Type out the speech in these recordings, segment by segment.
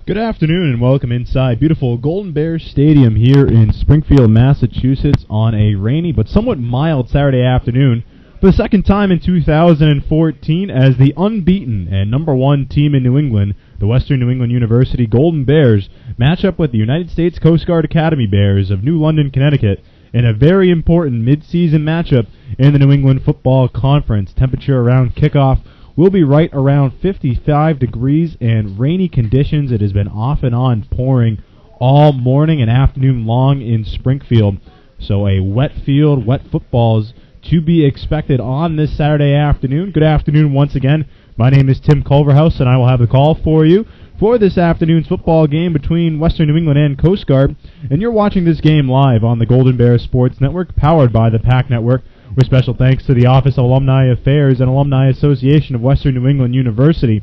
Good afternoon and welcome inside beautiful Golden Bears Stadium here in Springfield, Massachusetts on a rainy but somewhat mild Saturday afternoon for the second time in 2014 as the unbeaten and #1 team in New England, the Western New England University Golden Bears, match up with the United States Coast Guard Academy Bears of New London, Connecticut in a very important mid-season matchup in the New England Football Conference. Temperature around kickoff will be right around 55 degrees and rainy conditions. It has been off and on pouring all morning and afternoon long in Springfield. So a wet field, wet footballs to be expected on this Saturday afternoon. Good afternoon once again. My name is Tim Culverhouse, and I will have a call for you for this afternoon's football game between Western New England and Coast Guard. And you're watching this game live on the Golden Bears Sports Network, powered by the PAC Network, with special thanks to the Office of Alumni Affairs and Alumni Association of Western New England University.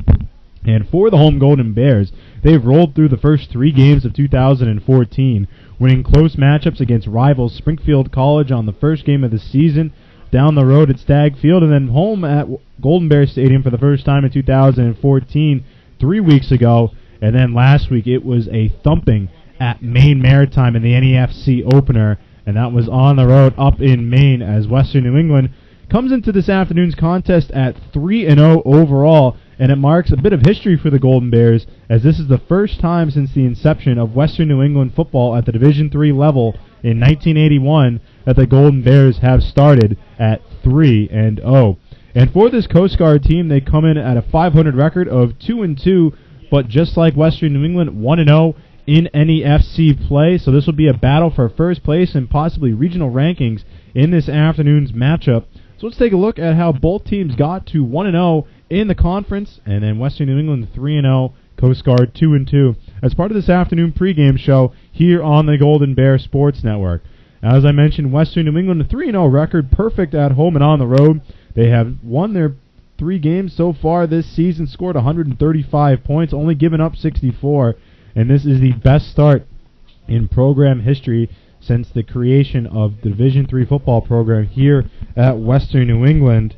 And for the home Golden Bears, they've rolled through the first 3 games of 2014, winning close matchups against rivals Springfield College on the first game of the season, down the road at Stagg Field, and then home at Golden Bears Stadium for the first time in 2014, 3 weeks ago. And then last week it was a thumping at Maine Maritime in the NEFC opener, and that was on the road up in Maine as Western New England comes into this afternoon's contest at 3-0 overall, and it marks a bit of history for the Golden Bears as this is the first time since the inception of Western New England football at the Division III level in 1981 that the Golden Bears have started at 3-0. And for this Coast Guard team, they come in at a .500 record of 2-2, but just like Western New England, 1-0 in NEFC play, so this will be a battle for first place and possibly regional rankings in this afternoon's matchup. So let's take a look at how both teams got to 1-0 in the conference, and then Western New England 3-0, Coast Guard 2-2, as part of this afternoon pregame show here on the Golden Bear Sports Network. As I mentioned, Western New England a 3-0 record, perfect at home and on the road. They have won their 3 games so far this season, scored 135 points, only given up 64. And this is the best start in program history since the creation of the Division III football program here at Western New England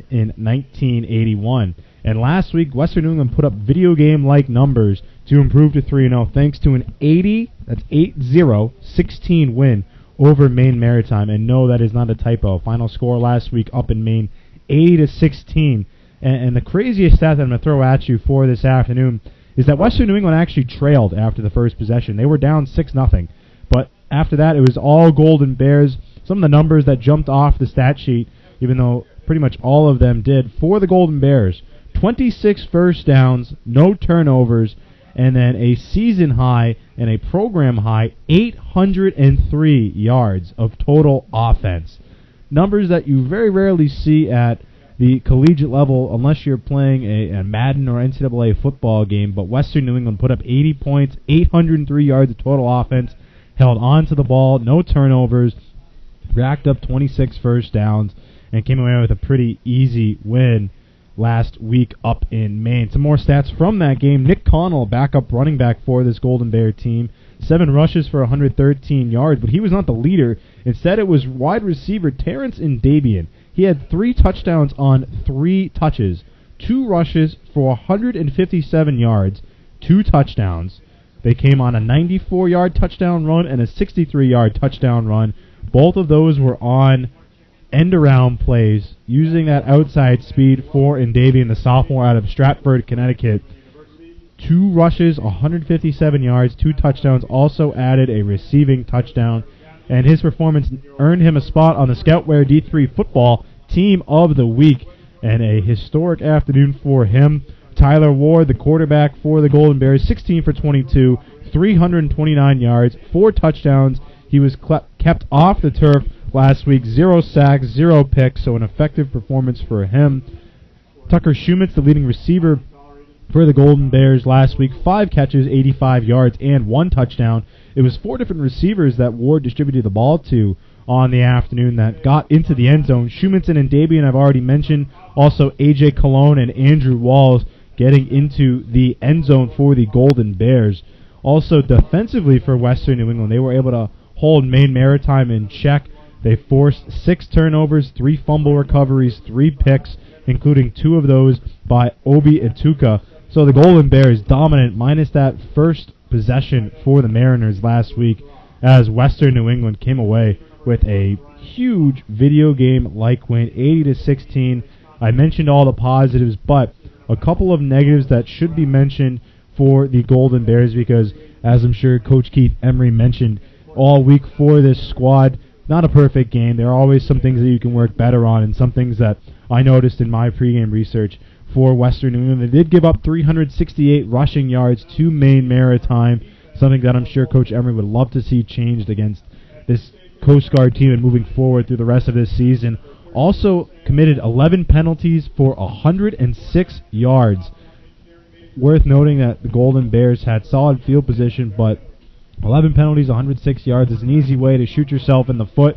in 1981. And last week, Western New England put up video game-like numbers to improve to 3-0 thanks to an 80-16 win over Maine Maritime. And no, that is not a typo. Final score last week up in Maine, 80-16. And the craziest stat that I'm going to throw at you for this afternoon is that Western New England actually trailed after the first possession. They were down 6-0. But after that, it was all Golden Bears. Some of the numbers that jumped off the stat sheet, even though pretty much all of them did, for the Golden Bears, 26 first downs, no turnovers, and then a season high and a program high 803 yards of total offense. Numbers that you very rarely see at the collegiate level unless you're playing a Madden or NCAA football game, but Western New England put up 80 points, 803 yards of total offense, held on to the ball, no turnovers, racked up 26 first downs, and came away with a pretty easy win last week up in Maine. Some more stats from that game. Nick Connell, backup running back for this Golden Bear team, 7 rushes for 113 yards, but he was not the leader. Instead, it was wide receiver Terrence Indabian. He had 3 touchdowns on 3 touches, 2 rushes for 157 yards, 2 touchdowns. They came on a 94-yard touchdown run and a 63-yard touchdown run. Both of those were on end-around plays, using that outside speed for Indabian, the sophomore out of Stratford, Connecticut. 2 rushes, 157 yards, 2 touchdowns, also added a receiving touchdown. And his performance earned him a spot on the Scoutware D3 Football Team of the Week, and a historic afternoon for him. Tyler Ward, the quarterback for the Golden Bears, 16 for 22, 329 yards, 4 touchdowns. He was kept off the turf last week, 0 sacks, 0 picks, so an effective performance for him. Tucker Shumitz, the leading receiver for the Golden Bears last week, 5 catches, 85 yards, and 1 touchdown. It was 4 different receivers that Ward distributed the ball to on the afternoon that got into the end zone. Shumitz and Indabian I've already mentioned. Also A.J. Cologne and Andrew Walls getting into the end zone for the Golden Bears. Also defensively for Western New England, they were able to hold Maine Maritime in check. They forced 6 turnovers, 3 fumble recoveries, 3 picks, including 2 of those by Obi Ituka. So the Golden Bears dominant, minus that first possession for the Mariners last week, as Western New England came away with a huge video game-like win, 80-16. I mentioned all the positives, but a couple of negatives that should be mentioned for the Golden Bears, because as I'm sure Coach Keith Emery mentioned all week for this squad, not a perfect game. There are always some things that you can work better on, and some things that I noticed in my pregame research for Western New England. They did give up 368 rushing yards to Maine Maritime, something that I'm sure Coach Emery would love to see changed against this Coast Guard team and moving forward through the rest of this season. Also committed 11 penalties for 106 yards. Worth noting that the Golden Bears had solid field position, but 11 penalties, 106 yards is an easy way to shoot yourself in the foot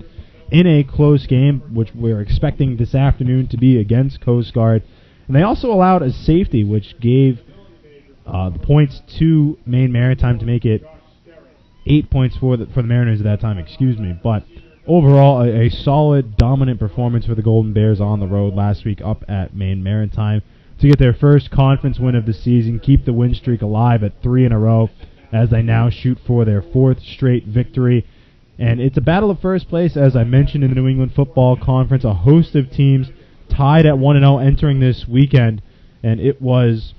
in a close game, which we're expecting this afternoon to be against Coast Guard. And they also allowed a safety, which gave the points to Maine Maritime to make it 8 points for the Mariners at that time, But overall, a solid, dominant performance for the Golden Bears on the road last week up at Maine Maritime to get their first conference win of the season, keep the win streak alive at 3 in a row as they now shoot for their 4th straight victory. And it's a battle of first place, as I mentioned, in the New England Football Conference. A host of teams tied at 1-0 entering this weekend, and it was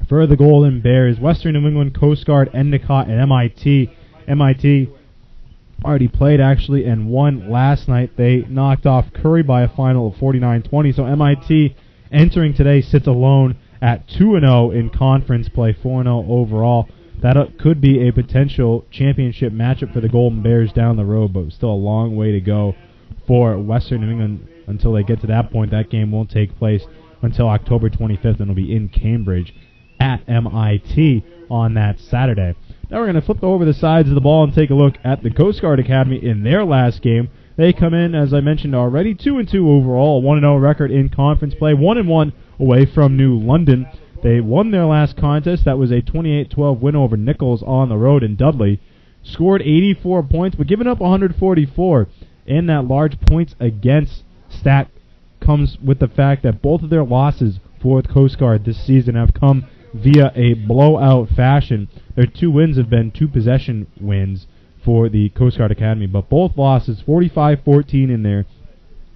for the Golden Bears, Western New England, Coast Guard, Endicott, and MIT. MIT already played, actually, and won last night. They knocked off Curry by a final of 49-20, so MIT entering today sits alone at 2-0 in conference play, 4-0 overall. That could be a potential championship matchup for the Golden Bears down the road, but still a long way to go for Western New England until they get to that point. That game won't take place until October 25th, and it'll be in Cambridge at MIT on that Saturday. Now we're going to flip over the sides of the ball and take a look at the Coast Guard Academy in their last game. They come in, as I mentioned already, 2-2 overall, 1-0 record in conference play, 1-1 away from New London. They won their last contest. That was a 28-12 win over Nichols on the road in Dudley. Scored 84 points, but giving up 144. And that large points against stat comes with the fact that both of their losses for the Coast Guard this season have come via a blowout fashion. Their 2 wins have been 2-possession wins for the Coast Guard Academy, but both losses, 45-14 in their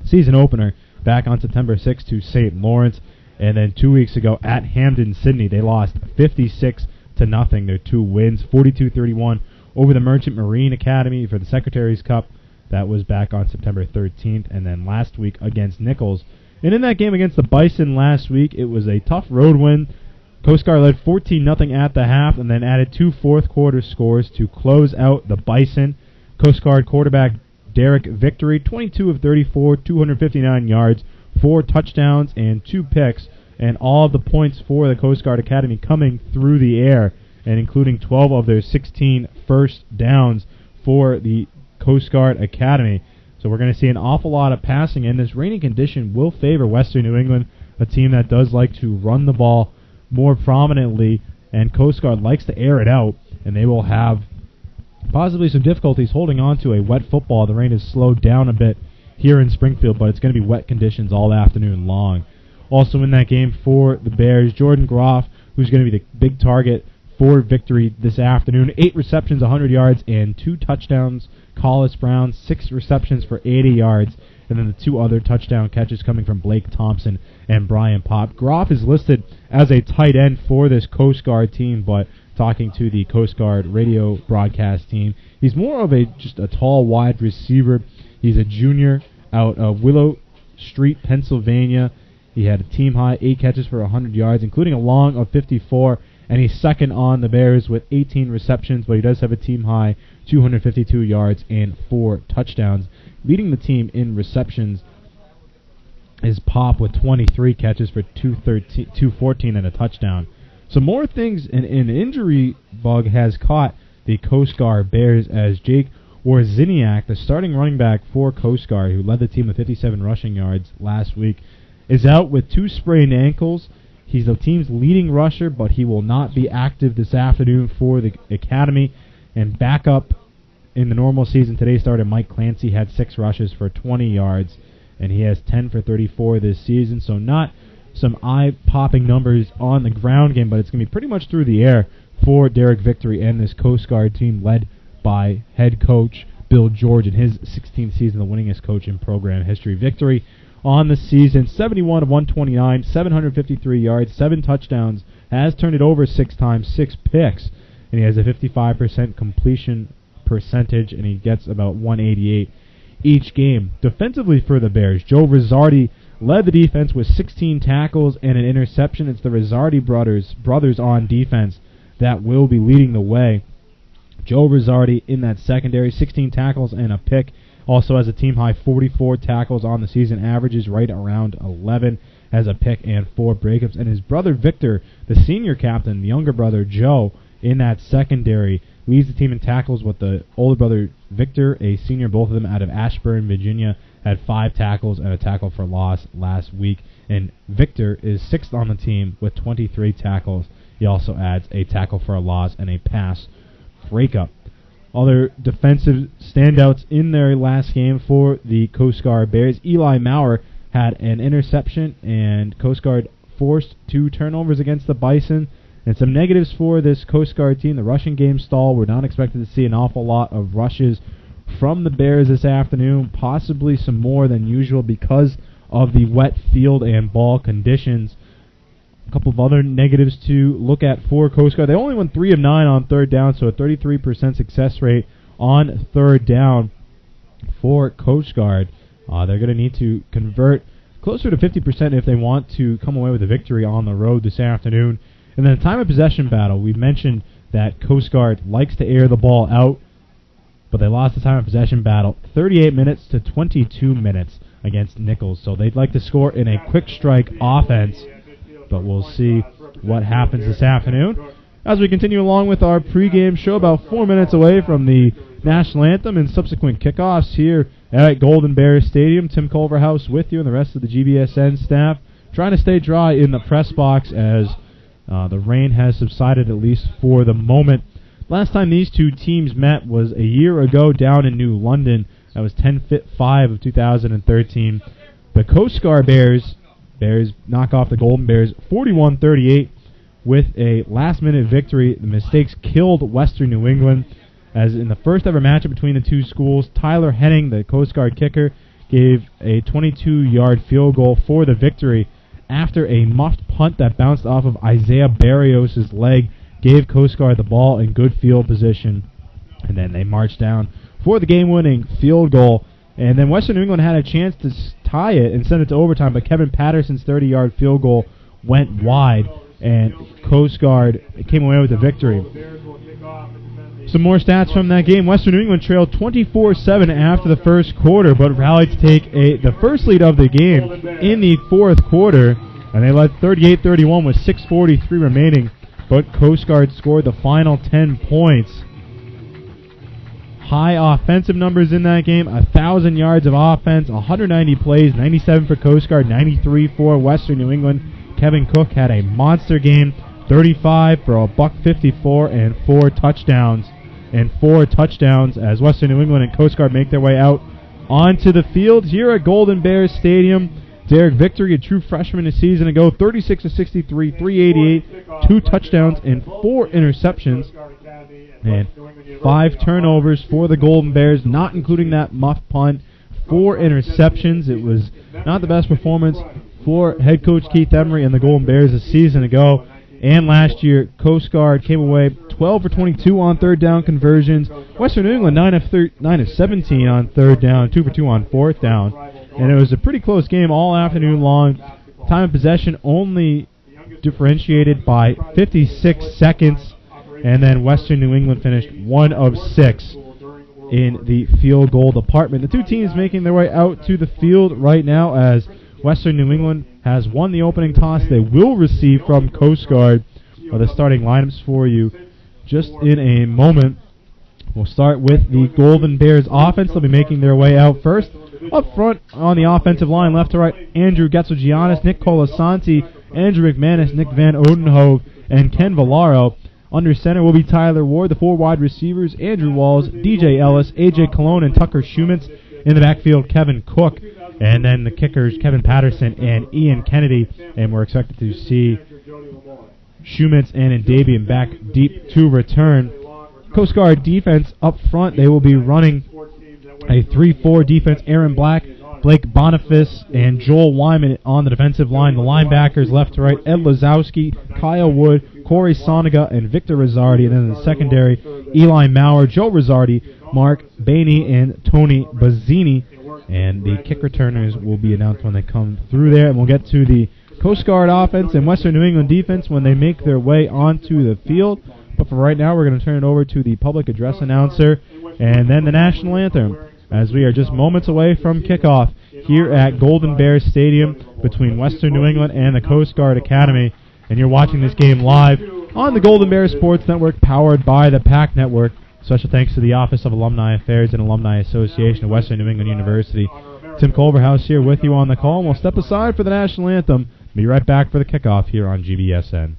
season opener back on September 6th to St. Lawrence. And then 2 weeks ago at Hamden, Sydney, they lost 56-0. Their 2 wins, 42-31 over the Merchant Marine Academy for the Secretary's Cup. That was back on September 13th. And then last week against Nichols. And in that game against the Bison last week, it was a tough road win. Coast Guard led 14-0 at the half and then added 2 fourth-quarter scores to close out the Bison. Coast Guard quarterback Derek Victory, 22 of 34, 259 yards, 4 touchdowns and 2 picks, and all of the points for the Coast Guard Academy coming through the air, and including 12 of their 16 first downs for the Coast Guard Academy. So we're going to see an awful lot of passing, and this rainy condition will favor Western New England, a team that does like to run the ball more prominently, and Coast Guard likes to air it out, and they will have possibly some difficulties holding on to a wet football. The rain has slowed down a bit here in Springfield, but it's going to be wet conditions all afternoon long. Also in that game for the Bears, Jordan Groff, who's going to be the big target for Victory this afternoon. 8 receptions, 100 yards, and 2 touchdowns. Collis Brown, 6 receptions for 80 yards, and then the 2 other touchdown catches coming from Blake Thompson and Brian Pop. Groff is listed as a tight end for this Coast Guard team, but talking to the Coast Guard radio broadcast team, he's more of just a tall, wide receiver. He's a junior out of Willow Street, Pennsylvania. He had a team-high 8 catches for 100 yards, including a long of 54, and he's second on the Bears with 18 receptions, but he does have a team-high 252 yards and 4 touchdowns. Leading the team in receptions is Pop with 23 catches for 214 and a touchdown. So more things, an injury bug has caught the Coast Guard Bears as Jake Warziniak, the starting running back for Coast Guard, who led the team with 57 rushing yards last week, is out with 2 sprained ankles. He's the team's leading rusher, but he will not be active this afternoon for the Academy. And backup in the normal season today started Mike Clancy, had 6 rushes for 20 yards. and he has 10 for 34 this season, so not some eye-popping numbers on the ground game, but it's going to be pretty much through the air for Derek Victory and this Coast Guard team led by head coach Bill George in his 16th season, the winningest coach in program history. Victory on the season, 71 of 129, 753 yards, 7 touchdowns, has turned it over 6 times, 6 picks, and he has a 55% completion percentage, and he gets about 188 each game. Defensively for the Bears, Joe Rizzardi led the defense with 16 tackles and an interception. It's the Rizzardi brothers on defense that will be leading the way. Joe Rizzardi in that secondary, 16 tackles and a pick. Also has a team-high 44 tackles on the season, averages right around 11, has a pick and 4 breakups. And his brother Victor, the senior captain, the younger brother Joe, in that secondary, leads the team in tackles with the older brother Victor, a senior, both of them out of Ashburn, Virginia, had 5 tackles and a tackle for loss last week. And Victor is 6th on the team with 23 tackles. He also adds a tackle for a loss and a pass breakup. Other defensive standouts in their last game for the Coast Guard Bears, Eli Maurer had an interception, and Coast Guard forced 2 turnovers against the Bison. And some negatives for this Coast Guard team. The rushing game stalled. We're not expected to see an awful lot of rushes from the Bears this afternoon, possibly some more than usual because of the wet field and ball conditions. A couple of other negatives to look at for Coast Guard. They only went 3 of 9 on third down, so a 33% success rate on third down for Coast Guard. They're going to need to convert closer to 50% if they want to come away with a victory on the road this afternoon. And then the time of possession battle, we've mentioned that Coast Guard likes to air the ball out, but they lost the time of possession battle 38 minutes to 22 minutes against Nichols. So they'd like to score in a quick strike offense, but we'll see what happens this afternoon. As we continue along with our pregame show, about 4 minutes away from the national anthem and subsequent kickoffs here at Golden Bears Stadium. Tim Culverhouse with you and the rest of the GBSN staff, trying to stay dry in the press box as the rain has subsided, at least for the moment. Last time these two teams met was a year ago down in New London. That was 10-5 of 2013. The Coast Guard Bears knock off the Golden Bears 41-38 with a last-minute victory. The mistakes killed Western New England, as in the first ever matchup between the two schools, Tyler Henning, the Coast Guard kicker, gave a 22-yard field goal for the victory after a muffed punt that bounced off of Isaiah Barrios' leg, gave Coast Guard the ball in good field position, and then they marched down for the game-winning field goal. And then Western New England had a chance to tie it and send it to overtime, but Kevin Patterson's 30-yard field goal went wide, and Coast Guard came away with the victory. Some more stats from that game. Western New England trailed 24-7 after the first quarter, but rallied to take the first lead of the game in the fourth quarter, and they led 38-31 with 6:43 remaining, but Coast Guard scored the final 10 points. High offensive numbers in that game, 1,000 yards of offense, 190 plays, 97 for Coast Guard, 93 for Western New England. Kevin Cook had a monster game, 35 for $154 and 4 touchdowns. As Western New England and Coast Guard make their way out onto the field here at Golden Bears Stadium. Derek Victory, a true freshman a season ago, 36 of 63, 388, 2 touchdowns and 4 interceptions, and 5 turnovers for the Golden Bears, not including that muff punt. 4 interceptions. It was not the best performance for head coach Keith Emery and the Golden Bears a season ago. And last year, Coast Guard came away 12 for 22 on third down conversions. Western New England 9 of 17 on third down, 2 for 2 on fourth down. And it was a pretty close game all afternoon long. Time of possession only differentiated by 56 seconds. And then Western New England finished 1 of 6 in the field goal department. The two teams making their way out to the field right now, as Western New England has won the opening toss. They will receive from Coast Guard. The starting lineups for you just in a moment. We'll start with the Golden Bears offense. They'll be making their way out first. Up front on the offensive line, left to right, Andrew Getzelgiannis, Nick Colasanti, Andrew McManus, Nick Van Oudenhoven, and Ken Villaro. Under center will be Tyler Ward. The 4 wide receivers, Andrew Walls, DJ Ellis, AJ Colon, and Tucker Schumitz. In the backfield, Kevin Cook. And then the kickers, Kevin Patterson and Ian Kennedy. And we're expected to see Schumitz and Davian back deep to return. Coast Guard defense up front, they will be running a 3-4 defense. Aaron Black, Blake Boniface, and Joel Wyman on the defensive line. The linebackers left to right, Ed Lazowski, Kyle Wood, Corey Soniga, and Victor Rizzardi. And then in the secondary, Eli Maurer, Joe Rizzardi, Mark Bainey, and Tony Bazzini. And the kick returners will be announced when they come through there. And we'll get to the Coast Guard offense and Western New England defense when they make their way onto the field. But for right now, we're going to turn it over to the public address announcer and then the national anthem, as we are just moments away from kickoff here at Golden Bears Stadium between Western New England and the Coast Guard Academy. And you're watching this game live on the Golden Bears Sports Network, powered by the PAC Network. Special thanks to the Office of Alumni Affairs and Alumni Association of Western New England University. Tim Culverhouse here with you on the call, and we'll step aside for the national anthem. Be right back for the kickoff here on GBSN.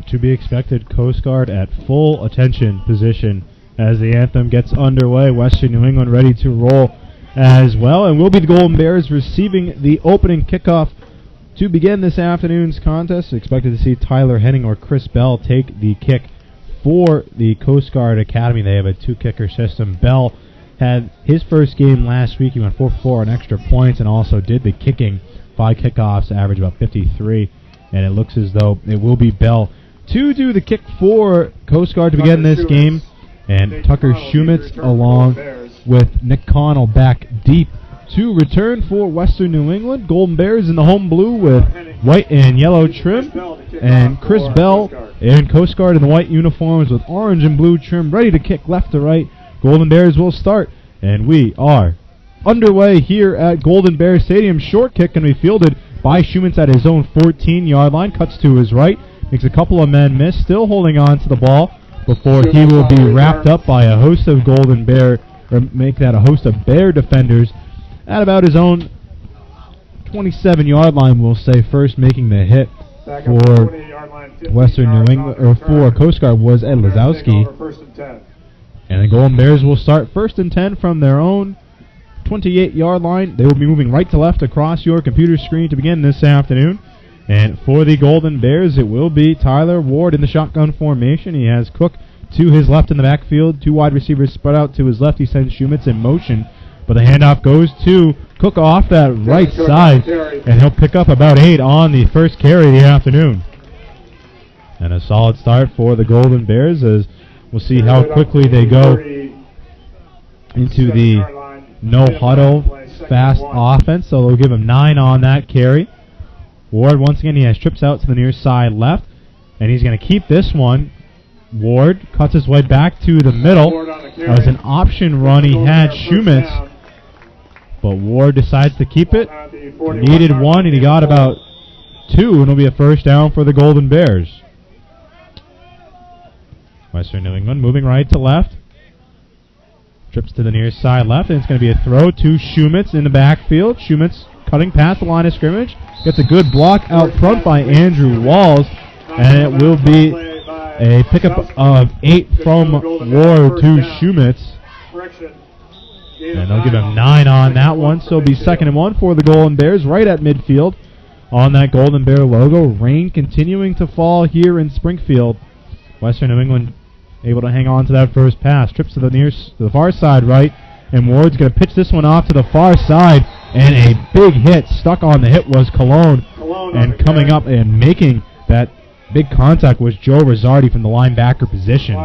To be expected, Coast Guard at full attention position as the anthem gets underway. Western New England ready to roll as well, and will be the Golden Bears receiving the opening kickoff to begin this afternoon's contest. Expected to see Tyler Henning or Chris Bell take the kick for the Coast Guard Academy. They have a two-kicker system. Bell had his first game last week. He went 4-for-4 on extra points and also did the kicking. 5 kickoffs, average about 53, and it looks as though it will be Bell to do the kick for Coast Guard to begin this game. And Tucker Schumitz along with Nick Connell back deep to return for Western New England. Golden Bears in the home blue with white and yellow trim. And Chris Bell and Coast Guard in the white uniforms with orange and blue trim, ready to kick left to right. Golden Bears will start, and we are underway here at Golden Bears Stadium. Short kick can be fielded by Schumitz at his own 14-yard line. Cuts to his right. Makes a couple of men miss, still holding on to the ball before he will be wrapped up by a host of Golden Bear, or make that a host of Bear defenders at about his own 27-yard line, we'll say. First making the hit for Western New England, or for Coast Guard, was Ed Lazowski. And the Golden Bears will start 1st and 10 from their own 28-yard line. They will be moving right to left across your computer screen to begin this afternoon. And for the Golden Bears, it will be Tyler Ward in the shotgun formation. He has Cook to his left in the backfield. 2 wide receivers spread out to his left. He sends Schumitz in motion. But the handoff goes to Cook off that right side. And he'll pick up about 8 on the first carry of the afternoon. And a solid start for the Golden Bears, as we'll see how quickly they go into the no-huddle fast offense. So they'll give him 9 on that carry. Ward, once again, he has trips out to the near side left, and he's going to keep this one. Ward cuts his way back to the middle. That was an option run. He had Schumitz, but Ward decides to keep it. Needed 1, and he got about 2, and it'll be a first down for the Golden Bears. Western New England moving right to left. Trips to the near side left, and it's going to be a throw to Schumitz in the backfield. Schumitz cutting past the line of scrimmage. Gets a good block out front by Andrew Walls, and it will be a pickup of 8 from Ward to Shumitz. And they'll give him 9 on that one, so it'll be 2nd and 1 for the Golden Bears right at midfield on that Golden Bear logo. Rain continuing to fall here in Springfield. Western New England able to hang on to that first pass. Trips to the far side right, and Ward's going to pitch this one off to the far side, and a big hit. Stuck on the hit was Cologne, and coming up and making that big contact was Joe Rosardi from the linebacker position.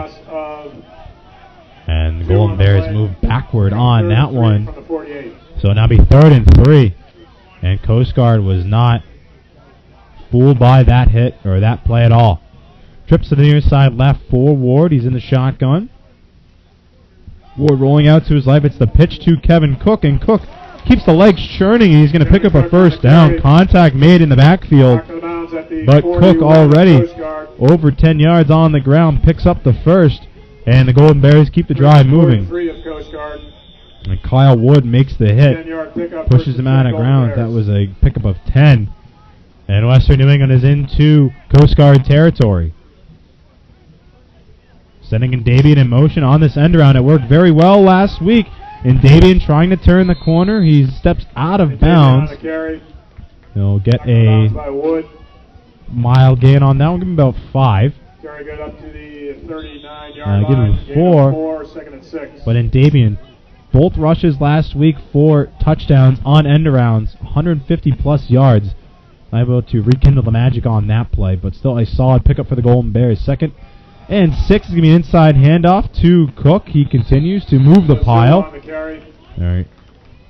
And the Golden Bears move backward on that one. So it'll now be 3rd and 3. And Coast Guard was not fooled by that hit or that play at all. Trips to the near side left for Ward. He's in the shotgun. Ward rolling out to his left. It's the pitch to Kevin Cook, and Cook keeps the legs churning, and he's going to pick up a first down. Contact made in the backfield, but Cook already over 10 yards on the ground picks up the first, and the Golden Bears keep the drive moving. And Kyle Wood makes the hit, pushes him out of ground. That was a pickup of 10. And Western New England is into Coast Guard territory. Sending in Davian in motion on this end around. It worked very well last week. And Davian trying to turn the corner. He steps out of bounds. He'll get a mild gain on that one. Give him about 5. Carry good up to the 39-yard give line. him 4. 2nd and 6. But in Davian, both rushes last week for touchdowns on end arounds. 150-plus yards. Able to rekindle the magic on that play. But still a solid pickup for the Golden Bears. 2nd and 6 is going to be an inside handoff to Cook. He continues to move the pile. All right.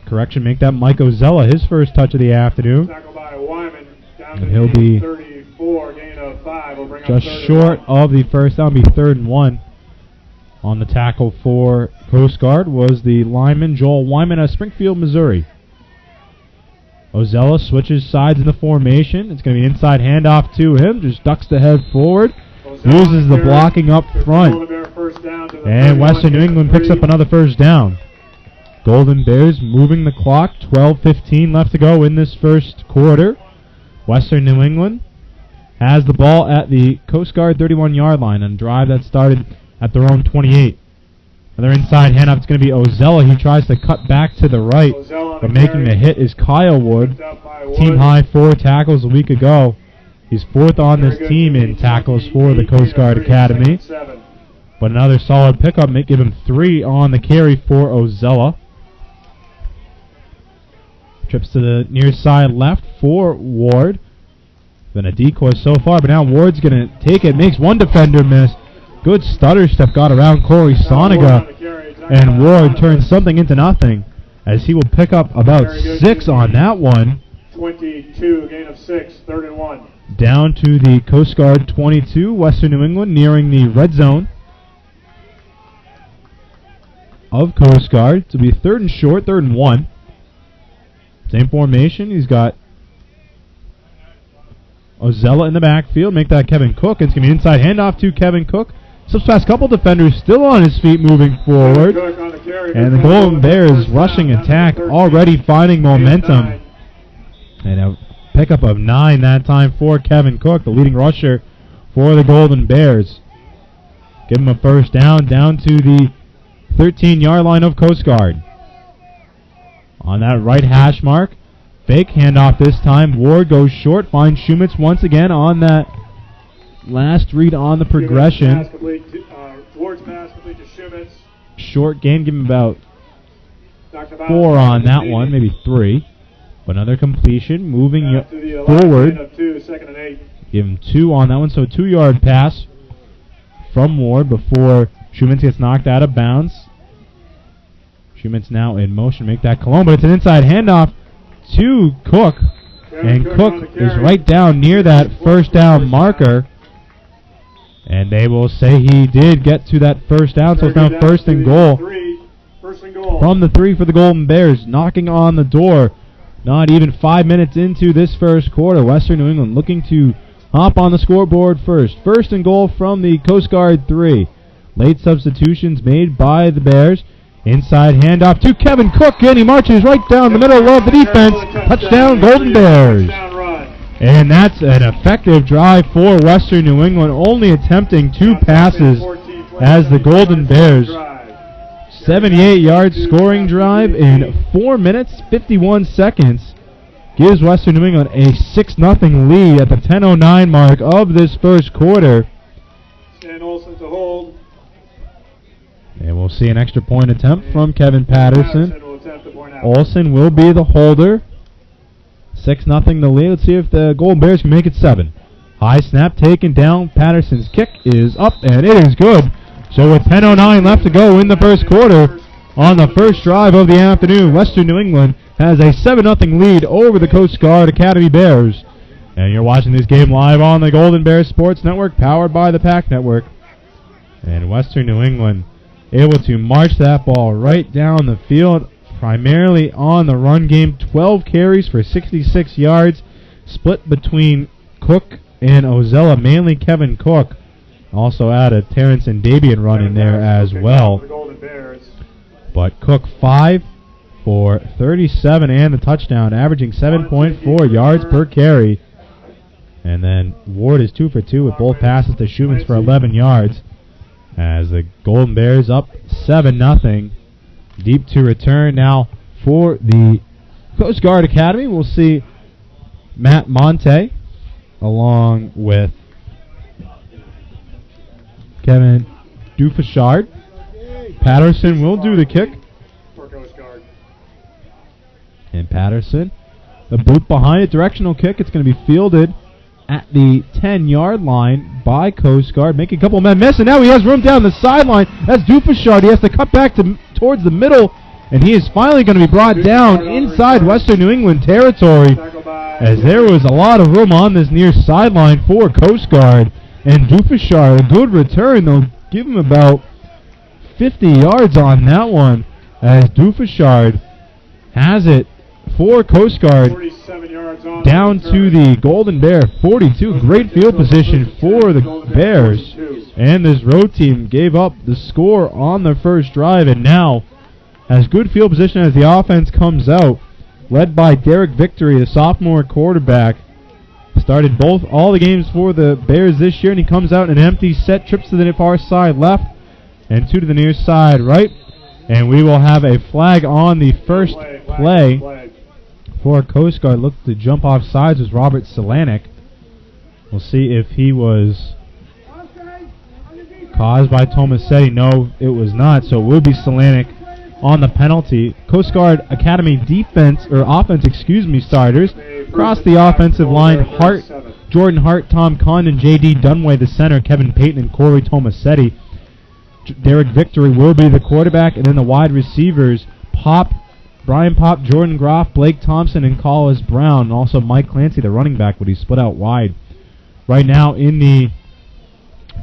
Correction, make that Mike Ozella his first touch of the afternoon. And he'll be 34, gain of 5. We'll bring just short of the first down. Be 3rd and 1. On the tackle for Coast Guard was the lineman Joel Wyman of Springfield, Missouri. Ozella switches sides in the formation. It's going to be inside handoff to him. Just ducks the head forward. Loses the blocking up front. And Western New England picks up another first down. Golden Bears moving the clock. 12:15 left to go in this first quarter. Western New England has the ball at the Coast Guard 31-yard line on a drive that started at their own 28. Another inside handoff. It's going to be Ozella. He tries to cut back to the right, but making the hit is Kyle Wood. Team high 4 tackles a week ago. He's 4th on this team in tackles for the Coast Guard Academy. But another solid pickup, may give him 3 on the carry for Ozella. Trips to the near side left for Ward. Been a decoy so far, but now Ward's going to take it. Makes one defender miss. Good stutter step got around Corey Soniga. And Ward turns something into nothing as he will pick up about 6 on that one. 22, gain of 6, 3rd and 1. Down to the Coast Guard 22, Western New England, nearing the red zone of Coast Guard. To be 3rd and short, 3rd and 1. Same formation. He's got Ozella in the backfield. Make that Kevin Cook. It's going to be inside handoff to Kevin Cook. Slips past a couple defenders, still on his feet moving forward. And the Golden Bears rushing attack already finding momentum. And a pickup of 9 that time for Kevin Cook, the leading rusher for the Golden Bears. Give him a first down to the 13-yard line of Coast Guard. On that right hash mark, fake handoff this time. Ward goes short, finds Shumitz once again on that last read on the progression. Ward's pass complete to Shumitz. Short gain, give him about 4 on that one, maybe 3. But another completion, moving forward. 2nd and 8. Give him 2 on that one, so a 2-yard pass from Ward before Shumitz gets knocked out of bounds. Shumitz now in motion, make that Cologne, but it's an inside handoff to Cook. And Cook is right down near that first down marker. And they will say he did get to that first down, so it's now first and goal. From the 3 for the Golden Bears, knocking on the door. Not even 5 minutes into this first quarter. Western New England looking to hop on the scoreboard first. First and goal from the Coast Guard 3. Late substitutions made by the Bears. Inside handoff to Kevin Cook, and he marches right down the middle of the defense. Touchdown, Golden Bears. And that's an effective drive for Western New England, only attempting 2 passes as the Golden Bears. 78-yard scoring drive in 4 minutes, 51 seconds. Gives Western New England a 6-0 lead at the 10:09 mark of this first quarter. Stan Olsen to hold. And we'll see an extra point attempt from Kevin Patterson. Will attempt the point out. Olsen will be the holder. 6-0 the lead. Let's see if the Golden Bears can make it 7. High snap taken down. Patterson's kick is up, and it is good. So with 10:09 left to go in the first quarter, on the first drive of the afternoon, Western New England has a 7-0 lead over the Coast Guard Academy Bears. And you're watching this game live on the Golden Bears Sports Network, powered by the PAC Network. And Western New England able to march that ball right down the field, primarily on the run game. 12 carries for 66 yards, split between Cook and Ozella, mainly Kevin Cook. Also added Terrence and Dabian run in there as well. But Cook 5 for 37 and the touchdown, averaging 7.4 yards per carry. And then Ward is 2 for 2 with both passes to Schumans for 11 yards. As the Golden Bears up 7-0. Deep to return now for the Coast Guard Academy. We'll see Matt Monte along with Kevin Dufashard. Patterson will do the kick. And Patterson, the boot behind it, directional kick. It's going to be fielded at the 10-yard line by Coast Guard. Make a couple men miss, and now he has room down the sideline. That's Dufashard. He has to cut back towards the middle, and he is finally going to be brought down inside Western New England territory, as there was a lot of room on this near sideline for Coast Guard. And Dufashard, a good return. They'll give him about 50 yards on that one, as Dufashard has it for Coast Guard down to the Golden Bear 42. Great field position for the Bears. And this road team gave up the score on the first drive, and now has good field position as the offense comes out, led by Derek Victory, the sophomore quarterback. Started all the games for the Bears this year, and he comes out in an empty set, trips to the far side left, and 2 to the near side right. And we will have a flag on the first play for Coast Guard. Looked to jump off sides was Robert Selanik. We'll see if he was caused by Tomasetti. No, it was not, so it will be Selanik on the penalty. Coast Guard Academy offense, starters. Across the offensive line, Jordan Hart, Tom Condon, J.D. Dunway, the center, Kevin Payton, and Corey Tomasetti. Derek Victory will be the quarterback, and then the wide receivers, Brian Pop, Jordan Groff, Blake Thompson, and Collis Brown, and also Mike Clancy, the running back, but he's split out wide. Right now in the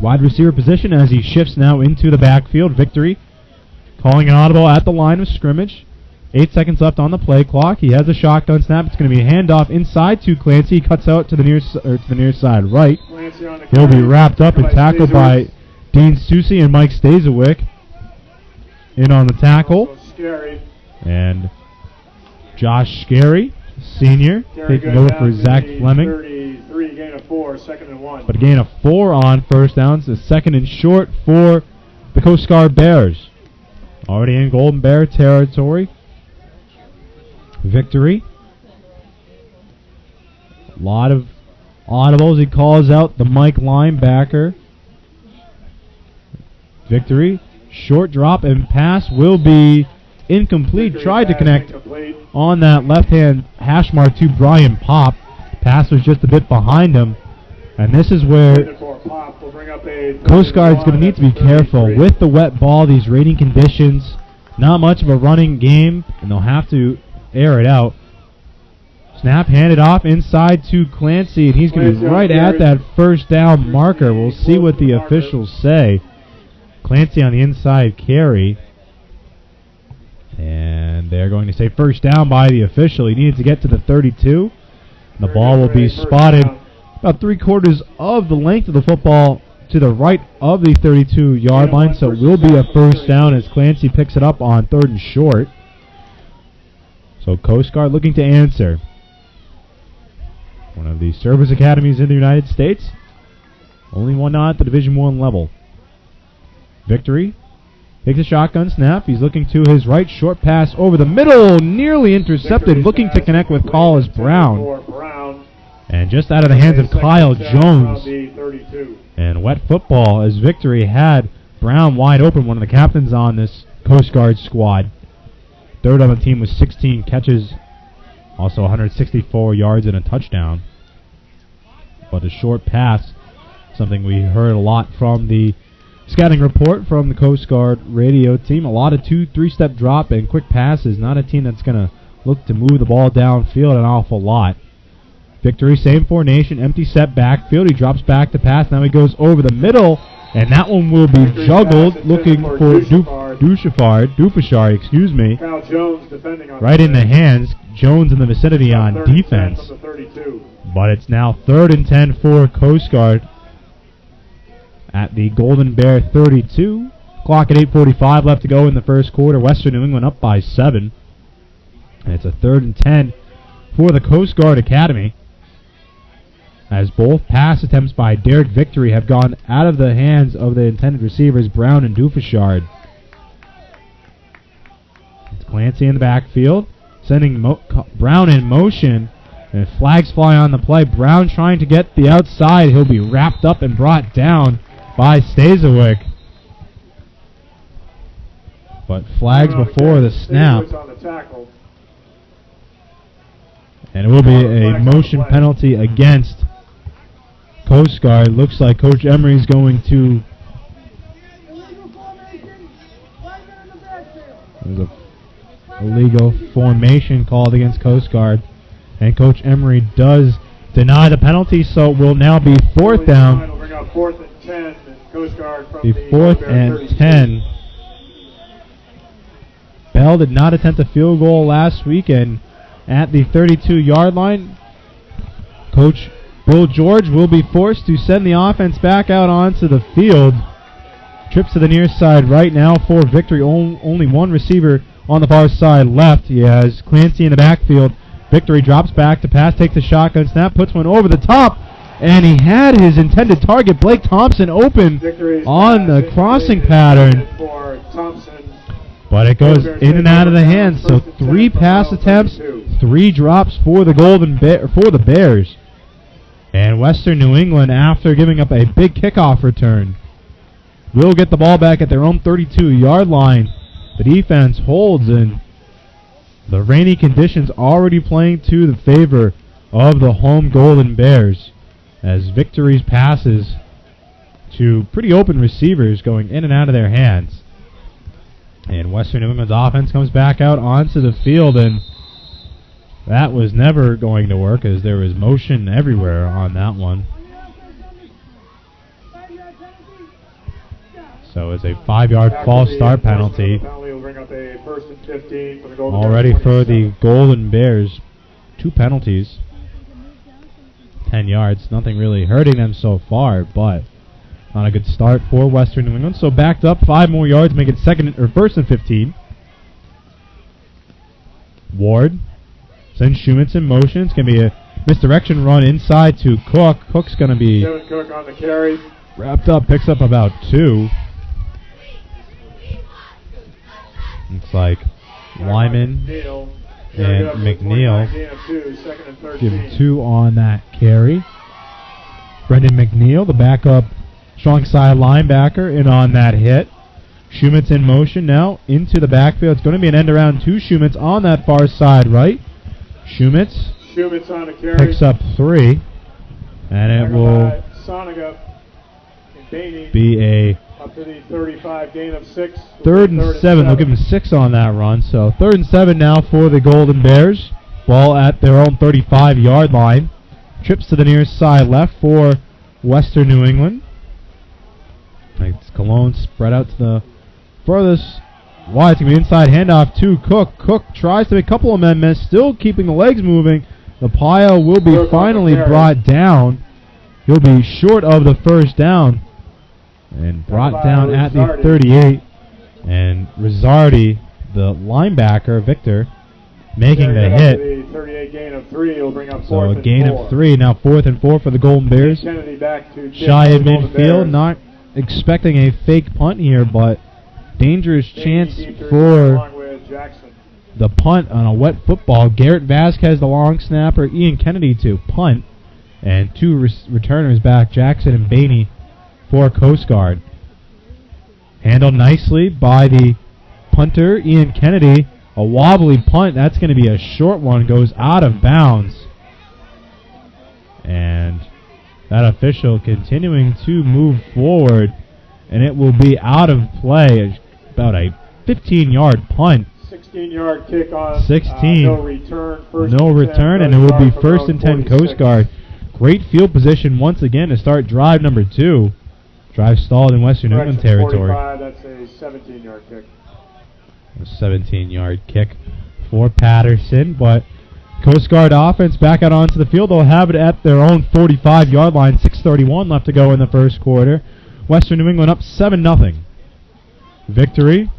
wide receiver position as he shifts now into the backfield. Victory calling an audible at the line of scrimmage. 8 seconds left on the play clock. He has a shotgun snap. It's going to be a handoff inside to Clancy. He cuts out to the near side right. He'll be wrapped up and tackled by Dean Susi and Mike Stazowick. In on the tackle. And Josh Scary, senior, taking over for Zach Fleming. 33, gain of 4, 2nd and 1. But a gain of 4 on first downs. The 2nd and short for the Coast Guard Bears. Already in Golden Bear territory. Victory. A lot of audibles. He calls out the Mike linebacker. Victory. Short drop and pass will be incomplete. Tried to connect on that left-hand hash mark to Brian Pop. Pass was just a bit behind him. And this is where Coast Guard's going to need to be careful with the wet ball, these rainy conditions. Not much of a running game, and they'll have to air it out. Snap handed off inside to Clancy, and he's going to be right at that first down marker. We'll see what the officials say. Clancy on the inside carry. And they're going to say first down by the official. He needed to get to the 32. The ball will be spotted about 3/4 of the length of the football to the right of the 32-yard line, so it will be a first down as Clancy picks it up on 3rd and short. So Coast Guard looking to answer. One of the service academies in the United States. Only one not at the Division I level. Victory takes a shotgun snap. He's looking to his right, short pass over the middle, nearly intercepted, looking to connect with Collis Brown. And just out of the hands of Kyle Jones. And wet football as Victory had Brown wide open, one of the captains on this Coast Guard squad. Third on the team with 16 catches, also 164 yards and a touchdown. But a short pass, something we heard a lot from the scouting report from the Coast Guard radio team. A lot of 2-3 step drop and quick passes. Not a team that's going to look to move the ball downfield an awful lot. Victory, same formation, empty set backfield. He drops back to pass. Now he goes over the middle, and that one will be juggled, looking for Dufashar, excuse me. Kyle Jones defending on right in the hands. Jones in the vicinity on defense. But it's now 3rd and 10 for Coast Guard at the Golden Bear 32. Clock at 8:45 left to go in the first quarter. Western New England up by 7. And it's a 3rd and 10 for the Coast Guard Academy, as both pass attempts by Derek Victory have gone out of the hands of the intended receivers, Brown and Dufashard. It's Clancy in the backfield, sending Brown in motion, and flags fly on the play. Brown trying to get the outside. He'll be wrapped up and brought down by Stazowick. But flags before the snap. And it will be a motion penalty against Coast Guard. Looks like Coach Emery's going to... There's a illegal formation called against Coast Guard. And Coach Emery does deny the penalty, so it will now be 4th down. We'll bring up 4th and 10. Coast Guard from the 4th and 10. Bell did not attempt a field goal last week, and at the 32-yard line, Coach Bill George will be forced to send the offense back out onto the field. Trips to the near side right now for Victory. Only one receiver on the far side left. He has Clancy in the backfield. Victory drops back to pass, takes a shotgun snap, puts one over the top, and he had his intended target, Blake Thompson, open on the crossing pattern. But it goes in and out of the hands. So 3 pass attempts, 3 drops for the Bears. And Western New England, after giving up a big kickoff return, will get the ball back at their own 32-yard line. The defense holds, and the rainy conditions already playing to the favor of the home Golden Bears, as Victory's passes to pretty open receivers going in and out of their hands. And Western New England's offense comes back out onto the field, and that was never going to work as there was motion everywhere on that one. So it's a 5-yard false start penalty already for the Golden Bears. 2 penalties, 10 yards. Nothing really hurting them so far, but not a good start for Western New England. So backed up 5 more yards, make it 1st and 15. Ward sends Shumitz in motion. It's going to be a misdirection run inside to Cook. Cook's going to be Kevin Cook on the carry. Wrapped up, picks up about 2. Looks like Lyman and McNeil give him 2 on that carry. Brendan McNeil, the backup strong side linebacker, in on that hit. Shumitz in motion now into the backfield. It's going to be an end around to Shumitz on that far side right. Shumitz on a carry. Picks up 3, and it will be a up to the 35, gain of 6. 3rd and 7. They'll give him 6 on that run. So 3rd and 7 now for the Golden Bears. Ball at their own 35-yard line. Trips to the near side left for Western New England. It's Cologne spread out to the furthest wide. It's going to be inside handoff to Cook. Cook tries to make a couple of amendments, still keeping the legs moving. The pile will be finally brought down. He'll be short of the first down. and brought down at the 38. And Rizzardi, the linebacker, Victor, making the hit. The 38 gain of 3 will bring up So fourth a and gain 4. of 3. Now 4th and 4 for the Golden Bears. Kennedy back to Shy at Golden midfield, Bears. not expecting a fake punt here, but dangerous chance Dietrich for along with Jackson. the punt on a wet football. Garrett Vasquez, the long snapper, Ian Kennedy to punt, and 2 returners back, Jackson and Bainey for Coast Guard. Handled nicely by the punter, Ian Kennedy. A wobbly punt. That's going to be a short one. Goes out of bounds. And that official continuing to move forward. And it will be out of play. About a 15-yard punt. 16-yard kick on 16. No return. No return, and it will be first and 10 Coast Guard. Great field position once again to start drive number 2. Drive stalled in Western New England territory. 45, that's a 17-yard kick. A 17-yard kick for Patterson, but Coast Guard offense back out onto the field. They'll have it at their own 45-yard line. 6:31 left to go in the first quarter. Western New England up 7-0. Victory.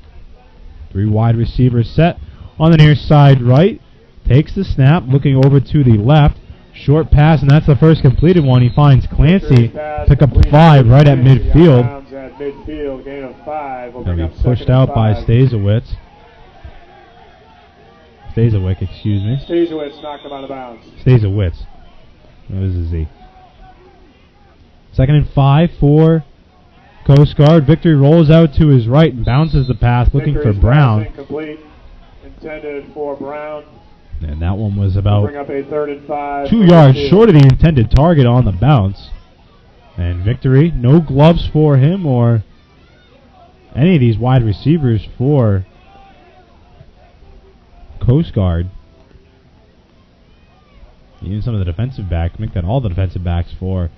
3 wide receivers set on the near side right. Takes the snap, looking over to the left. Short pass, and that's the first completed one. He finds Clancy. Pick up 5 right at midfield. At midfield, gain of 5. They'll be pushed out by Stazowitz. Stazowick, excuse me. Stazowitz knocked him out of bounds. Stazowitz. That was a Z. 2nd and 5 for Coast Guard. Victory rolls out to his right and bounces the pass, looking for Brown. Incomplete. Intended for Brown. And that one was about Bring up a 3rd and 5. 2 yards short of the intended target on the bounce. And Victory, no gloves for him or any of these wide receivers for Coast Guard. Even some of the defensive backs, make that all the defensive backs for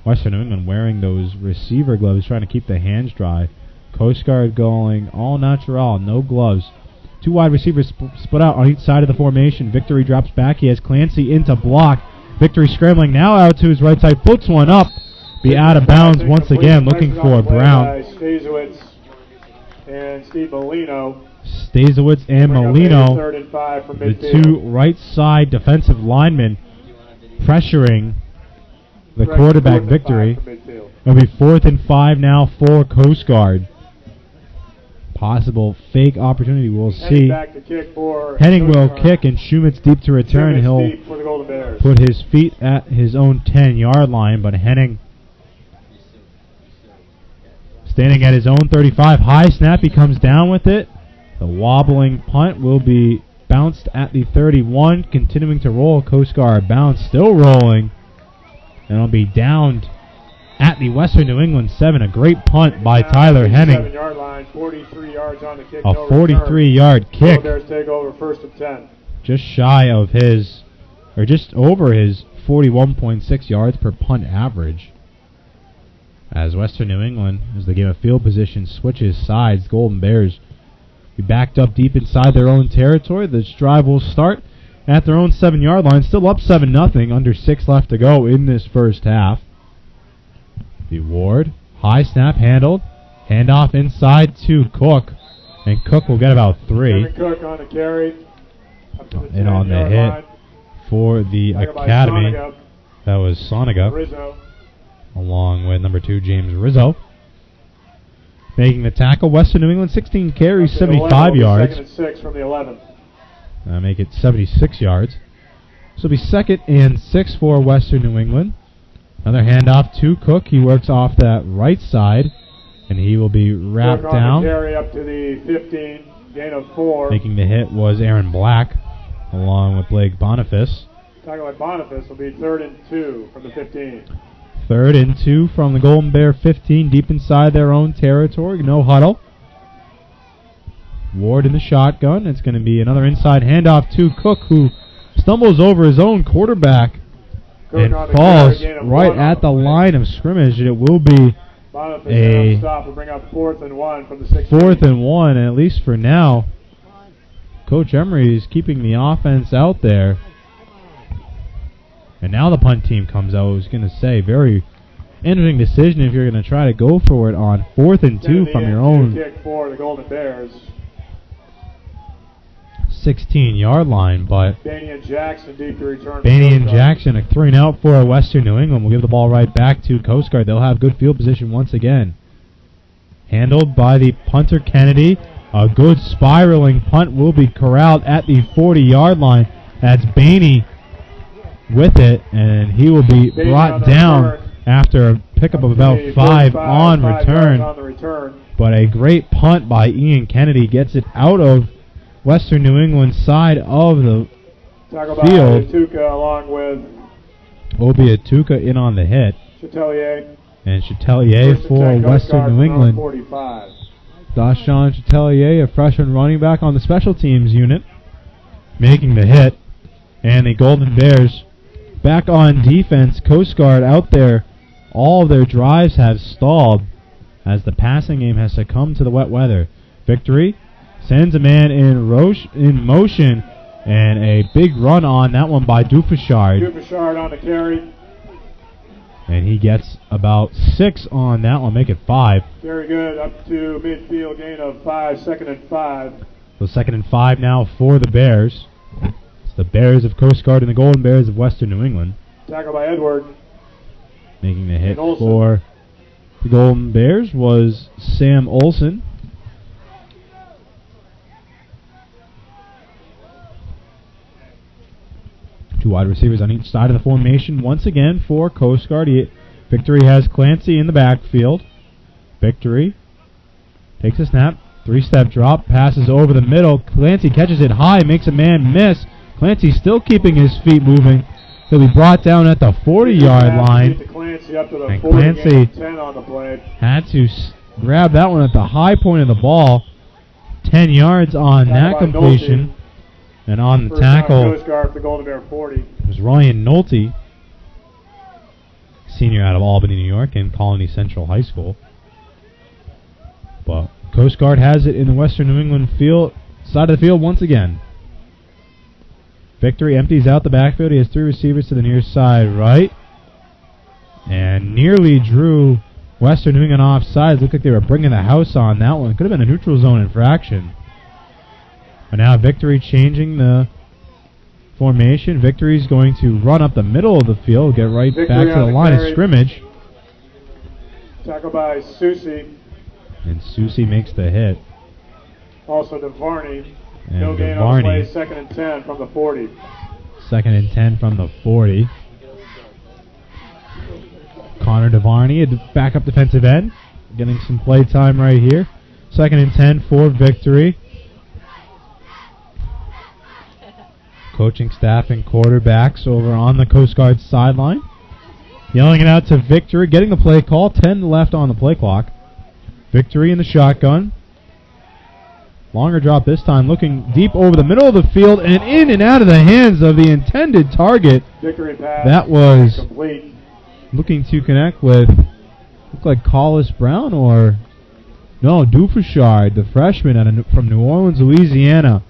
Western New England wearing those receiver gloves, trying to keep the hands dry. Coast Guard going all natural, no gloves. 2 wide receivers split out on each side of the formation. Victory drops back. He has Clancy into block. Victory scrambling now out to his right side. Puts one up. Be out of bounds once again, looking for Brown. Stazowitz and Steve Molino. Stazowitz and Molino, 3rd and 5 from the midfield. 2 right side defensive linemen, pressuring the Correct, quarterback 4th and Victory. 5 from midfield. It'll be 4th and 5 now for Coast Guard. Possible fake opportunity, we'll Heading see. back to kick for Henning Coast will Guard. kick, and Schumann's deep to return. Schumann's He'll deep for the Golden Bears. put his feet at his own 10-yard line, but Henning standing at his own 35. High snap, he comes down with it. The wobbling punt will be bounced at the 31, continuing to roll. Coast Guard bounce, still rolling. And it'll be downed at the Western New England 7. A great punt by Tyler Henning. 7-yard line, 43 yards on the kick. A no 43-yard return. kick. Golden Bears take over 1st and 10. Just shy of his, or just over his 41.6 yards per punt average. As Western New England, as the game of field position switches sides, Golden Bears be backed up deep inside their own territory. This drive will start at their own 7-yard line, still up 7-0, under 6 left to go in this first half. The Ward, high snap handled, handoff inside to Cook, and Cook will get about 3. Kevin Cook on the carry. Up to the And on the 10-yard hit line. for the Tackle by Academy, Soniga. that was Soniga, Rizzo. along with number 2, James Rizzo. Making the tackle, Western New England, 16 carries, Up to the 11, 75 will be yards. 2nd and 6 from the 11. Make it 76 yards. So it'll be 2nd and 6 for Western New England. Another handoff to Cook. He works off that right side, and he will be wrapped Cook on down. the carry up to the 15, gain of 4. Making the hit was Aaron Black, along with Blake Boniface. Tackle by Boniface will be 3rd and 2 from the 15. 3rd and 2 from the Golden Bear 15, deep inside their own territory. No huddle. Ward in the shotgun. It's going to be another inside handoff to Cook, who stumbles over his own quarterback Cook and on the falls carry, gain of right 1 at the on the play. line of scrimmage. It will be Boniface a down stop will bring up 4th and 1 from the 16. 4th and 1, and at least for now, Coach Emery is keeping the offense out there. And now the punt team comes out. I was going to say, very interesting decision if you're going to try to go for it on 4th and 2 from your own kick for the Golden Bears. 16-yard line, but Banian Jackson deep to return. Banian Jackson, a 3-and-out for Western New England. Will give the ball right back to Coast Guard. They'll have good field position once again. Handled by the punter Kennedy. A good spiraling punt will be corralled at the 40-yard line. That's Baney with it, and he will be brought down after a pickup of about 5 on return. But a great punt by Ian Kennedy gets it out of Western New England's side of the field. Atuka along with Obi Atuka in on the hit. Chatelier. And Chatelier for Western New England. 45. Dashawn Chatelier, a freshman running back on the special teams unit, making the hit. And the Golden Bears back on defense. Coast Guard out there. All of their drives have stalled as the passing game has succumbed to the wet weather. Victory sends a man in motion, and a big run on that one by Dufashard. Dufashard on the carry. And he gets about 6 on that one, make it 5. Very good, up to midfield gain of 5, 2nd and 5. So 2nd and 5 now for the Bears. It's the Bears of Coast Guard and the Golden Bears of Western New England. Tackle by Edward. Making the hit for the Golden Bears was Sam Olson. Two wide receivers on each side of the formation. Once again for Coast Guard. Victory has Clancy in the backfield. Victory takes a snap. 3-step drop. Passes over the middle. Clancy catches it high. Makes a man miss. Clancy still keeping his feet moving. He'll be brought down at the 40-yard line. And Clancy 10 on the play. had to grab that one at the high point of the ball. 10 yards on that completion. And on the tackle Coast Guard for the Golden Bear 40. was Ryan Nolte, senior out of Albany, New York, and Colony Central High School. But Coast Guard has it in the Western New England field, side of the field once again. Victory empties out the backfield. He has 3 receivers to the near side right. And nearly drew Western New England offside. Looked like they were bringing the house on that one. Could have been a neutral zone infraction. But now Victory changing the formation. Victory's going to run up the middle of the field, get right back to the line of scrimmage. Tackle by Susie. And Susie makes the hit. Also DeVarney. And No gain on the play, DeVarney, 2nd and 10 from the 40. 2nd and 10 from the 40. Connor DeVarney, a backup defensive end, getting some play time right here. 2nd and 10 for Victory. Coaching staff and quarterbacks over on the Coast Guard sideline. Yelling it out to Victory, getting the play call. 10 left on the play clock. Victory in the shotgun. Longer drop this time, looking deep over the middle of the field and in and out of the hands of the intended target. Victory pass. That was complete. Looking to connect with, looked like Collis Brown or, no, Dufashard, the freshman from New Orleans, Louisiana.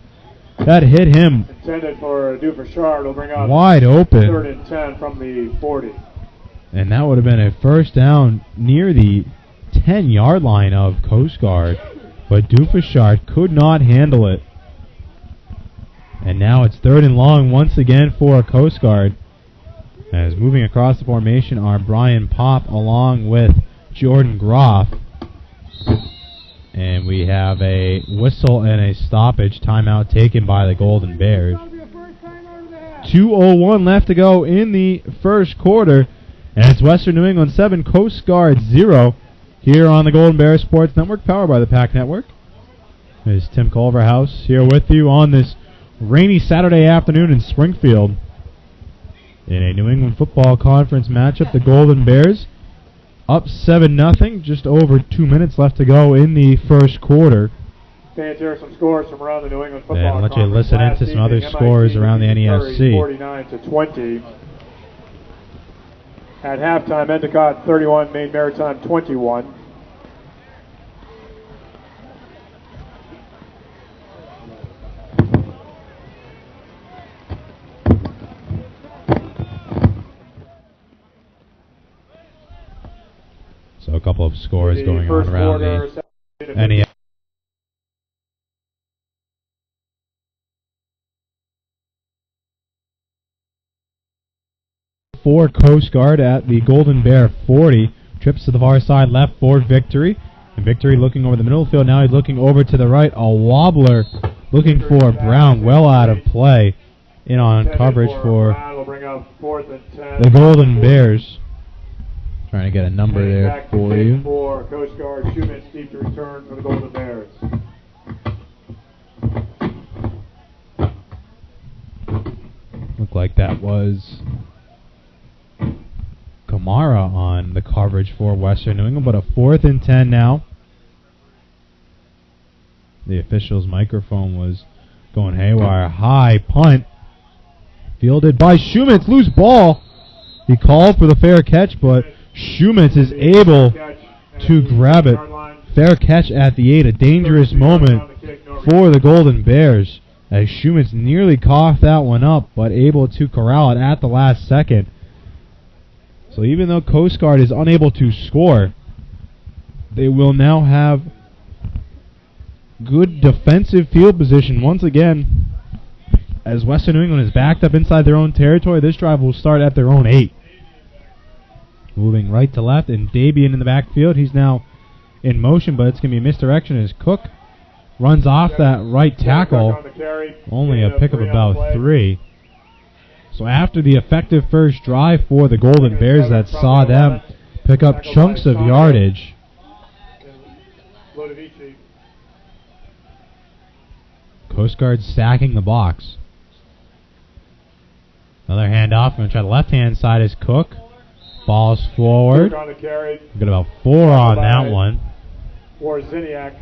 That hit him intended for Dufashard. Will bring out wide open. 3rd and 10 from the 40. And that would have been a first down near the 10-yard line of Coast Guard. But Dufashard could not handle it. And now it's 3rd and long once again for Coast Guard. As moving across the formation are Brian Pop along with Jordan Groff. And we have a whistle and a stoppage timeout taken by the Golden Bears. 2:01 left to go in the first quarter. And it's Western New England 7, Coast Guard 0 here on the Golden Bears Sports Network, powered by the PAC Network. There's Tim Culverhouse here with you on this rainy Saturday afternoon in Springfield. In a New England Football Conference matchup, the Golden Bears up 7-0, just over 2 minutes left to go in the first quarter. Fans, here are some scores from around the New England Football And let you Conference. listen into some other scores around the NESC. 49-20. At halftime, Endicott 31, Maine Maritime 21. So a couple of scores The going on first around quarter, the NES. For Coast Guard at the Golden Bear 40. Trips to the far side left for Victory. And Victory looking over the middle of the field. Now he's looking over to the right. A wobbler looking for Brown. Well out of play. In on coverage for the Golden Bears. Trying to get a number there for you. For Coast Guard, Schumann's deep to return for the Golden Bears. Looked like that was Kamara on the coverage for Western New England, but a 4th and 10 now. The official's microphone was going haywire. High punt. Fielded by Schumann's. Loose ball. He called for the fair catch, but Schumann's is able to grab it. Fair catch at the 8. A dangerous moment for the Golden Bears, as Schumann's nearly coughed that one up, but able to corral it at the last second. So even though Coast Guard is unable to score, they will now have good defensive field position once again. As Western New England is backed up inside their own territory, this drive will start at their own 8. Moving right to left, and Dabian in the backfield. He's now in motion, but it's going to be a misdirection as Cook runs off that right tackle. Only a pick of about 3. So after the effective first drive for the Golden Bears that saw them pick up chunks of yardage, Coast Guard stacking the box. Another handoff. Going to try the left-hand side is Cook. Ball's forward. We've got about 4 on that one. Warziniak.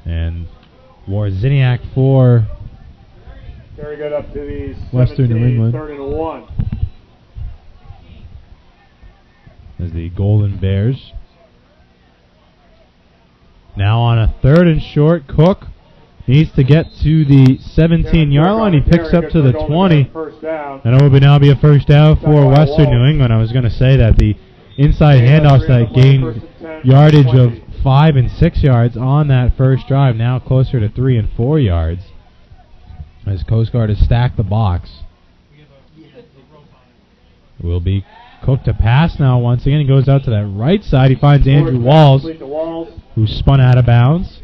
And Warziniak for Very good up to the Western New England. 3rd and 1. As the Golden Bears. Now on a 3rd and short, Cook needs to get to the 17-yard line. He picks up to the 20. And it will now be a first down for Western New England. I was going to say that the inside handoffs that gained yardage of 5 and 6 yards on that first drive, now closer to 3 and 4 yards. As Coast Guard has stacked the box. Will be Cook to pass now once again. He goes out to that right side. He finds Andrew Walls, who spun out of bounds.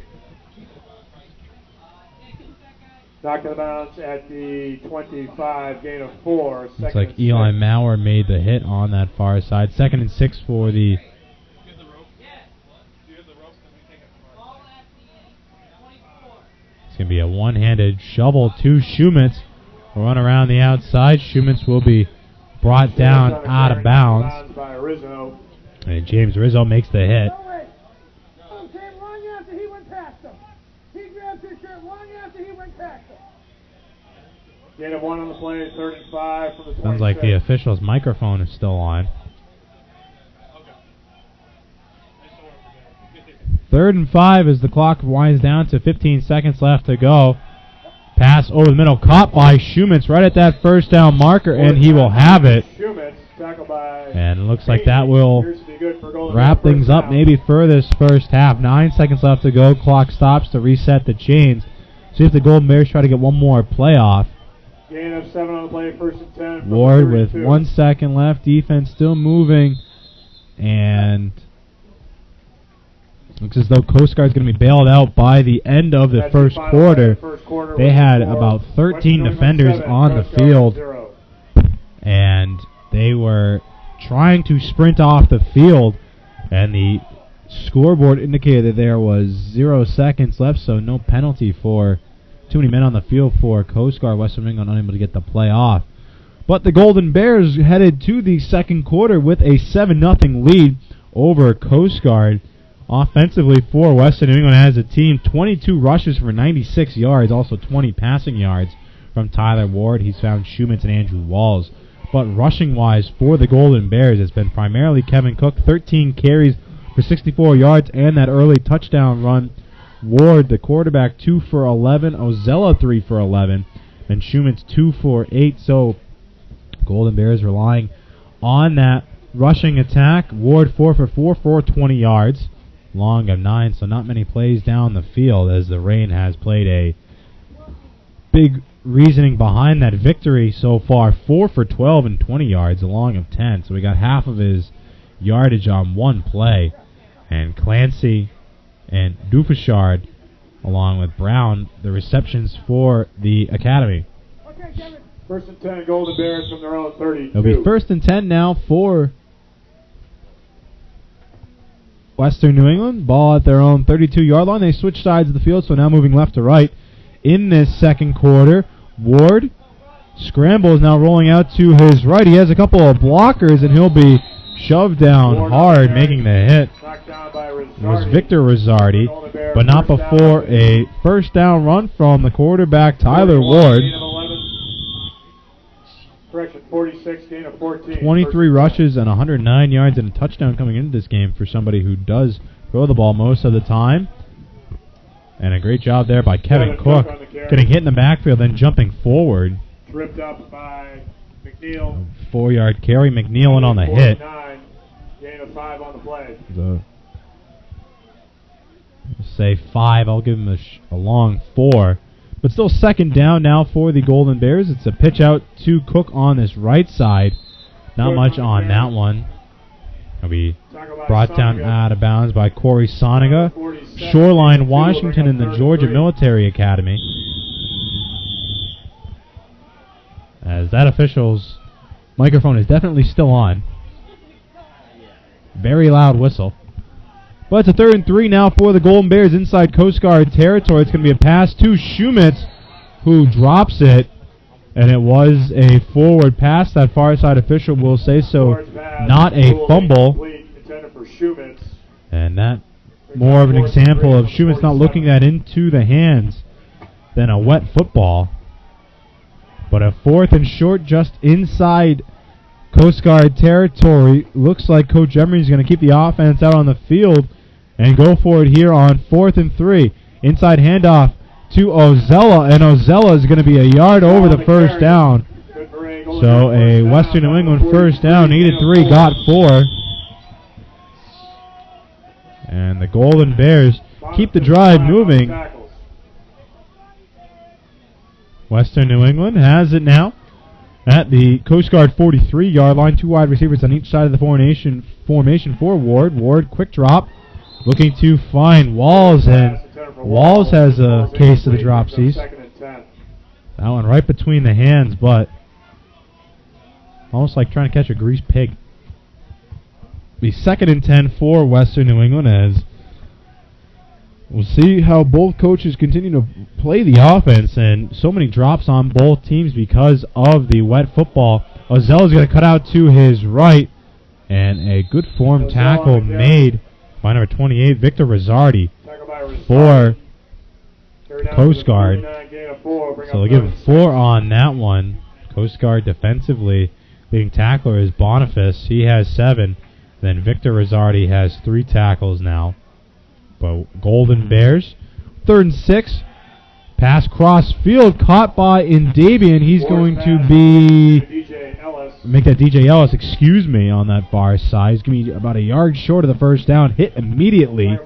Knocked out of bounds at the 25, gain of 4. Looks like Eli Maurer made the hit on that far side. 2nd and 6 for the... It's going to be a one-handed shovel to Schumann's. Will run around the outside. Schumann's will be brought down out of bounds. And James Rizzo makes the hit. Gain of 1 on the play, 3rd and 5 from the 26. Sounds like the official's microphone is still on. 3rd and 5 as the clock winds down to 15 seconds left to go. Pass over the middle, caught by Schumann's right at that first down marker, and he will have it. And it looks like that will wrap things up maybe for this first half. 9 seconds left to go. Clock stops to reset the chains. See if the Golden Bears try to get one more playoff. Gain of 7 on the play, 1st and 10. Ward with 1 second left. Defense still moving. And looks as though Coast Guard's going to be bailed out by the end of the first quarter. They had about 13 defenders on the field. And they were trying to sprint off the field. And the scoreboard indicated that there was 0 seconds left, so no penalty for too many men on the field for Coast Guard. Western New England unable to get the play off. But the Golden Bears headed to the second quarter with a 7-0 lead over Coast Guard. Offensively for Western New England as a team, 22 rushes for 96 yards, also 20 passing yards from Tyler Ward. He's found Schumann's and Andrew Walls. But rushing-wise for the Golden Bears, it's been primarily Kevin Cook, 13 carries for 64 yards and that early touchdown run. Ward, the quarterback, 2 for 11. Ozella, 3 for 11. And Schumann's 2 for 8. So Golden Bears relying on that rushing attack. Ward 4 for 4 for 20 yards. Long of 9, so not many plays down the field as the rain has played a big reasoning behind that victory so far. 4 for 12 and 20 yards, a long of 10. So we got half of his yardage on one play. And Clancy and Dufashard, along with Brown, the receptions for the Academy. First and 10, Golden Bears from their own 32. It'll be first and 10 now for Western New England. Ball at their own 32-yard line. They switch sides of the field, so now moving left to right. In this second quarter, Ward scrambles, now rolling out to his right. He has a couple of blockers, and he'll be shoved down Ward hard, making the hit. Knocked down by It was Victor Rizzardi, Rizzardi, but not before a first down run from the quarterback, Tyler Ward. Correction, 46, gain of 14. 23 rushes and 109 yards and a touchdown coming into this game for somebody who does throw the ball most of the time. And a great job there by Kevin Cook, getting hit in the backfield, then jumping forward. Tripped up by McNeil. 4-yard carry. McNeil in on the hit. Gain of 5 on the play. Say 5. I'll give him a long 4. But still second down now for the Golden Bears. It's a pitch out to Cook on this right side. Not much on that one. He'll be brought down out of bounds by Corey Soniga. Shoreline, Washington in the Georgia Military Academy. As that official's microphone is definitely still on. Very loud whistle. But it's a 3rd and 3 now for the Golden Bears inside Coast Guard territory. It's going to be a pass to Shumitz, who drops it. And it was a forward pass. That far side official will say so. Not a fumble. And that more of an example of Shumitz not looking that into the hands than a wet football. But a 4th and short just inside Coast Guard territory. Looks like Coach Emery is going to keep the offense out on the field and go for it here on 4th and 3. Inside handoff to Ozella, and Ozella is going to be a yard over the first down. So a Western New England first down. Needed 3, got 4. And the Golden Bears keep the drive moving. Western New England has it now at the Coast Guard 43-yard line. 2 wide receivers on each side of the formation for Ward. Ward, quick drop, looking to find Walls, and Walls has a case of the dropsies. That one right between the hands, but almost like trying to catch a greased pig. Be 2nd and 10 for Western New England, as we'll see how both coaches continue to play the offense, and so many drops on both teams because of the wet football. Ozella's going to cut out to his right, and a good form tackle made by number 28, Victor Rizzardi, for Coast Guard. So they'll give him 4 on that one. Coast Guard defensively, leading tackler is Boniface. He has 7. Then Victor Rizzardi has 3 tackles now. But Golden Bears, 3rd and 6. Pass cross field, caught by Indabian. He's going to be make that DJ Ellis, excuse me, on that far side. He's going to be about a yard short of the first down. Hit immediately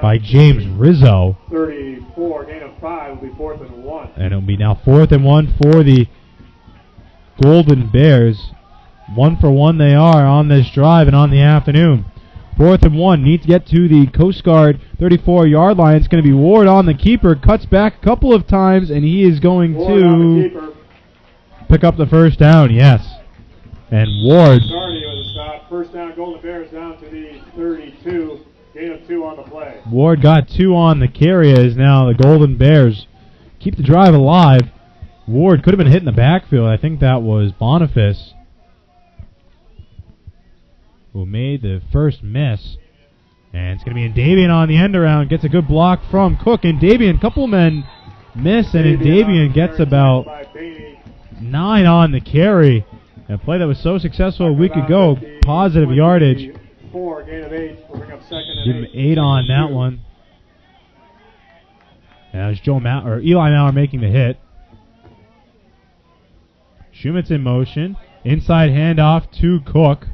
by James Rizzo. 34, gain of 5 will be 4th and 1. And it'll be now 4th and 1 for the Golden Bears. 1 for 1 they are on this drive and on the afternoon. 4th and 1. Need to get to the Coast Guard 34-yard line. It's going to be Ward on the keeper. Cuts back a couple of times, and he is going to pick up the first down. Yes. And Ward. First down, Golden Bears down to the 32. Gain of 2 on the play. Ward got 2 on the carry, as now the Golden Bears keep the drive alive. Ward could have been hit in the backfield. I think that was Boniface who made the first miss. And it's going to be Indabian on the end around. Gets a good block from Cook. Indabian, couple men miss, and Indabian gets about 9 on the carry. A play that was so successful a week ago. Positive yardage. 4, gain of 8. We'll bring up 2nd and Give him 8 on that one. And that was Eli Maurer making the hit. Shumitz in motion. Inside handoff to Cook.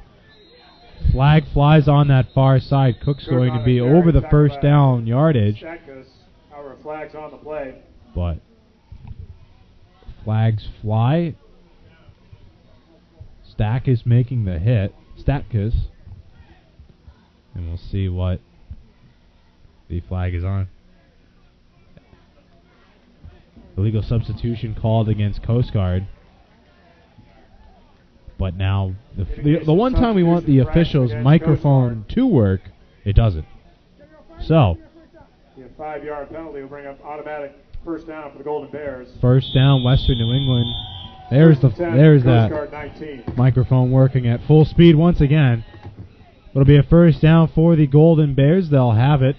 flag flies on that far side. Cook's going to be over the first down yardage. Statkus, however, flags on the play. But flags fly. Stack is making the hit. Statkus. And we'll see what the flag is on. Illegal substitution called against Coast Guard. But now, the one time we want the officials' microphone to work, it doesn't. So, the 5-yard penalty will bring up automatic first down for the Golden Bears. First down, Western New England. There's that microphone working at full speed once again. It'll be a first down for the Golden Bears. They'll have it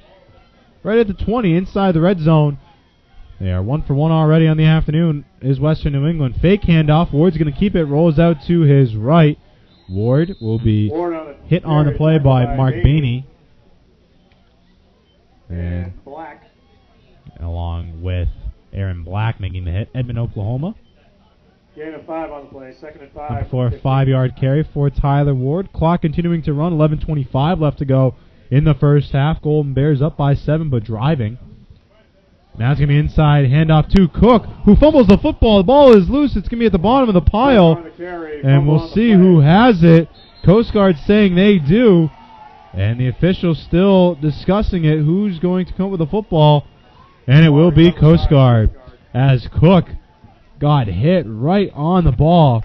right at the 20 inside the red zone. They are 1 for 1 already on the afternoon is Western New England. Fake handoff. Ward's going to keep it. Rolls out to his right. Ward will be hit on the play by Mark Bainey. And Black. Along with Aaron Black making the hit. Edmond, Oklahoma. Gain of 5 on the play. 2nd and 5. For a 5-yard carry for Tyler Ward. Clock continuing to run. 11:25 left to go in the first half. Golden Bears up by 7 but driving. Now it's going to be inside, handoff to Cook, who fumbles the football. The ball is loose. It's going to be at the bottom of the pile. And we'll see who has it. Coast Guard saying they do. And the officials still discussing it. Who's going to come up with the football? And it will be Coast Guard. As Cook got hit right on the ball.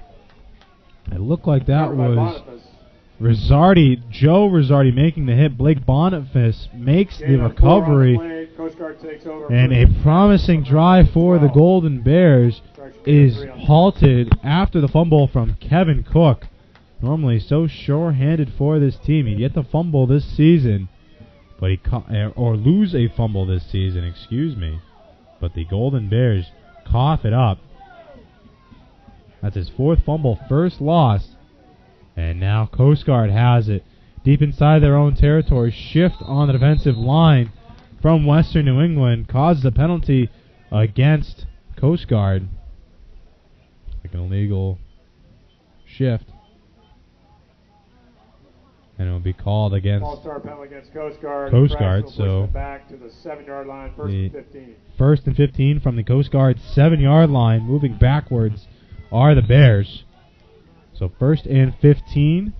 It looked like that was Rosardi, Joe Rosardi making the hit. Blake Boniface makes the recovery. And a promising drive for the Golden Bears is halted after the fumble from Kevin Cook. Normally so sure-handed for this team. He'd get the fumble this season, but or lose a fumble this season, excuse me. But the Golden Bears cough it up. That's his 4th fumble, first loss. And now Coast Guard has it deep inside their own territory. Shift on the defensive line from Western New England causes a penalty against Coast Guard. Like an illegal shift. And it will be called against penalty against Coast Guard. So back to the 7-yard line, 1st and 15. 1st and 15 from the Coast Guard 7-yard line. Moving backwards are the Bears. So 1st and 15.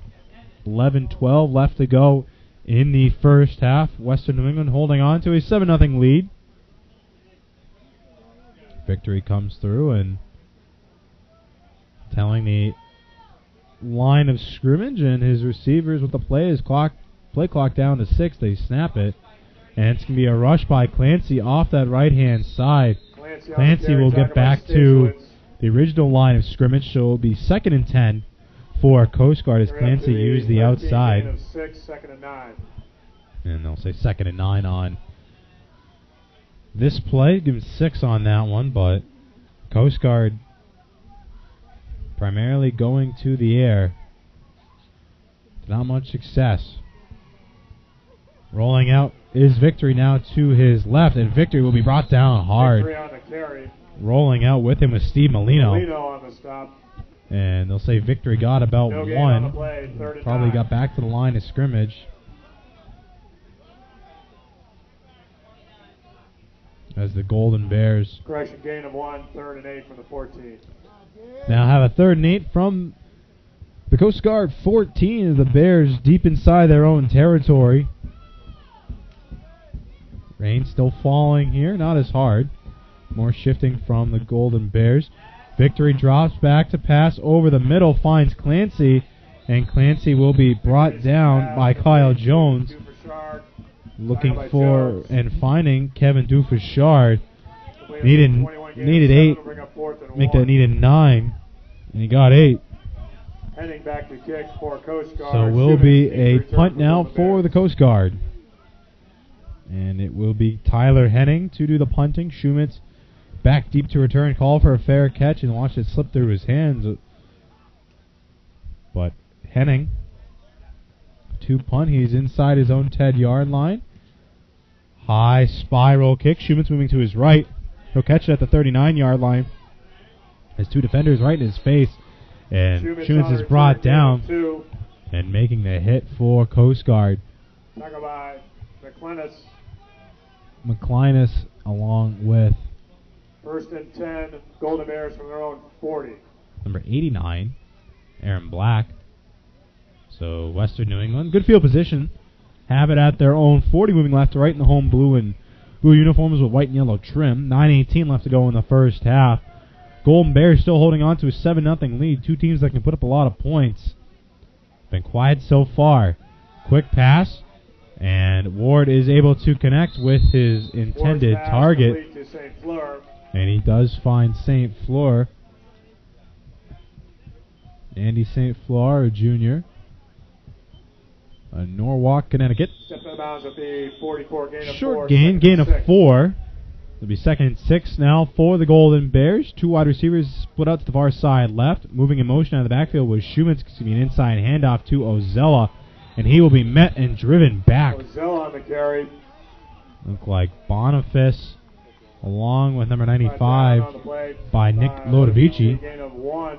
11-12 left to go in the first half. Western New England holding on to a 7-0 lead. Victory comes through and telling the line of scrimmage and his receivers with the play clock down to 6. They snap it. And it's going to be a rush by Clancy off that right-hand side. Clancy will get back to the original line of scrimmage, so it will be 2nd and 10 for Coast Guard as Clancy used the outside. 2nd and 9. And they'll say 2nd and 9 on this play. Give him 6 on that one, but Coast Guard primarily going to the air. Not much success. Rolling out is Victory now to his left, and Victory will be brought down hard. Victory on the carry. Rolling out with him with Steve Molino. Molino on the stop. And they'll say Victory got about no 1. On the play, Probably got back to the line of scrimmage. As the Golden Bears. Correction, gain of 1, 3rd and 8 from the 14. Now have a 3rd and 8 from the Coast Guard 14 of the Bears deep inside their own territory. Rain still falling here, not as hard. More shifting from the Golden Bears. Victory drops back to pass over the middle, finds Clancy, and Clancy will be brought down by Kyle Jones. Looking for and finding Kevin Dufashard. Needed 8. Make that needed 9. And he got 8. Heading back to kicks for Coast Guard. So will be a punt now for the Coast Guard. And it will be Tyler Henning to do the punting. Shumitz back deep to return, call for a fair catch, and watch it slip through his hands. But Henning to punt. He's inside his own 10-yard line. High spiral kick. Shumitz moving to his right. He'll catch it at the 39-yard line. Has 2 defenders right in his face. And Shumitz is brought down. And making the hit for Coast Guard. Tackle by McClinus. McClinus along with 1st and 10, Golden Bears from their own 40. number 89, Aaron Black. So Western New England, good field position. Have it at their own 40, moving left to right in the home blue uniforms with white and yellow trim. 9:18 left to go in the first half. Golden Bears still holding on to a 7-0 lead. Two teams that can put up a lot of points. Been quiet so far. Quick pass, and Ward is able to connect with his intended target. To St. Fleur. And he does find St. Fleur. Andy St. Fleur, a junior. Norwalk, Connecticut. Stepped out of bounds at the 44, gain of 4. Short gain of 4. It'll be 2nd and 6 now for the Golden Bears. Two wide receivers split out to the far side left. Moving in motion out of the backfield was Schumann. It's an inside handoff to Ozella, and he will be met and driven back. Ozella on the carry. Look like Boniface, along with number 95 by Nick Lodovici. Gain of 1.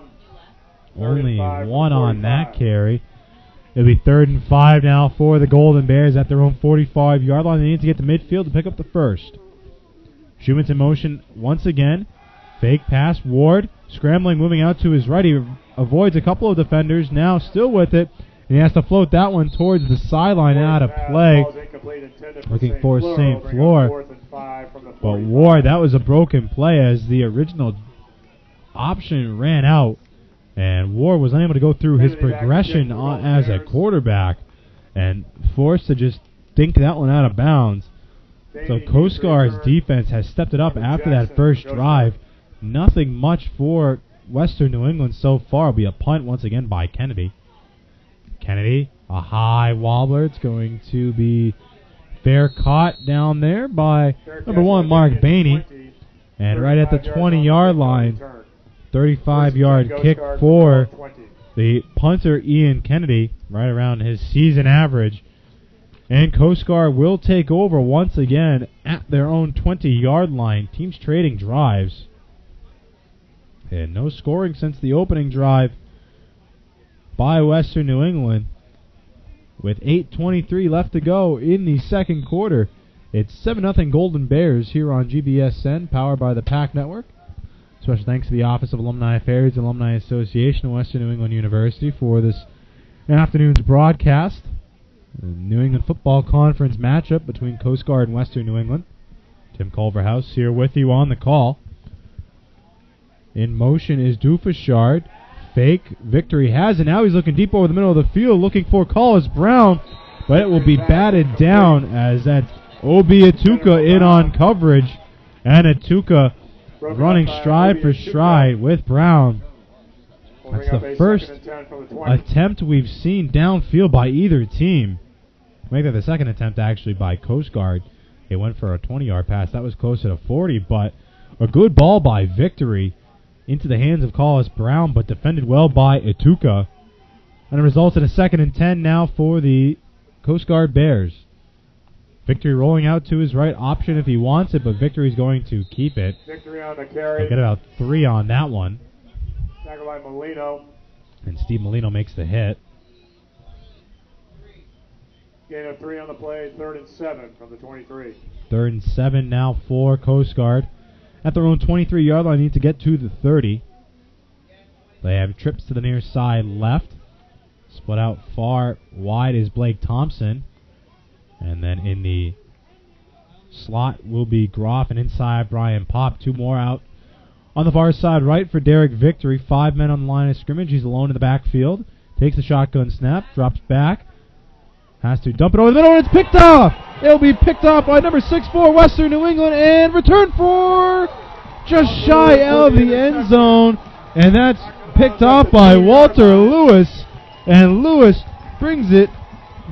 Only 1 on that carry. It'll be 3rd and 5 now for the Golden Bears at their own 45-yard line. They need to get to midfield to pick up the first. Schumann's in motion once again. Fake pass. Ward scrambling, moving out to his right. He avoids a couple of defenders. Now still with it. And he has to float that one towards the sideline out of play. Looking for St. Fleur. But Ward, that was a broken play as the original option ran out. And Ward was unable to go through his progression as a quarterback and forced to just dink that one out of bounds. So Coast Guard's defense has stepped it up after that first drive. Nothing much for Western New England so far. It'll be a punt once again by Kennedy. Kennedy, a high wobbler. It's going to be fair caught down there by number 1, Mark Bainey. And right at the 20-yard line, 35-yard kick for the punter Ian Kennedy, right around his season average. And Coast Guard will take over once again at their own 20-yard line. Teams trading drives. And no scoring since the opening drive by Western New England. With 8:23 left to go in the second quarter. It's 7-0 Golden Bears here on GBSN, powered by the PAC Network. Special thanks to the Office of Alumni Affairs and Alumni Association of Western New England University for this afternoon's broadcast. The New England Football Conference matchup between Coast Guard and Western New England. Tim Culverhouse here with you on the call. In motion is Dufashard. Fake. Victory has it. Now he's looking deep over the middle of the field looking for Collis Brown, but it will be batted down as that's Obi Atuka in on coverage. And Atuka running stride for stride with Brown. That's the first attempt we've seen downfield by either team. Maybe the second attempt actually by Coast Guard. They went for a 20-yard pass. That was closer to 40, but a good ball by Victory into the hands of Collis Brown, but defended well by Atuka. And it results in a 2nd and 10 now for the Coast Guard Bears. Victory rolling out to his right option if he wants it, but Victory's going to keep it. Victory on the carry. They'll get about 3 on that one. Tackle by Molino. And Steve Molino makes the hit. Gain of 3 on the play, 3rd and 7 from the 23. 3rd and 7 now for Coast Guard. At their own 23-yard line, need to get to the 30. They have trips to the near side left. Split out far wide is Blake Thompson. And then in the slot will be Groff, and inside Brian Pop. 2 more out on the far side right for Derek Victory. 5 men on the line of scrimmage. He's alone in the backfield. Takes the shotgun snap, drops back. Has to dump it over the middle, and it's picked off. It'll be picked off by number 6'4", Western New England, and returned for just shy of the end zone. And that's picked off by Walter Lewis. And Lewis brings it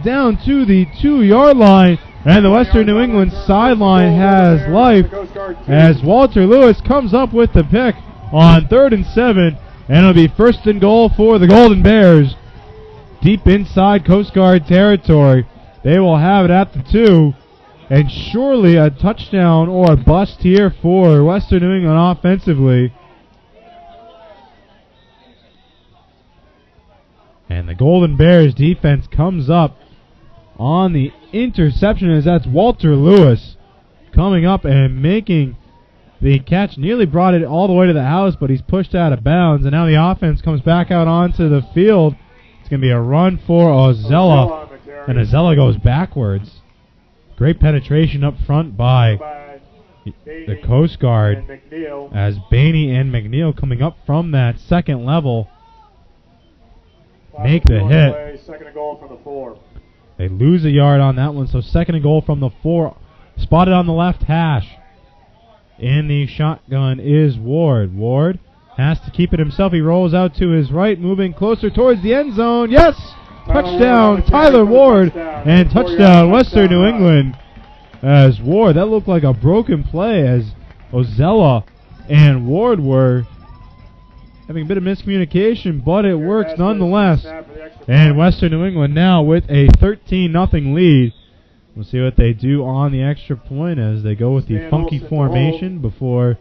down to the 2-yard line. And the Western New England sideline has life as Walter Lewis comes up with the pick on 3rd and 7. And it'll be 1st and goal for the Golden Bears. Deep inside Coast Guard territory. They will have it at the 2. And surely a touchdown or a bust here for Western New England offensively. And the Golden Bears defense comes up on the interception, as that's Walter Lewis coming up and making the catch. Nearly brought it all the way to the house, but he's pushed out of bounds. And now the offense comes back out onto the field. It's going to be a run for Ozella, and Ozella goes backwards. Great penetration up front by the Coast Guard, as Bainey and McNeil coming up from that second level make the hit. Second and goal from the 4. They lose a yard on that one, so second and goal from the 4. Spotted on the left hash. In the shotgun is Ward. Ward has to keep it himself. He rolls out to his right, moving closer towards the end zone. Yes! Touchdown, Tyler Ward, and touchdown, Western New England. As Ward, that looked like a broken play, as Ozella and Ward were having a bit of miscommunication, but it works nonetheless. And Western New England now with a 13-0 lead. We'll see what they do on the extra point as they go with the funky formation before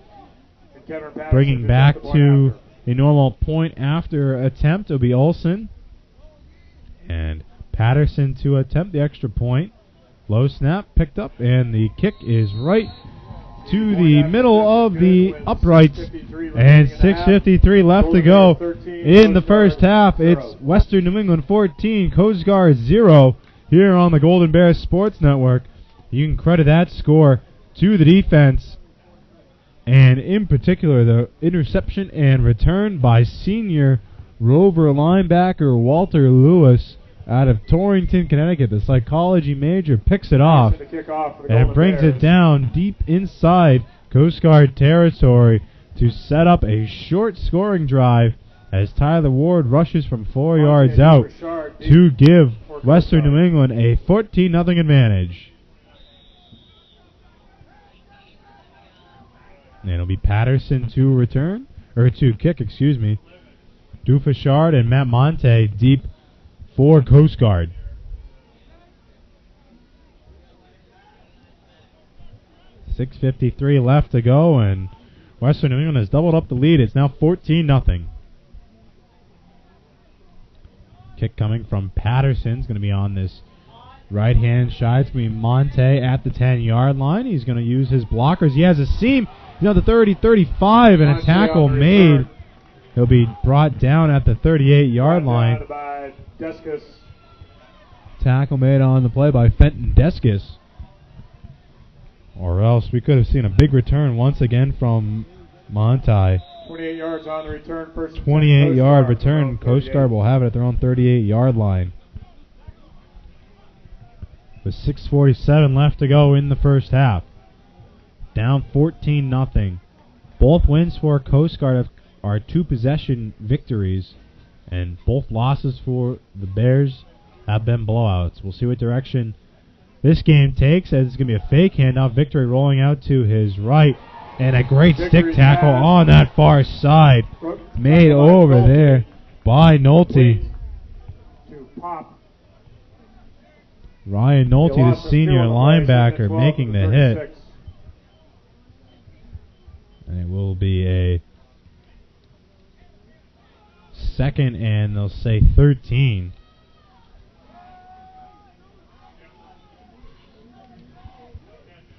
bringing back to a normal point after attempt. It'll be Olsen and Patterson to attempt the extra point. Low snap picked up, and the kick is right to the middle of the uprights, and 6:53 left to go in the first half. It's Western New England 14, Coast Guard 0 here on the Golden Bears Sports Network. You can credit that score to the defense, and in particular the interception and return by senior Rover linebacker Walter Lewis out of Torrington, Connecticut. The psychology major picks it off and brings it down deep inside Coast Guard territory to set up a short scoring drive as Tyler Ward rushes from 4 yards out to give Western New England a 14-0 advantage. And it'll be Patterson to return, or to kick, excuse me. Dufashard and Matt Monte deep for Coast Guard. .653 left to go, and Western New England has doubled up the lead. It's now 14-0. Kick coming from Patterson is going to be on this right-hand side. It's going to be Monte at the 10-yard line. He's going to use his blockers. He has a seam. He's on the 30-35, and a tackle made. He'll be brought down at the 38-yard line. Tackle made on the play by Fenton Deskis. Or else we could have seen a big return once again from Monti. 28 yards on the return. 28-yard return. Coast Guard will have it at their own 38-yard line. With 6:47 left to go in the first half. Down 14-0. Both wins for Coast Guard are two-possession victories, and both losses for the Bears have been blowouts. We'll see what direction this game takes, as it's going to be a fake handoff. Victory rolling out to his right, and a great stick tackle on that far side. Made over there by Nolte. Ryan Nolte, the senior linebacker, making the hit. And it will be a second and they'll say 13.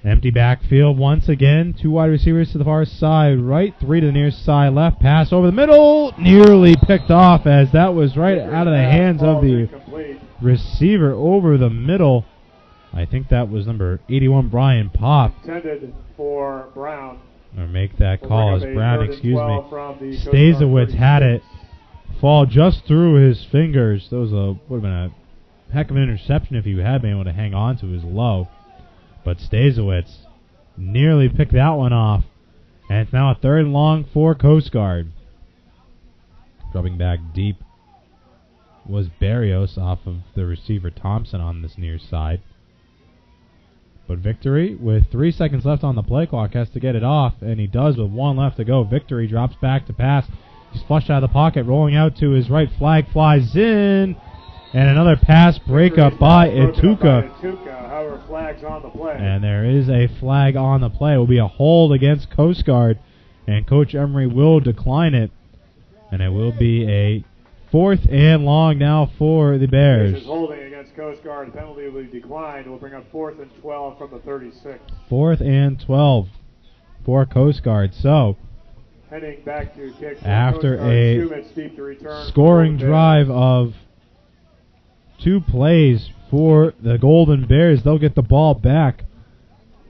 Empty backfield once again. Two wide receivers to the far side right, three to the near side left. Pass over the middle, nearly picked off as that was right out of the hands of the receiver over the middle. I think that was number 81, Brian Pop. Intended for Brown. Or make that call as Brown, excuse me. Stazowitz had it fall just through his fingers. That was would have been a heck of an interception if he had been able to hang on to his low. But Stazowitz nearly picked that one off. And it's now a third and long for Coast Guard. Dropping back deep was Barrios off of the receiver Thompson on this near side. But Victory, with 3 seconds left on the play clock, has to get it off, and he does with 1 left to go. Victory drops back to pass. He's flushed out of the pocket, rolling out to his right. Flag flies in, and another pass breakup by Ituka. However, flag's on the play. And there is a flag on the play. It will be a hold against Coast Guard, and Coach Emery will decline it, and it will be a 4th and long now for the Fish Bears. is holding against Coast Guard. The penalty will be declined. We'll bring up 4th and 12 from the 36. 4th and 12 for Coast Guard. So, Heading back to kick. after Coast Guard, a Schumitz deep to return. scoring drive of 2 plays for the Golden Bears, they'll get the ball back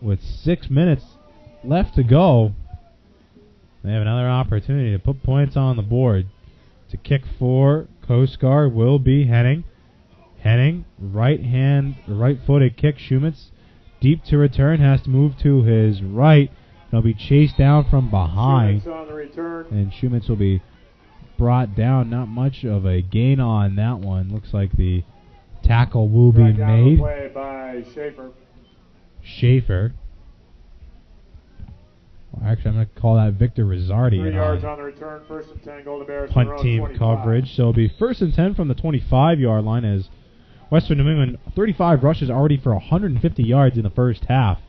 with 6 minutes left to go. They have another opportunity to put points on the board. To kick for Coast Guard will be Henning. Henning, right-footed kick. Schumitz deep to return, has to move to his right. He'll be chased down from behind. Schumitz on the return. And Schumitz will be brought down. Not much of a gain on that one. Looks like the tackle will be made. Play by Schaefer. Well, actually, I'm going to call that Victor Rizzardi. 3 yards on the return. 1st and 10. Golden Bears. Punt team 25. coverage. So it'll be 1st and 10 from the 25-yard line as Western New England, 35 rushes already for 150 yards in the first half.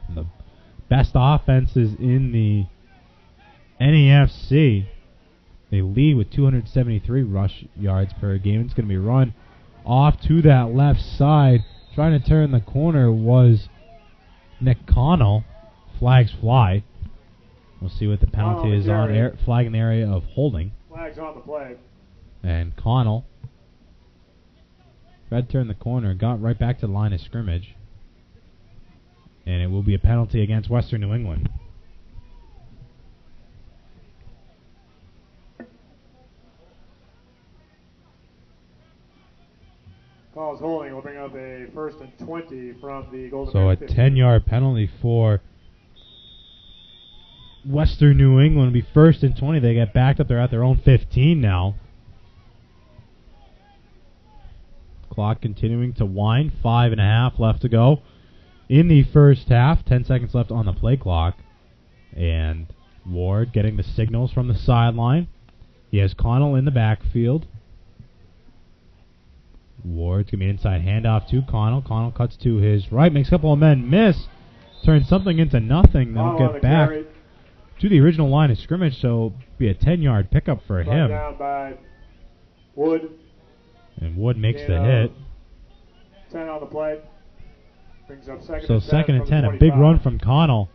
And the best offenses in the NEFC. They lead with 273 rush yards per game. It's going to be run off to that left side. Trying to turn the corner was Nick Connell. Flags fly. We'll see what the penalty is on flag in the area of holding. Flags on the play. And Connell tried to turn the corner, got right back to the line of scrimmage. And it will be a penalty against Western New England. Calls holding. We'll bring up a 1st and 20 from the Golden So a Bears. 10-yard penalty for Western New England. Will be 1st and 20. They get backed up. They're at their own 15 now. Clock continuing to wind. 5.5 left to go in the first half. 10 seconds left on the play clock. And Ward getting the signals from the sideline. He has Connell in the backfield. Ward's going to be an inside handoff to Connell. Connell cuts to his right, makes a couple of men miss. Turns something into nothing. They'll get back to the original line of scrimmage, so it'll be a 10-yard pickup for him. Down by Wood. And Wood makes the hit. 10 on the play. Brings up second so and 10 second and 10, a big run from Connell.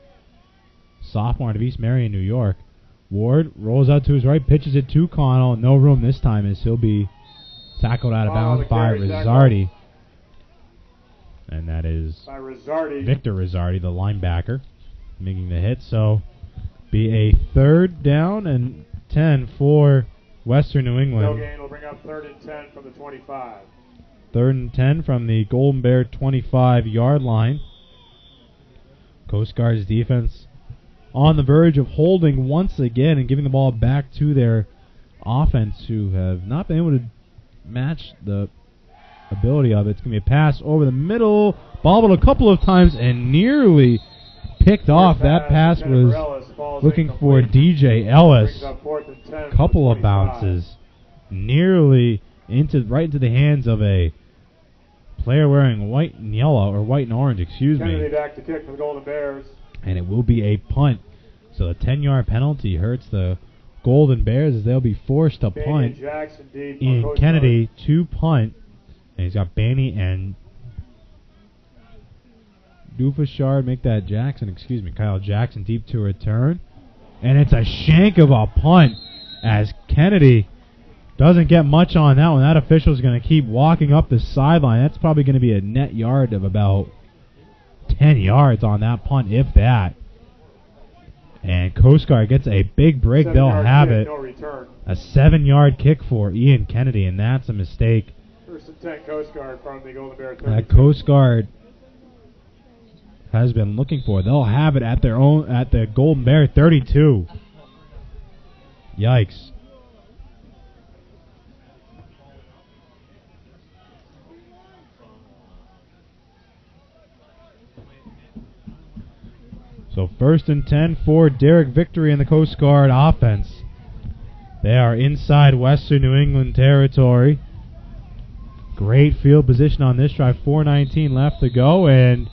Sophomore out of East Marion, New York. Ward rolls out to his right, pitches it to Connell. No room this time as he'll be tackled out of bounds by Rizzardi. And that is Victor Rizzardi, the linebacker, making the hit. So be a 3rd down and 10 for Western New England. No gain will bring up 3rd and 10 from the 25. 3rd and 10 from the Golden Bear 25-yard line. Coast Guard's defense on the verge of holding once again and giving the ball back to their offense, who have not been able to match the ability of it. It's going to be a pass over the middle, bobbled a couple of times and nearly picked off. That pass was looking for DJ Ellis. Couple of bounces, nearly right into the hands of a player wearing white and yellow, or white and orange, excuse me. Back to kick for the Golden Bears. And it will be a punt. So the 10-yard penalty hurts the Golden Bears as they'll be forced to punt. Ian Kennedy to punt. And he's got Baney and Dufashard make that Kyle Jackson deep to return. And it's a shank of a punt as Kennedy doesn't get much on that one. That official's going to keep walking up the sideline. That's probably going to be a net yard of about 10 yards on that punt, if that. And Coast Guard gets a big break. They'll have it. A 7-yard kick for Ian Kennedy, and that's a mistake. 1st and 10 Coast Guard from the Golden Bear 32. That Coast Guard has been looking for. They'll have it at the Golden Bear 32. Yikes. So 1st and 10 for Derek Victory and the Coast Guard offense. They are inside Western New England territory. Great field position on this drive. 4:19 left to go, and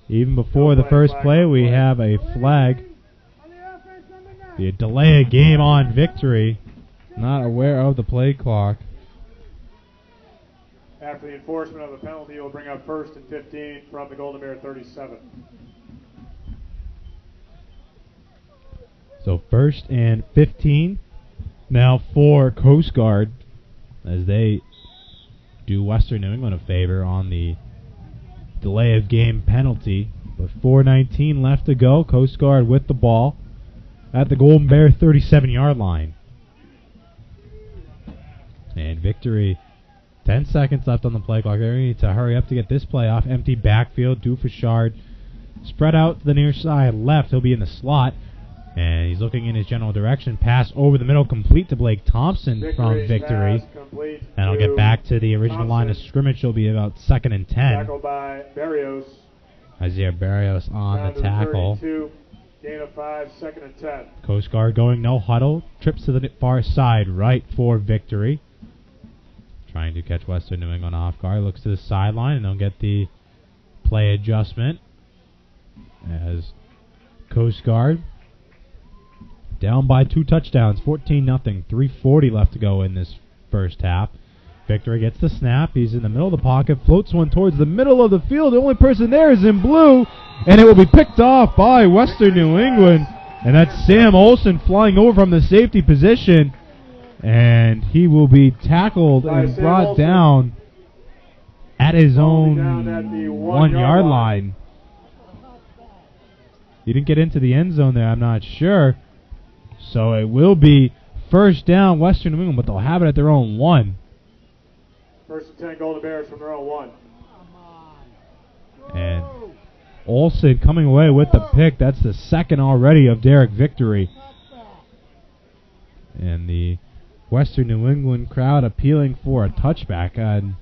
even before the first play, we have a flag. Be a delay of game on Victory. Not aware of the play clock. After the enforcement of the penalty, will bring up 1st and 15 from the Golden Bear 37. So 1st and 15 now for Coast Guard as they do Western New England a favor on the delay of game penalty. But 4:19 left to go. Coast Guard with the ball at the Golden Bear 37-yard line. And Victory, 10 seconds left on the play clock. They need to hurry up to get this play off. Empty backfield. Dufashard spread out to the near side left. He'll be in the slot. And he's looking in his general direction. Pass over the middle, complete to Blake Thompson from Victory. And I'll get back to the original line of scrimmage. It'll be about 2nd and 10. Tackled by Barrios. Isaiah Barrios on the tackle. 32, gain of 5, 2nd and 10. Coast Guard going no huddle. Trips to the far side right for Victory. Trying to catch Western New England off guard. Looks to the sideline and they'll get the play adjustment as Coast Guard down by 2 touchdowns, 14-0, 3:40 left to go in this first half. Victory gets the snap. He's in the middle of the pocket, floats one towards the middle of the field. The only person there is in blue, and it will be picked off by Western New England. And that's Sam Olson flying over from the safety position, and he will be tackled and brought down at his own 1-yard line. He didn't get into the end zone there, I'm not sure. So it will be first down, Western New England, but they'll have it at their own 1. 1st and 10 Golden Bears from their own 1. And Olsen coming away with the pick. That's the 2nd already of Derek Victory. And the Western New England crowd appealing for a touchback. And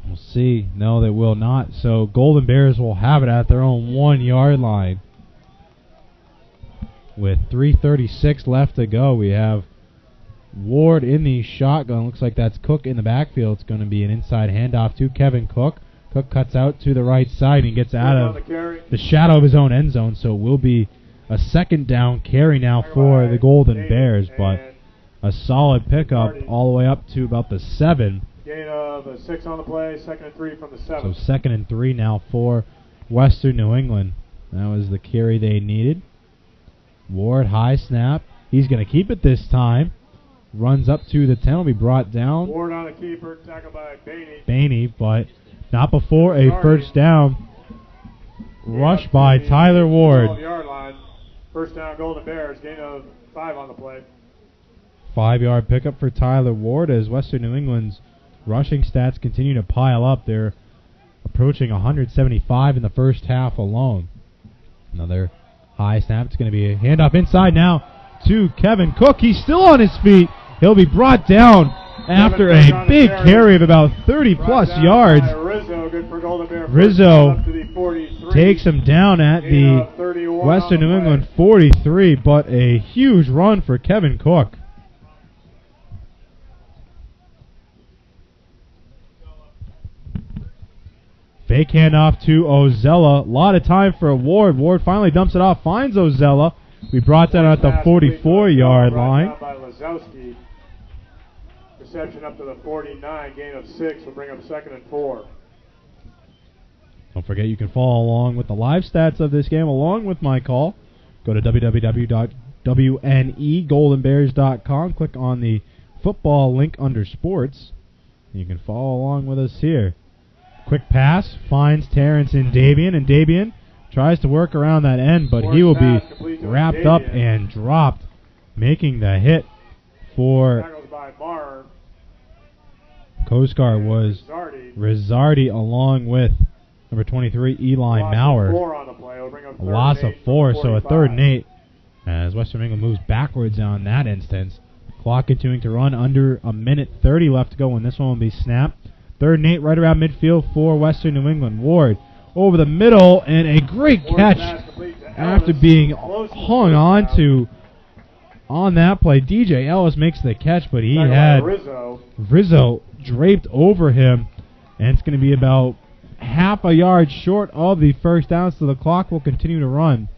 we'll see. No, they will not. So Golden Bears will have it at their own 1-yard line. With 3:36 left to go, we have Ward in the shotgun. Looks like that's Cook in the backfield. It's going to be an inside handoff to Kevin Cook. Cook cuts out to the right side and gets out of the shadow of his own end zone. So it will be a 2nd down carry now for the Golden Bears, but a solid pickup all the way up to about the 7. Gain of 6 on the play, 2nd and 3 from the 7. So 2nd and 3 now for Western New England. That was the carry they needed. Ward, high snap. He's going to keep it this time. Runs up to the 10. Will be brought down. Ward on the keeper. Tackled by Bainey, but not before a first down. Rush by Tyler Ward. 12-yard line. First down, Golden Bears. Gain of 5 on the play. 5-yard pickup for Tyler Ward as Western New England's rushing stats continue to pile up. They're approaching 175 in the first half alone. Another high snap. It's going to be a handoff inside now to Kevin Cook. He's still on his feet. He'll be brought down after a big carry of about 30-plus yards. Rizzo, good for Golden Bear. Rizzo takes him down at the Western New England 43, but a huge run for Kevin Cook. Fake handoff to Ozella. A lot of time for Ward. Ward finally dumps it off, finds Ozella. We brought that at the 44-yard line. Reception up to the 49. Gain of 6 will bring up 2nd and 4. Don't forget you can follow along with the live stats of this game along with my call. Go to www.WNEGoldenBears.com. Click on the football link under sports. You can follow along with us here. Quick pass finds Terrence and Dabian tries to work around that end, but he will be wrapped up and dropped, making the hit for Coast Guard was Rizzardi along with number 23 Eli Maurer. A loss of 4, so a 3rd and 8 as Western New England moves backwards on that instance. Clock continuing to run, under a minute 30 left to go when this one will be snapped. 3rd and 8 right around midfield for Western New England. Ward over the middle, and a great catch after being hung on to on that play. DJ Ellis makes the catch, but he had Rizzo draped over him, and it's going to be about half a yard short of the first down, so the clock will continue to run.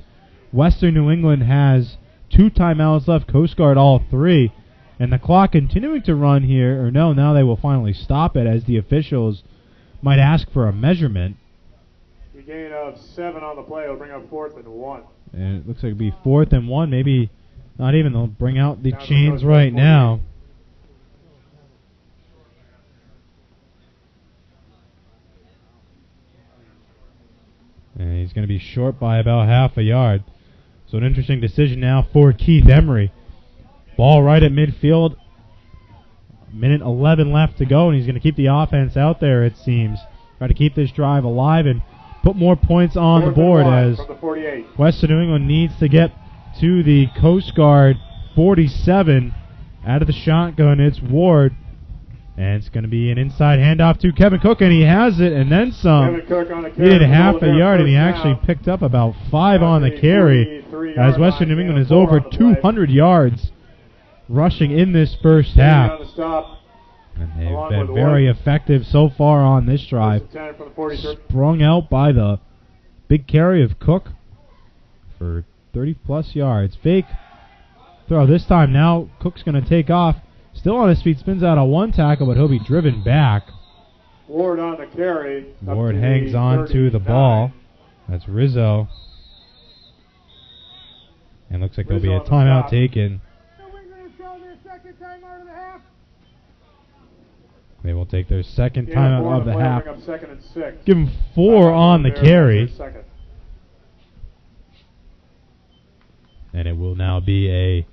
Western New England has 2 timeouts left. Coast Guard all 3. And the clock continuing to run here. Or no, now they will finally stop it as the officials might ask for a measurement. The gain of 7 on the play will bring up 4th and 1. And it looks like it'll be 4th and 1. Maybe not even. They'll bring out the Down to chains Coast Guard right 48. now. And he's going to be short by about half a yard. So an interesting decision now for Keith Emery. Ball right at midfield. Minute 11 left to go, and he's going to keep the offense out there, it seems. Try to keep this drive alive and put more points on the board as from the 48. Western New England needs to get to the Coast Guard 47. Out of the shotgun, it's Ward. And it's going to be an inside handoff to Kevin Cook, and he has it, and then some. Kevin Cook on the He carry did for half a Golden yard, and he Bears actually first down. picked up about 5 Down on to the carry, 43-yard as Western line, New England gain is of 4 over on the play. 200 yards rushing in this first Getting half. on the stop. And they've Along been with very Ward. effective so far on this drive. First and 10 from the 43. Sprung out by the big carry of Cook for 30-plus yards. Fake throw this time. Now Cook's going to take off. Still on his feet, spins out a 1 tackle, but he'll be driven back. Ward on the carry. up Ward to hangs the on to the 39. ball. That's Rizzo. And looks like there'll be a Rizzo on the timeout stop. taken. They will take their second Gain of 4 timeout on of the the play will half. bring up 2nd and 6. Give him 4 on the Bears carry. for second. And it will now be a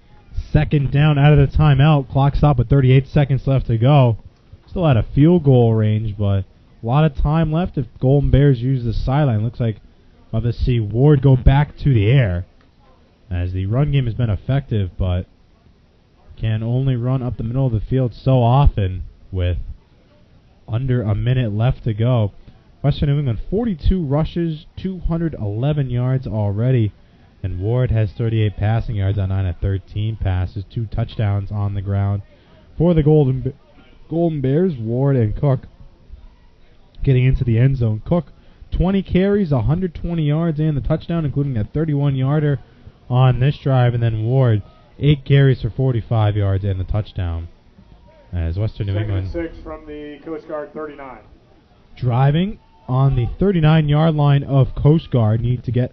second down out of the timeout. Clock stop with 38 seconds left to go. Still at a field goal range, but a lot of time left if Golden Bears use the sideline. Looks like we'll have to see Ward go back to the air, as the run game has been effective, but can only run up the middle of the field so often with under a minute left to go. Western New England 42 rushes, 211 yards already. And Ward has 38 passing yards on 9 of 13 passes, 2 touchdowns on the ground for the Golden Bears. Ward and Cook getting into the end zone. Cook, 20 carries, 120 yards, and the touchdown, including a 31-yarder on this drive. And then Ward, 8 carries for 45 yards and the touchdown. As Western New 2nd England and 6 from the Coast Guard 39. driving on the 39-yard line of Coast Guard, need to get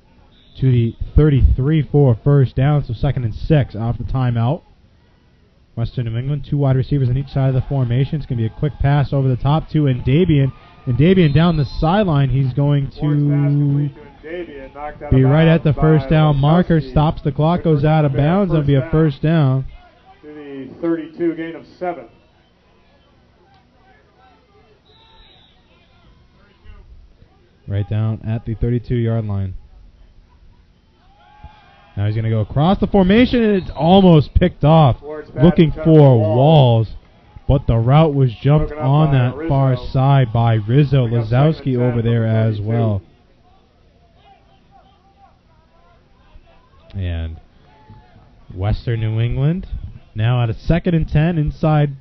to the 33 for a first down, so 2nd and 6 off the timeout. Western New England, 2 wide receivers on each side of the formation. It's going to be a quick pass over the top to Ndabian. Ndabian down the sideline. He's going Forced pass complete to to Ndabian, knocked out be of right at bounds the by first down marker. Lewandowski. Stops the clock, Good goes for out of Bears. bounds. It'll be a first down. To the 32, gain of 7. Right down at the 32-yard line. Now he's going to go across the formation, and it's almost picked off. Ward's back Looking to for Walls. Walls, but the route was jumped Broken up on by that Rizzo. far side by Rizzo. Bring up 2nd Lazowski and 10 over there from the as 32. well. And Western New England now at a 2nd and 10 inside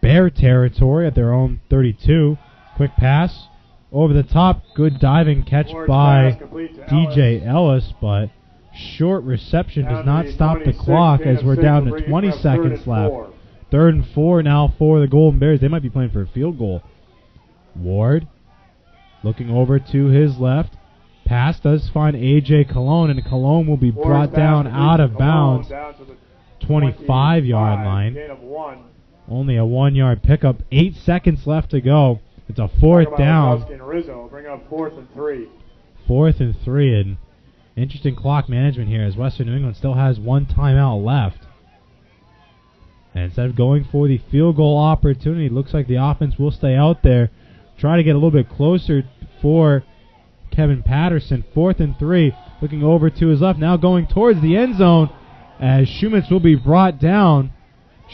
Bear territory at their own 32. Quick pass over the top. Good diving catch Ward's by pass complete to DJ Ellis, but short reception Down does to not the stop the 26, clock gain as of we're 6 down will to bring 20 it up 3rd seconds and left. 4. 3rd and 4 now for the Golden Bears. They might be playing for a field goal. Ward looking over to his left. Pass does find A.J. Cologne, and Cologne will be Ward's brought pass down complete out to of Cologne, bounds. down to the 25-yard line. Gain of 1. Only a 1-yard pickup. 8 seconds left to go. It's a 4th down. Lewandowski and Rizzo bring up 4th and 3. 4th and 3, and interesting clock management here as Western New England still has 1 timeout left. And instead of going for the field goal opportunity, it looks like the offense will stay out there, try to get a little bit closer for Kevin Patterson. 4th and 3, looking over to his left, now going towards the end zone as Shumitz will be brought down.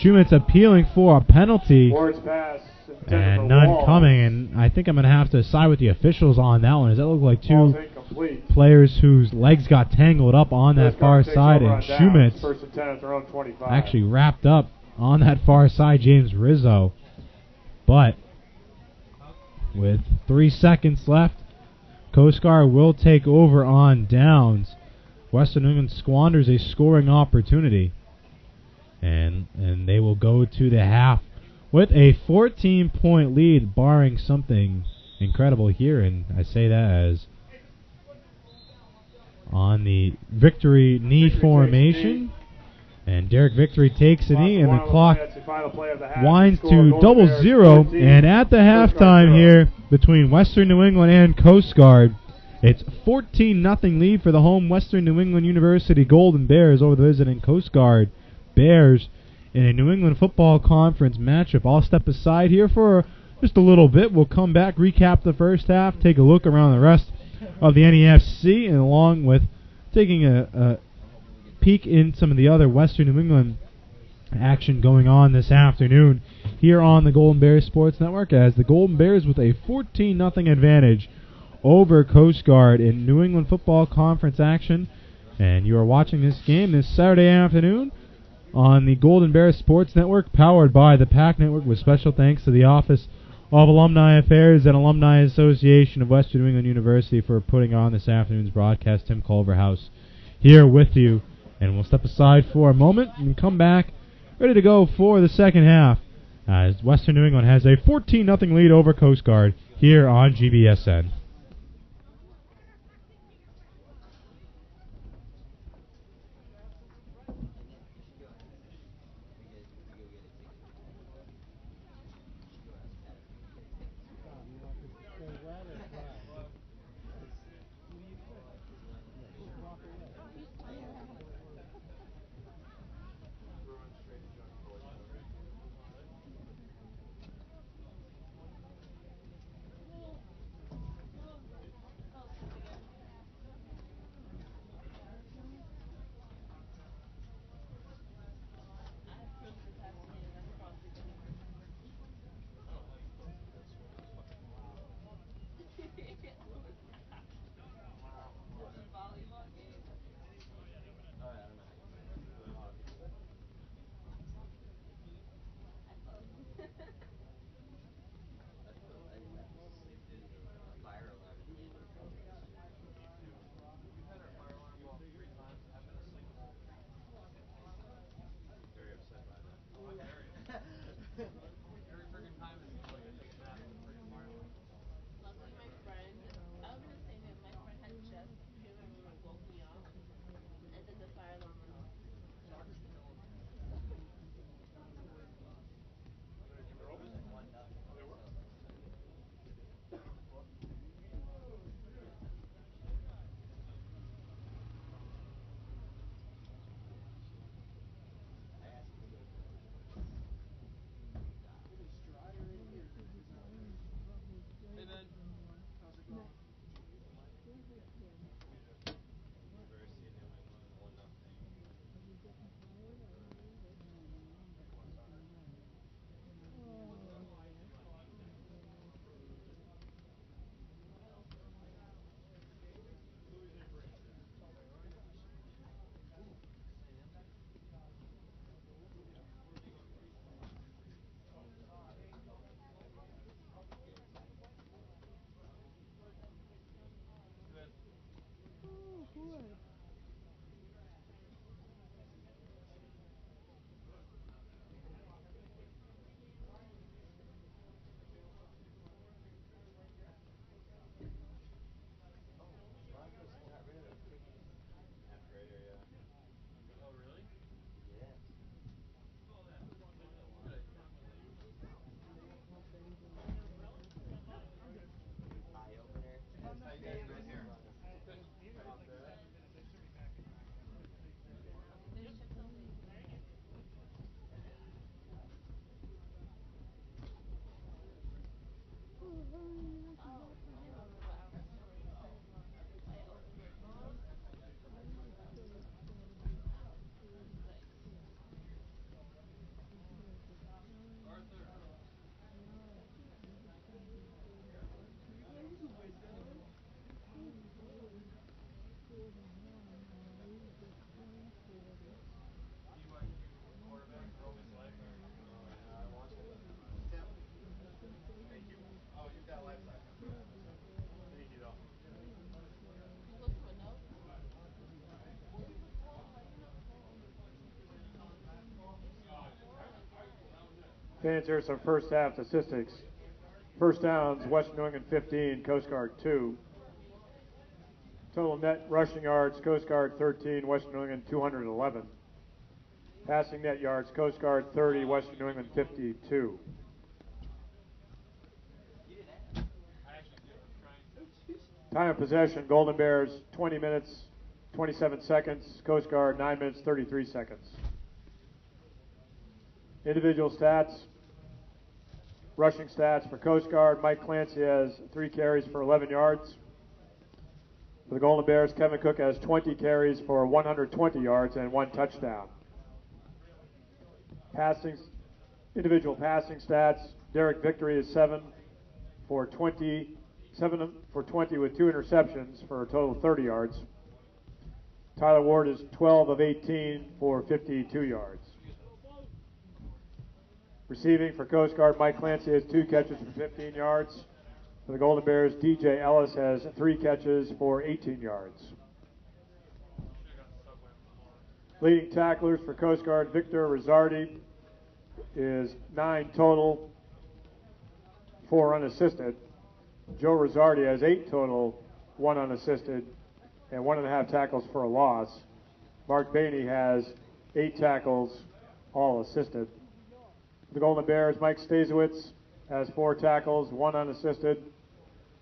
Shumitz appealing for a penalty. Ward's pass intended And for none Walls. coming, and I think I'm going to have to side with the officials on that one. Does that look like Ball's two incomplete. players whose legs got tangled up on that Coast far Guard takes side, over and on downs. Shumitz 1st and 10 at their own 25. actually wrapped up on that far side, James Rizzo. But with 3 seconds left, Coast Guard will take over on downs Western New England squanders a scoring opportunity. And they will go to the half with a 14-point lead, barring something incredible here. And I say that as on the Victory knee formation. And Derek Victory takes a knee, and the clock winds to 0-0. And at the halftime here between Western New England and Coast Guard, it's 14-0 lead for the home Western New England University Golden Bears over the visiting Coast Guard Bears in a New England Football Conference matchup. I'll step aside here for just a little bit. We'll come back, recap the first half, take a look around the rest of the NEFC, and along with taking a peek in some of the other Western New England action going on this afternoon here on the Golden Bears Sports Network, as the Golden Bears with a 14-0 advantage over Coast Guard in New England Football Conference action. And you are watching this game this Saturday afternoon on the Golden Bears Sports Network, powered by the PAC Network, with special thanks to the Office of Alumni Affairs and Alumni Association of Western New England University for putting on this afternoon's broadcast. Tim Culverhouse here with you. And we'll step aside for a moment and come back ready to go for the second half, as Western New England has a 14-0 lead over Coast Guard here on GBSN. Fans, here's some first half statistics. First downs, Western New England 15, Coast Guard 2. Total net rushing yards, Coast Guard 13, Western New England 211. Passing net yards, Coast Guard 30, Western New England 52. Time of possession, Golden Bears 20 minutes, 27 seconds, Coast Guard 9 minutes, 33 seconds. Individual stats, rushing stats for Coast Guard, Mike Clancy has 3 carries for 11 yards. For the Golden Bears, Kevin Cook has 20 carries for 120 yards and 1 touchdown. Individual passing stats, Derek Victory is 7 for 20 with 2 interceptions for a total of 30 yards. Tyler Ward is 12 of 18 for 52 yards. Receiving for Coast Guard, Mike Clancy has 2 catches for 15 yards. For the Golden Bears, DJ Ellis has 3 catches for 18 yards. Leading tacklers for Coast Guard, Victor Rizzardi is 9 total, 4 unassisted. Joe Rizzardi has 8 total, 1 unassisted, and 1.5 tackles for a loss. Mark Bainey has 8 tackles, all assisted. For the Golden Bears, Mike Stasiewicz has 4 tackles, 1 unassisted.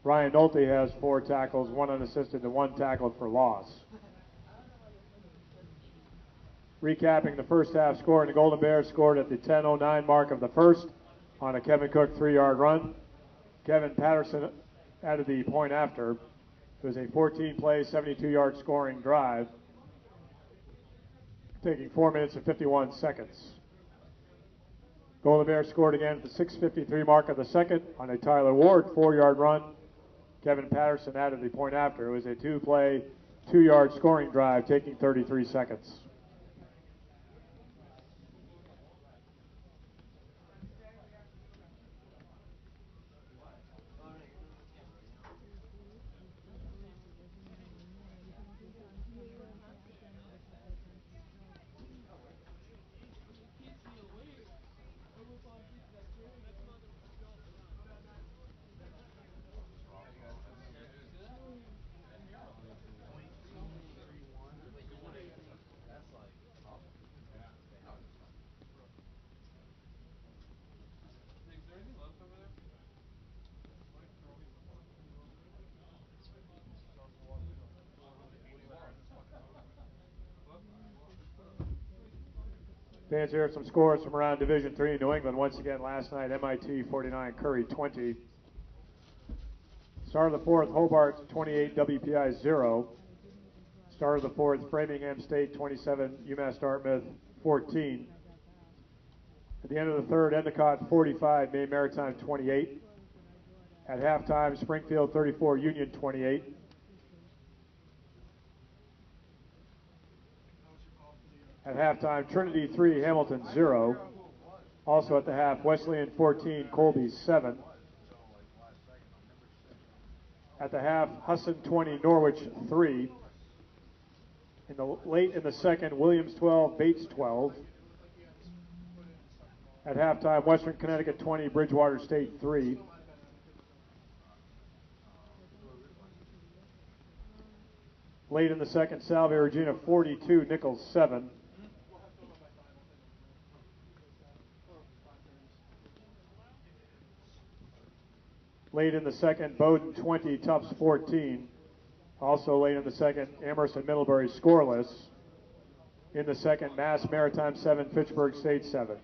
Ryan Nolte has 4 tackles, 1 unassisted, and 1 tackle for loss. Recapping the first half score, the Golden Bears scored at the 10:09 mark of the first on a Kevin Cook 3-yard run. Kevin Patterson added the point after. It was a 14-play, 72-yard scoring drive, taking 4 minutes and 51 seconds. Golden Bears scored again at the 6:53 mark of the second on a Tyler Ward 4-yard run. Kevin Patterson added the point after. It was a 2-play, 2-yard scoring drive, taking 33 seconds. Fans, here are some scores from around Division III in New England. Once again, last night, MIT 49, Curry 20. Start of the fourth, Hobart 28, WPI 0. Start of the fourth, Framingham State 27, UMass Dartmouth 14. At the end of the third, Endicott 45, Maine Maritime 28. At halftime, Springfield 34, Union 28. At halftime, Trinity 3, Hamilton 0. Also at the half, Wesleyan 14, Colby 7. At the half, Husson 20, Norwich 3. Late in the second, Williams 12, Bates 12. At halftime, Western Connecticut 20, Bridgewater State 3. Late in the second, Salve Regina 42, Nichols 7. Late in the second, Bowdoin 20, Tufts 14. Also late in the second, Amherst and Middlebury scoreless. In the second, Mass Maritime 7, Fitchburg State 7.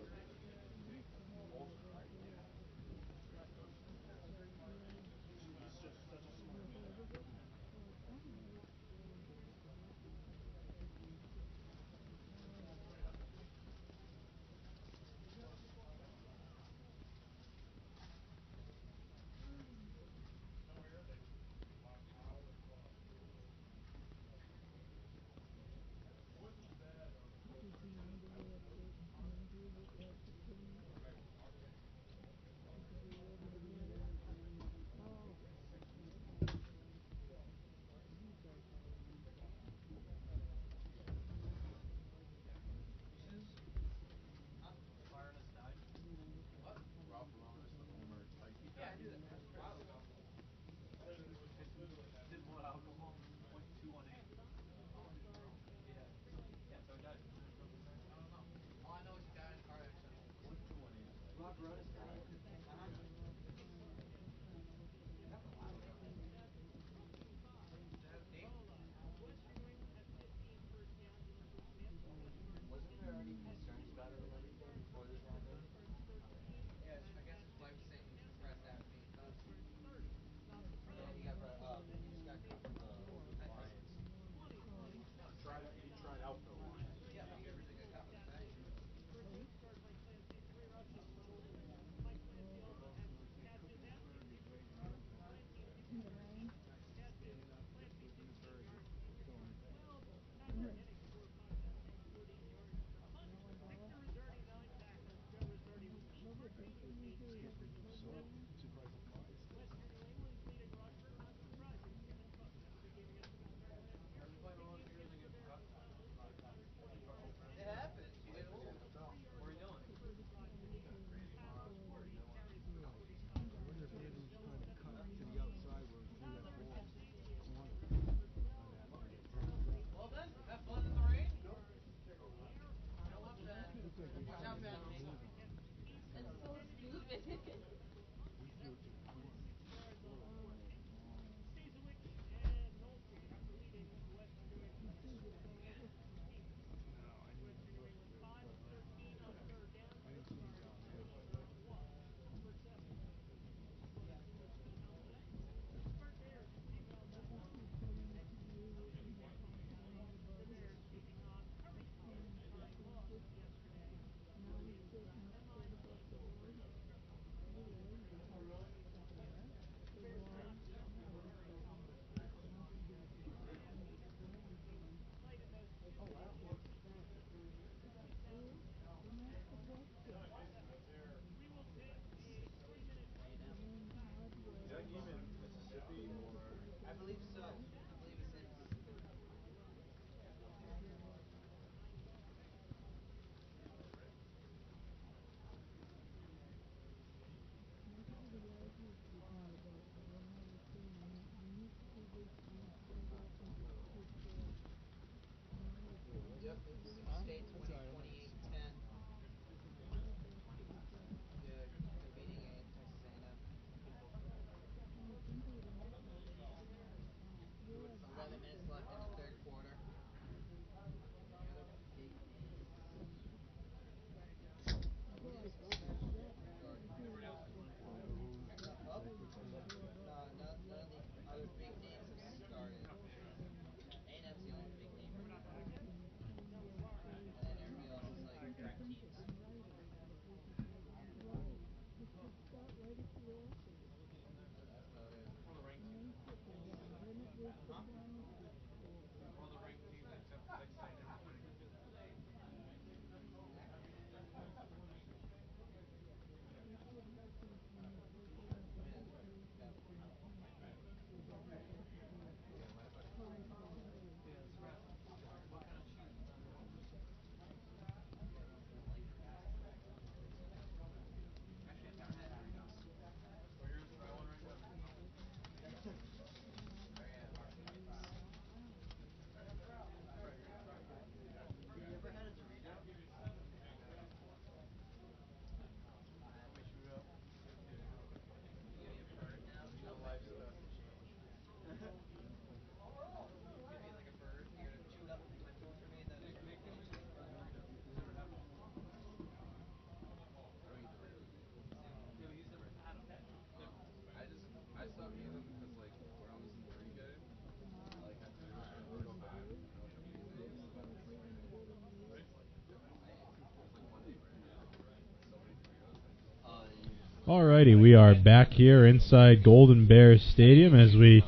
Alrighty, we are back here inside Golden Bears Stadium as we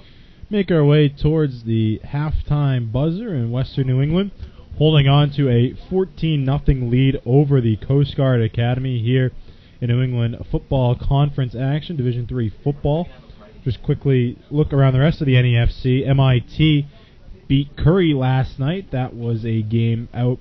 make our way towards the halftime buzzer in Western New England, holding on to a 14-0 lead over the Coast Guard Academy here in New England Football Conference action, Division III football. Just quickly look around the rest of the NEFC. MIT beat Curry last night. That was a game out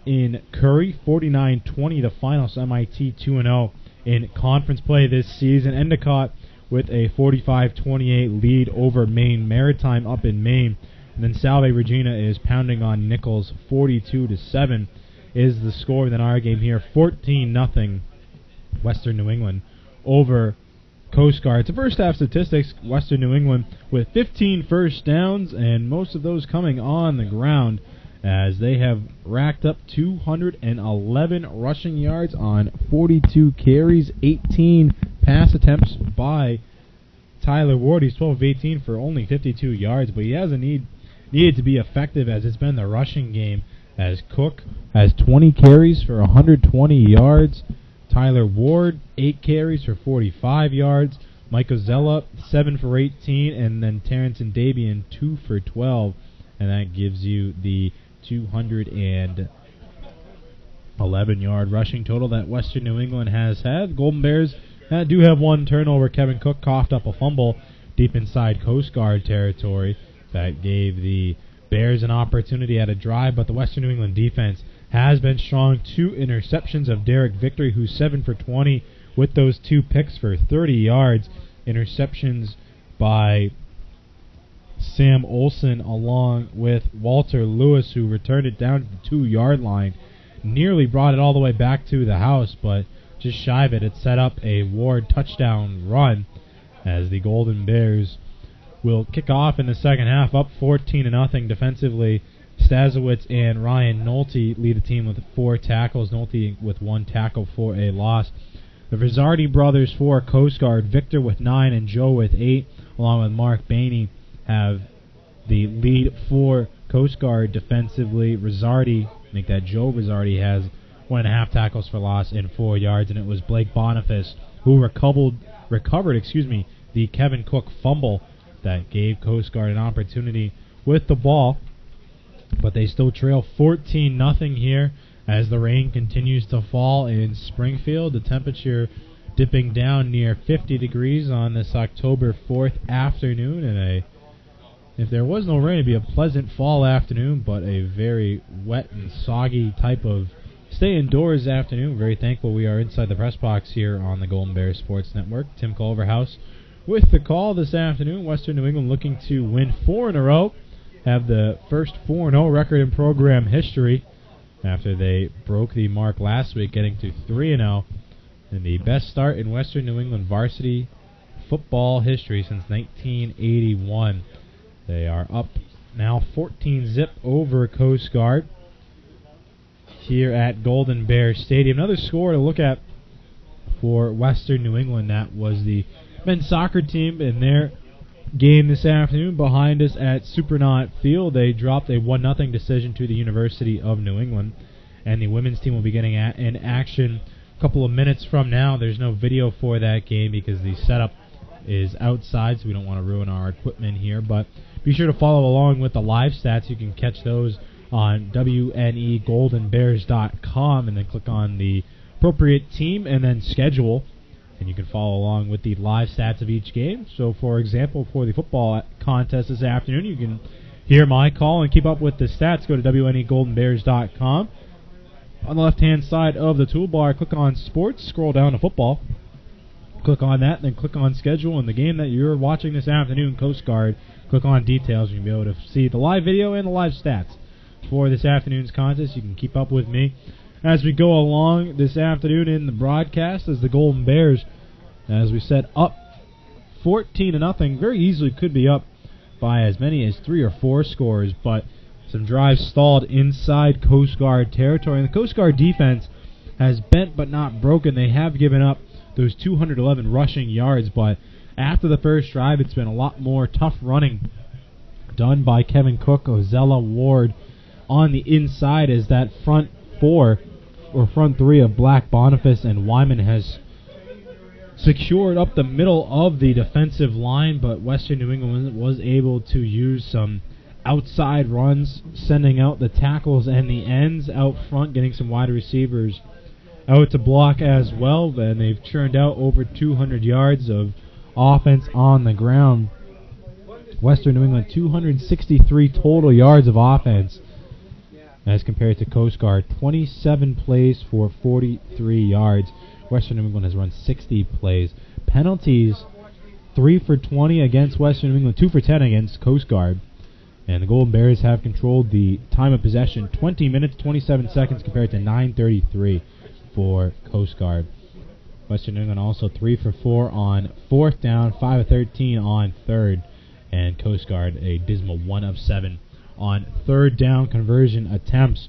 in Curry, 49-20 the final, so MIT 2-0 in conference play this season. Endicott with a 45-28 lead over Maine Maritime up in Maine. And then Salve Regina is pounding on Nichols 42-7 is the score. And then our game here, 14-0 Western New England over Coast Guard. To first half statistics, Western New England with 15 first downs, and most of those coming on the ground, as they have racked up 211 rushing yards on 42 carries, 18 pass attempts by Tyler Ward. He's 12 of 18 for only 52 yards, but he has a needed to be effective, as it's been the rushing game, as Cook has 20 carries for 120 yards. Tyler Ward, 8 carries for 45 yards. Mike Ozella, 7 for 18, and then Terrence Dabian, 2 for 12, and that gives you the 211-yard rushing total that Western New England has had. Golden Bears do have one turnover. Kevin Cook coughed up a fumble deep inside Coast Guard territory that gave the Bears an opportunity at a drive, but the Western New England defense has been strong. 2 interceptions of Derek Victory, who's 7 for 20 with those 2 picks for 30 yards. Interceptions by Sam Olsen along with Walter Lewis, who returned it down to the 2-yard line. Nearly brought it all the way back to the house, but just shy of it. It set up a Ward touchdown run, as the Golden Bears will kick off in the second half, up 14-0 defensively. Stazowitz and Ryan Nolte lead the team with 4 tackles, Nolte with 1 tackle for a loss. The Rizzardi brothers for Coast Guard, Victor with 9 and Joe with 8, along with Mark Bainey, have the lead for Coast Guard defensively. Rizzardi, make that Joe Rizzardi, has 1.5 tackles for loss and 4 yards, and it was Blake Boniface who recovered the Kevin Cook fumble that gave Coast Guard an opportunity with the ball. But they still trail 14-0 here as the rain continues to fall in Springfield. The temperature dipping down near 50 degrees on this October 4th afternoon, and if there was no rain, it'd be a pleasant fall afternoon, but a very wet and soggy type of stay indoors afternoon. Very thankful we are inside the press box here on the Golden Bears Sports Network. Tim Culverhouse with the call this afternoon. Western New England looking to win 4 in a row, have the first 4-0 record in program history after they broke the mark last week, getting to 3-0, and the best start in Western New England varsity football history since 1981. They are up now 14-zip over Coast Guard here at Golden Bear Stadium. Another score to look at for Western New England, that was the men's soccer team in their game this afternoon behind us at Supernaut Field. They dropped a 1-0 decision to the University of New England, and the women's team will be getting in action a couple of minutes from now. There's no video for that game because the setup is outside, so we don't want to ruin our equipment here, but be sure to follow along with the live stats. You can catch those on WNEGoldenBears.com and then click on the appropriate team and then schedule, and you can follow along with the live stats of each game. So, for example, for the football contest this afternoon, you can hear my call and keep up with the stats. Go to WNEGoldenBears.com. On the left-hand side of the toolbar, click on Sports, scroll down to Football. Click on that, then click on Schedule, and the game that you're watching this afternoon, Coast Guard, click on Details. You can be able to see the live video and the live stats for this afternoon's contest. You can keep up with me as we go along this afternoon in the broadcast as the Golden Bears, as we said, up 14-0. Very easily could be up by as many as 3 or 4 scores, but some drives stalled inside Coast Guard territory. And the Coast Guard defense has bent but not broken. They have given up those 211 rushing yards, but after the first drive, it's been a lot more tough running done by Kevin Cook, Ozella, Ward on the inside, as that front 4 or front 3 of Black, Boniface, and Wyman has secured up the middle of the defensive line, but Western New England was able to use some outside runs, sending out the tackles and the ends out front, getting some wide receivers out to block as well, and they've churned out over 200 yards of offense on the ground. Western New England, 263 total yards of offense as compared to Coast Guard, 27 plays for 43 yards. Western New England has run 60 plays. Penalties, 3 for 20 against Western New England, 2 for 10 against Coast Guard. And the Golden Bears have controlled the time of possession, 20 minutes, 27 seconds compared to 9:33 for Coast Guard. Western New England also 3 for 4 on 4th down, 5 of 13 on 3rd, and Coast Guard a dismal 1 of 7 on 3rd down conversion attempts.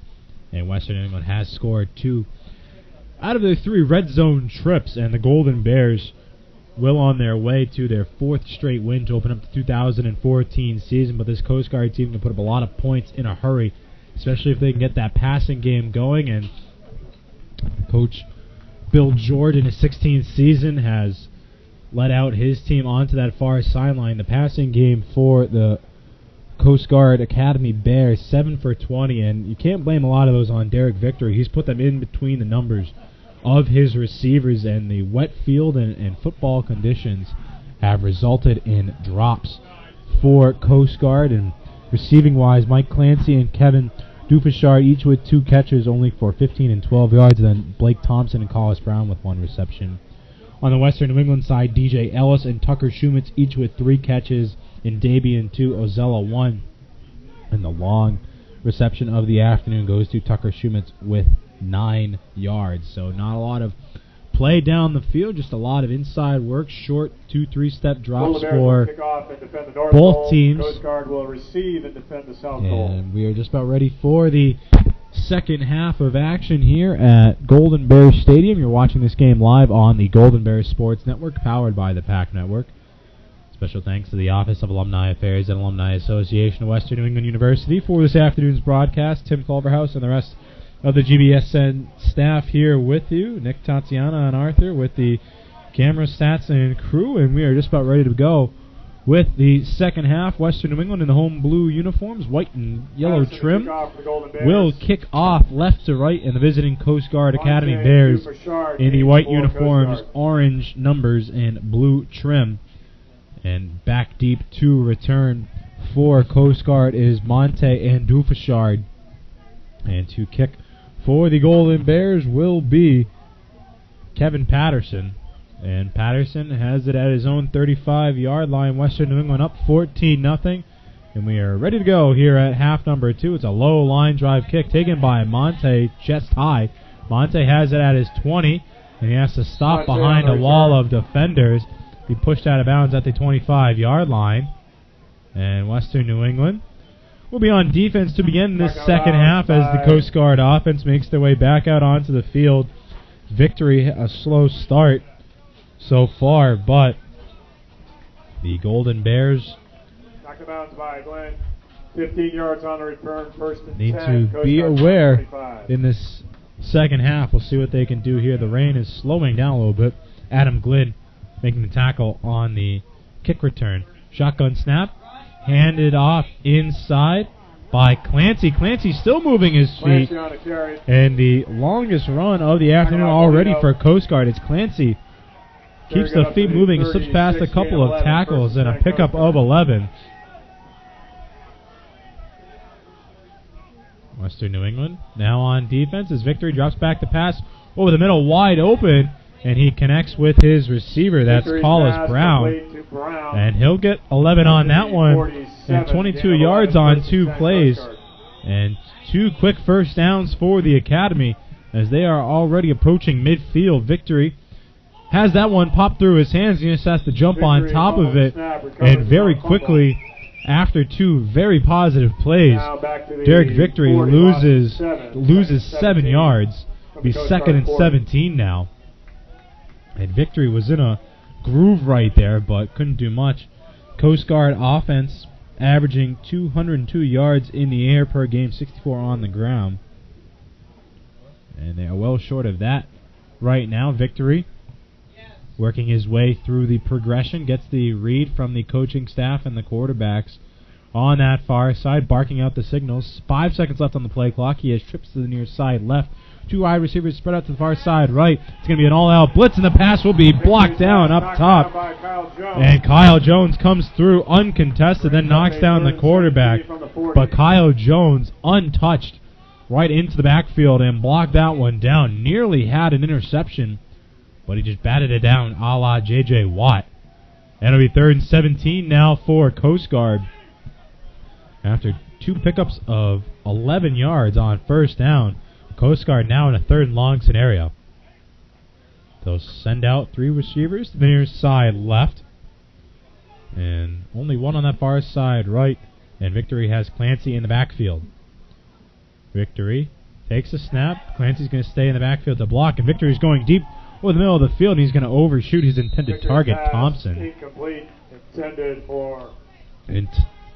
And Western New England has scored 2 out of their 3 red zone trips, and the Golden Bears will on their way to their 4th straight win to open up the 2014 season. But this Coast Guard team can put up a lot of points in a hurry, especially if they can get that passing game going. And Coach Bill Jordan, his 16th season, has led out his team onto that far sideline. The passing game for the Coast Guard Academy Bears, 7 for 20, and you can't blame a lot of those on Derek Victory. He's put them in between the numbers of his receivers, and the wet field and football conditions have resulted in drops for Coast Guard. And receiving-wise, Mike Clancy and Kevin Dufashard each with 2 catches, only for 15 and 12 yards, and then Blake Thompson and Collis Brown with 1 reception. On the Western New England side, DJ Ellis and Tucker Schumitz each with 3 catches, and Dabian 2, Ozella 1. And the long reception of the afternoon goes to Tucker Schumitz with 9 yards. So not a lot of play down the field, just a lot of inside work, short 2-3 step drops for both teams. Coast Guard will receive and defend the south goal. And we are just about ready for the second half of action here at Golden Bears Stadium. You're watching this game live on the Golden Bears Sports Network, powered by the PAC Network. Special thanks to the Office of Alumni Affairs and Alumni Association of Western New England University for this afternoon's broadcast. Tim Culverhouse and the rest of the GBSN staff here with you. Nick Tatiana and Arthur with the camera, stats, and crew, and we are just about ready to go with the second half. Western New England in the home blue uniforms, white and yellow trim, will kick off left to right, and the visiting Coast Guard Academy Bears in the white uniforms, orange numbers, and blue trim. And back deep to return for Coast Guard is Monte and Dufashard. And to kick for the Golden Bears will be Kevin Patterson. And Patterson has it at his own 35-yard line. Western New England up 14-0. And we are ready to go here at half number 2. It's a low line drive kick taken by Monte, chest high. Monte has it at his 20, and he has to stop behind a wall of defenders. He pushed out of bounds at the 25-yard line. And Western New England will be on defense to begin this second half as the Coast Guard offense makes their way back out onto the field. Victory, a slow start so far, but the Golden Bears knocked bounds by Glenn. 15 yards on the return, first and need 10. to be aware in this second half. We'll see what they can do here. The rain is slowing down a little bit. Adam Glynn making the tackle on the kick return. Shotgun snap, handed off inside by Clancy. Clancy still moving his feet. And the longest run of the afternoon already for Coast Guard. It's Clancy. Keeps the feet moving, slips past a couple of tackles, and a pickup of 11. Western New England now on defense as Victory drops back to pass over the middle, wide open, and he connects with his receiver. That's Collis Brown. And he'll get 11 on that one, and 22 yards on 2 plays. And 2 quick first downs for the Academy as they are already approaching midfield. Victory has that one pop through his hands. He just has to jump on top of it, and very quickly, after 2 very positive plays, Derek Victory loses 7 yards. Be second and 17 now. And Victory was in a groove right there, but couldn't do much. Coast Guard offense averaging 202 yards in the air per game, 64 on the ground. And they are well short of that right now. Victory working his way through the progression, gets the read from the coaching staff and the quarterbacks on that far side, barking out the signals. 5 seconds left on the play clock. He has trips to the near side left. 2 wide receivers spread out to the far side right. It's going to be an all-out blitz, and the pass will be blocked down up top. And Kyle Jones comes through uncontested, then knocks down the quarterback. But Kyle Jones, untouched, right into the backfield and blocked that one down. Nearly had an interception, but he just batted it down a la J.J. Watt. And it'll be 3rd and 17 now for Coast Guard. After 2 pickups of 11 yards on first down, Coast Guard now in a 3rd and long scenario. They'll send out 3 receivers to the near side left, and only 1 on that far side right, and Victory has Clancy in the backfield. Victory takes a snap. Clancy's going to stay in the backfield to block, and Victory's going deep over the middle of the field, and he's going to overshoot his intended target, Thompson. Incomplete, intended for... And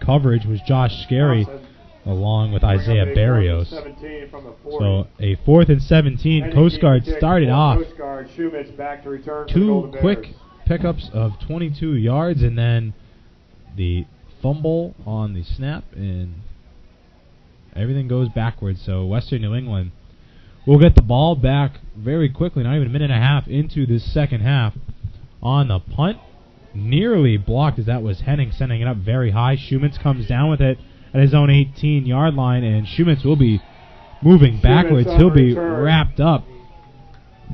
coverage was Josh Scarry along with Isaiah Barrios. So a 4th and 17. Coast Guard started off. 2 quick pickups of 22 yards, and then the fumble on the snap, and everything goes backwards. So Western New England will get the ball back very quickly, not even a minute and a half into this second half. On the punt, nearly blocked as that was Henning sending it up very high. Schumitz comes down with it at his own 18-yard line, and Schumitz will be moving backwards. He'll be wrapped up.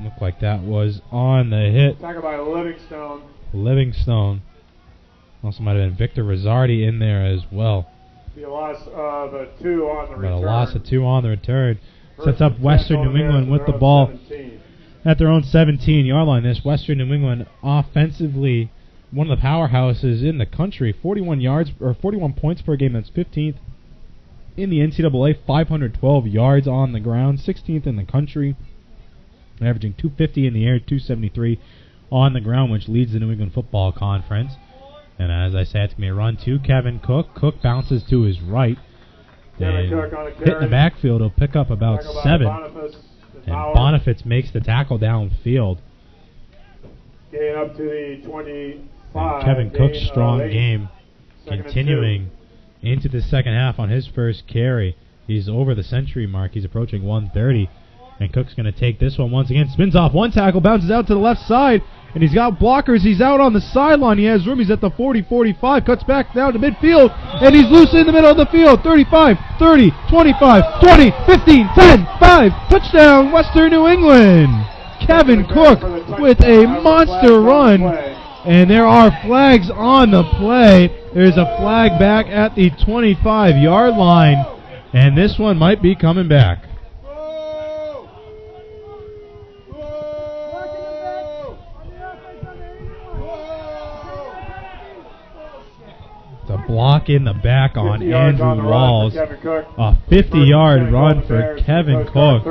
Looked like that was on the hit. Talk about Livingstone. Livingstone. Also might have been Victor Rizzardi in there as well. Be a loss of 2 on the return. But a loss of 2 on the return. Sets up Western New England with the ball at their own 17-yard line. This Western New England offensively one of the powerhouses in the country. 41 yards or 41 points per game. That's 15th in the NCAA. 512 yards on the ground. 16th in the country. Averaging 250 in the air, 273 on the ground, which leads the New England Football Conference. And as I said, it's going to be a run to Kevin Cook. Cook bounces to his right. And hitting the backfield, he'll pick up about 7. And Bonifitz makes the tackle downfield. Getting up to the 5. Kevin Cook's gain of strong 8. game Second and continuing into the second half on his first carry. He's over the century mark. He's approaching 130. And Cook's going to take this one once again. Spins off one tackle, bounces out to the left side. And he's got blockers. He's out on the sideline. He has room. He's at the 40-45. Cuts back down to midfield. And he's loose in the middle of the field. 35, 30, 25, 20, 15, 10, 5. Touchdown, Western New England. Kevin Cook with a monster run. And there are flags on the play. There's a flag back at the 25-yard line. And this one might be coming back. A block in the back on Andrew Walls. A 50-yard run for Kevin Cook.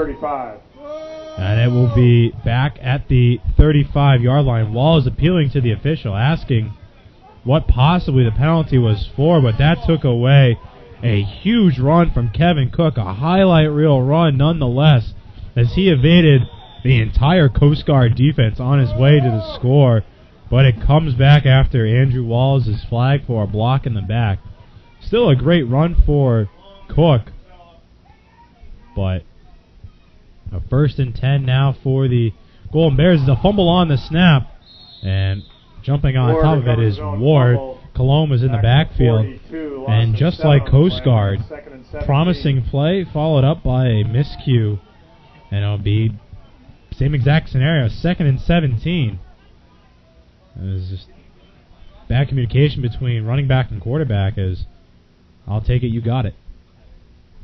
And it will be back at the 35-yard line. Walls appealing to the official, asking what possibly the penalty was for, but that took away a huge run from Kevin Cook. A highlight reel run nonetheless, as he evaded the entire Coast Guard defense on his way to the score. But it comes back after Andrew Walls is flagged for a block in the back. Still a great run for Cook. But a 1st and 10 now for the Golden Bears. Is a fumble on the snap. And jumping on top of it is Ward. Colomb is in the backfield. And just like Coast Guard, promising play followed up by a miscue. And it'll be same exact scenario, 2nd and 17. There's just bad communication between running back and quarterback as I'll take it, you got it.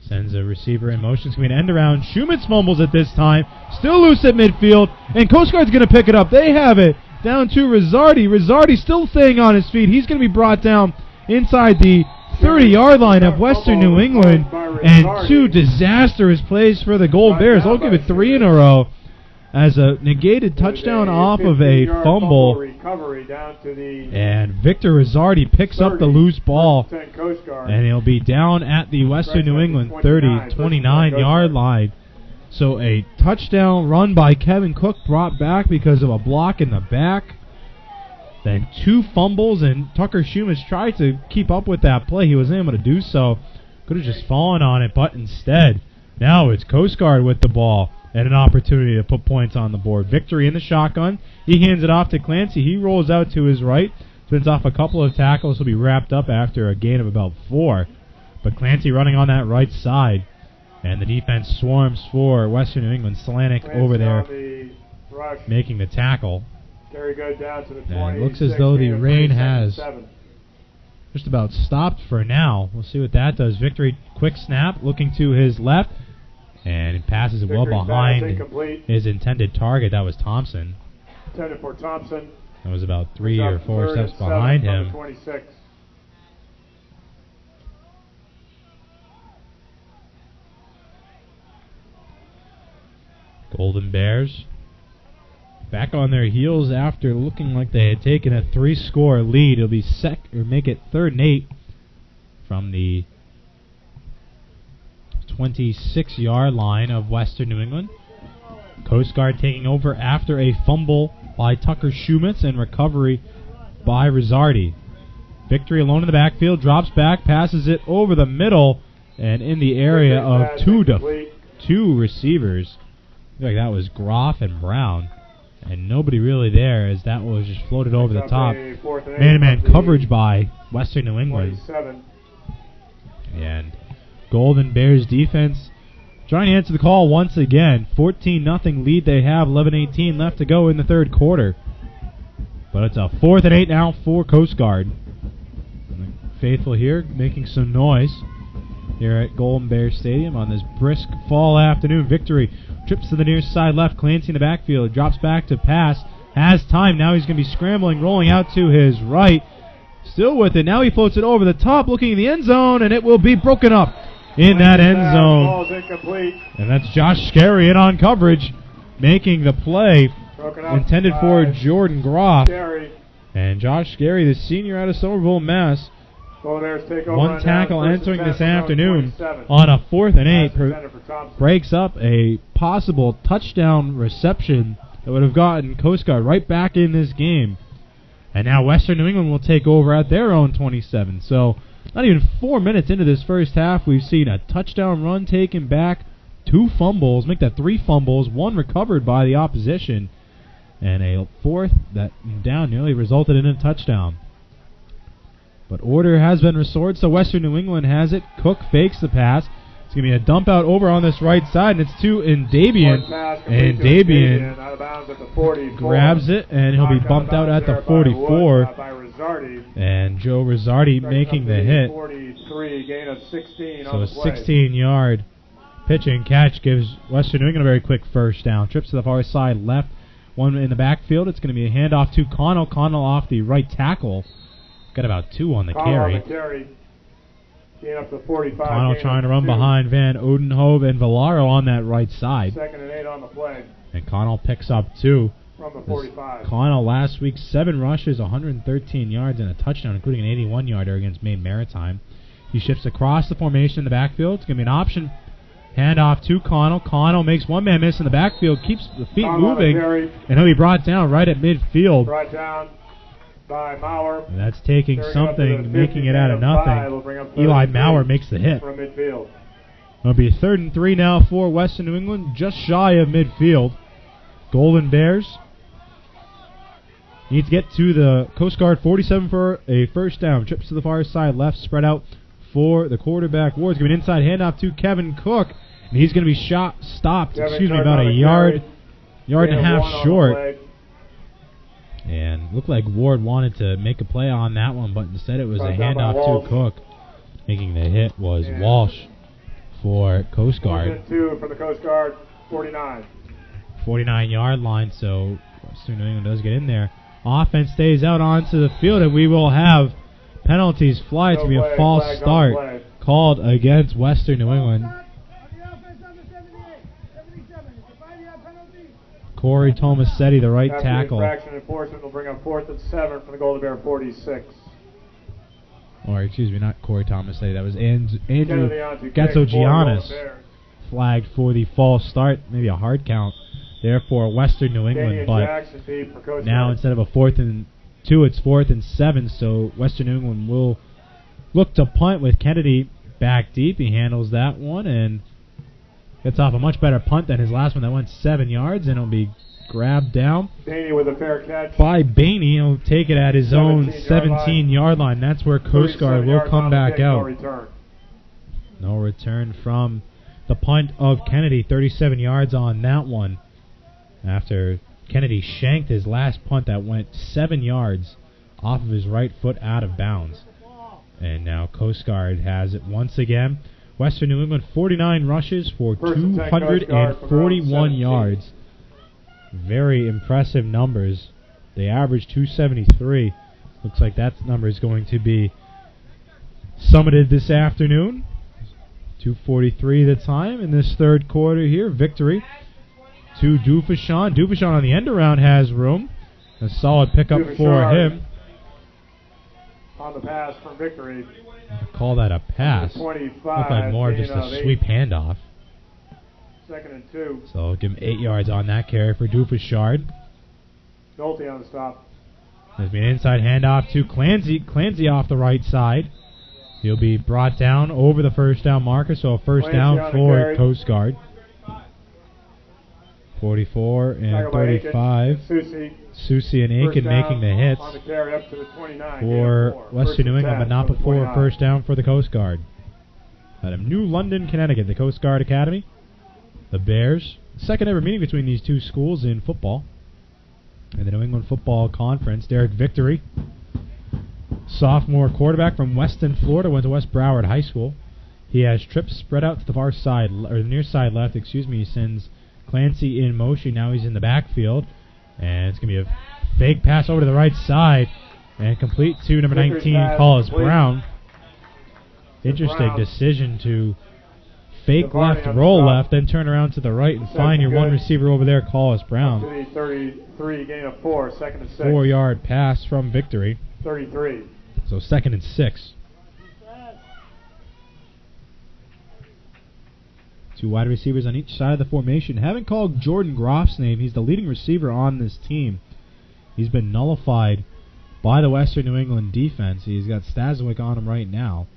Sends a receiver in motion. It's going to end around. Schumitz fumbles at this time. Still loose at midfield. And Coast Guard's going to pick it up. They have it down to Rizzardi. Rizzardi still staying on his feet. He's going to be brought down inside the 30-yard line of Western New England. And 2 disastrous plays for the Golden Bears. I'll give it 3 in a row. As a negated touchdown off of a fumble. And Victor Rizzardi picks up the loose ball. And he'll be down at the Western New England 29-yard line. So a touchdown run by Kevin Cook brought back because of a block in the back. Then 2 fumbles, and Tucker Schumitz tried to keep up with that play. He wasn't able to do so. Could have just fallen on it, but instead, now it's Coast Guard with the ball. And an opportunity to put points on the board. Victory in the shotgun. He hands it off to Clancy. He rolls out to his right. Spins off a couple of tackles. He'll be wrapped up after a gain of about 4. But Clancy running on that right side. And the defense swarms for Western New England. Slanik over there making the tackle. Very good down to the 20. And it looks as though the rain has just about stopped for now. We'll see what that does. Victory, quick snap, looking to his left. And it passes it well behind his intended target. That was Thompson. Intended for Thompson. That was about 3 or 4 steps behind him. 26. Golden Bears back on their heels after looking like they had taken a 3-score lead. It'll be make it 3rd and 8 from the 26-yard line of Western New England. Coast Guard taking over after a fumble by Tucker Schumitz and recovery by Rizzardi. Victory alone in the backfield, drops back, passes it over the middle, and in the area of 2 receivers. I feel like that was Groff and Brown, and nobody really there as that was just floated over the top. Man-to-man coverage by Western New England. And Golden Bears defense trying to answer the call once again. 14-0 lead they have, 11:18 left to go in the 3rd quarter. But it's a 4th and 8 now for Coast Guard. And the faithful here making some noise here at Golden Bears Stadium on this brisk fall afternoon. Victory trips to the near side left. Clancy in the backfield, drops back to pass. Has time, now he's going to be scrambling, rolling out to his right. Still with it, now he floats it over the top, looking in the end zone, and it will be broken up in that end zone. And that's Josh Scarry in on coverage, making the play intended for Jordan Groff. And Josh Scarry, the senior out of Somerville, Mass. One tackle entering this afternoon on a 4th and 8. Breaks up a possible touchdown reception that would have gotten Coast Guard right back in this game. And now Western New England will take over at their own 27. So not even 4 minutes into this first half, we've seen a touchdown run taken back, 2 fumbles, make that 3 fumbles, 1 recovered by the opposition, and a 4th that down nearly resulted in a touchdown. But order has been restored, so Western New England has it. Cook fakes the pass. It's going to be a dump out over on this right side, and it's to Indabian. And Indabian out of bounds at the 44. grabs it, and he'll be bumped out at the 44. And Joe Rosardi making the hit. 43, gain of 16 so on a the play. 16-yard pitch and catch gives Western New England a very quick first down. Trips to the far side left, one in the backfield. It's going to be a handoff to Connell. Connell off the right tackle. Got about 2 on the carry. Gain up to 45. Connell trying to run 2. behind Van Oudenhove and Valaro on that right side. 2nd and 8 on the play. And Connell picks up 2. From the 45. Connell last week, 7 rushes, 113 yards, and a touchdown, including an 81-yarder against Maine Maritime. He shifts across the formation in the backfield. It's going to be an option. Handoff to Connell. Connell makes one man miss in the backfield, keeps the feet moving, and he'll be brought down right at midfield. Brought down by Maurer. And that's taking something, making it out of nothing. Eli Maurer makes the hit. From midfield. It'll be 3rd and 3 now for Western New England, just shy of midfield. Golden Bears need to get to the Coast Guard 47 for a first down. Trips to the far side left, spread out for the quarterback. Ward's going to be an inside handoff to Kevin Cook, and he's going to be stopped about a yard and a half short. And looked like Ward wanted to make a play on that one, but instead it was a handoff to Cook. Making the hit was Walsh for Coast Guard. 2 for the Coast Guard, 49. 49-yard line, so Western New England does get in there. Offense stays out onto the field, and we will have penalties fly. It's going to be a false start called against Western New England. Corey Tomasetti, the right tackle. Infraction enforcement will bring up 4th and 7 from the Golden Bear 46. Or, excuse me, not Corey Tomasetti. That was Andrew Gatsogiannis flagged for the false start. Maybe a hard count there for Western New England. But now instead of a 4th and 2, it's 4th and 7. So Western New England will look to punt with Kennedy back deep. He handles that one and gets off a much better punt than his last one that went 7 yards, and it'll be grabbed down Bainey with a fair catch by Bainey. He'll take it at his own 17-yard line. That's where Coast Guard will come back out. No return from the punt of Kennedy. 37 yards on that one after Kennedy shanked his last punt that went 7 yards off of his right foot out of bounds. And now Coast Guard has it once again. Western New England, 49 rushes for 241 yards. Very impressive numbers. They averaged 273. Looks like that number is going to be summited this afternoon. 2:43 the time in this third quarter here. Victory to Dufashan. Dufashan on the end around has room. A solid pickup for him. On the pass from Victory. Call that a pass. Looked like more just a sweep handoff. 2nd and 2. So I'll give him 8 yards on that carry for Dufashard. Nolte on the stop. There's been an inside handoff to Clancy. Clancy off the right side. He'll be brought down over the first down marker, so a first down for Coast Guard. 44 and 35. Susi and Aiken making the hits for Western New England, but not before a first down for the Coast Guard. Out of New London, Connecticut, the Coast Guard Academy. The Bears, second ever meeting between these two schools in football. And the New England Football Conference. Derek Victory, sophomore quarterback from Weston, Florida, went to West Broward High School. He has trips spread out to the far side, or the near side left, excuse me. He sends Clancy in motion. Now he's in the backfield. And it's going to be a fake pass over to the right side and complete to number 19, Collis Brown. Interesting decision to fake left, roll left, then turn around to the right and find your one receiver over there, Collis Brown. 33, gain of 4, 2nd and 6. 4-yard pass from Victory. 33. So 2nd and 6. Two wide receivers on each side of the formation. Haven't called Jordan Groff's name. He's the leading receiver on this team. He's been nullified by the Western New England defense. He's got Staswick on him right now.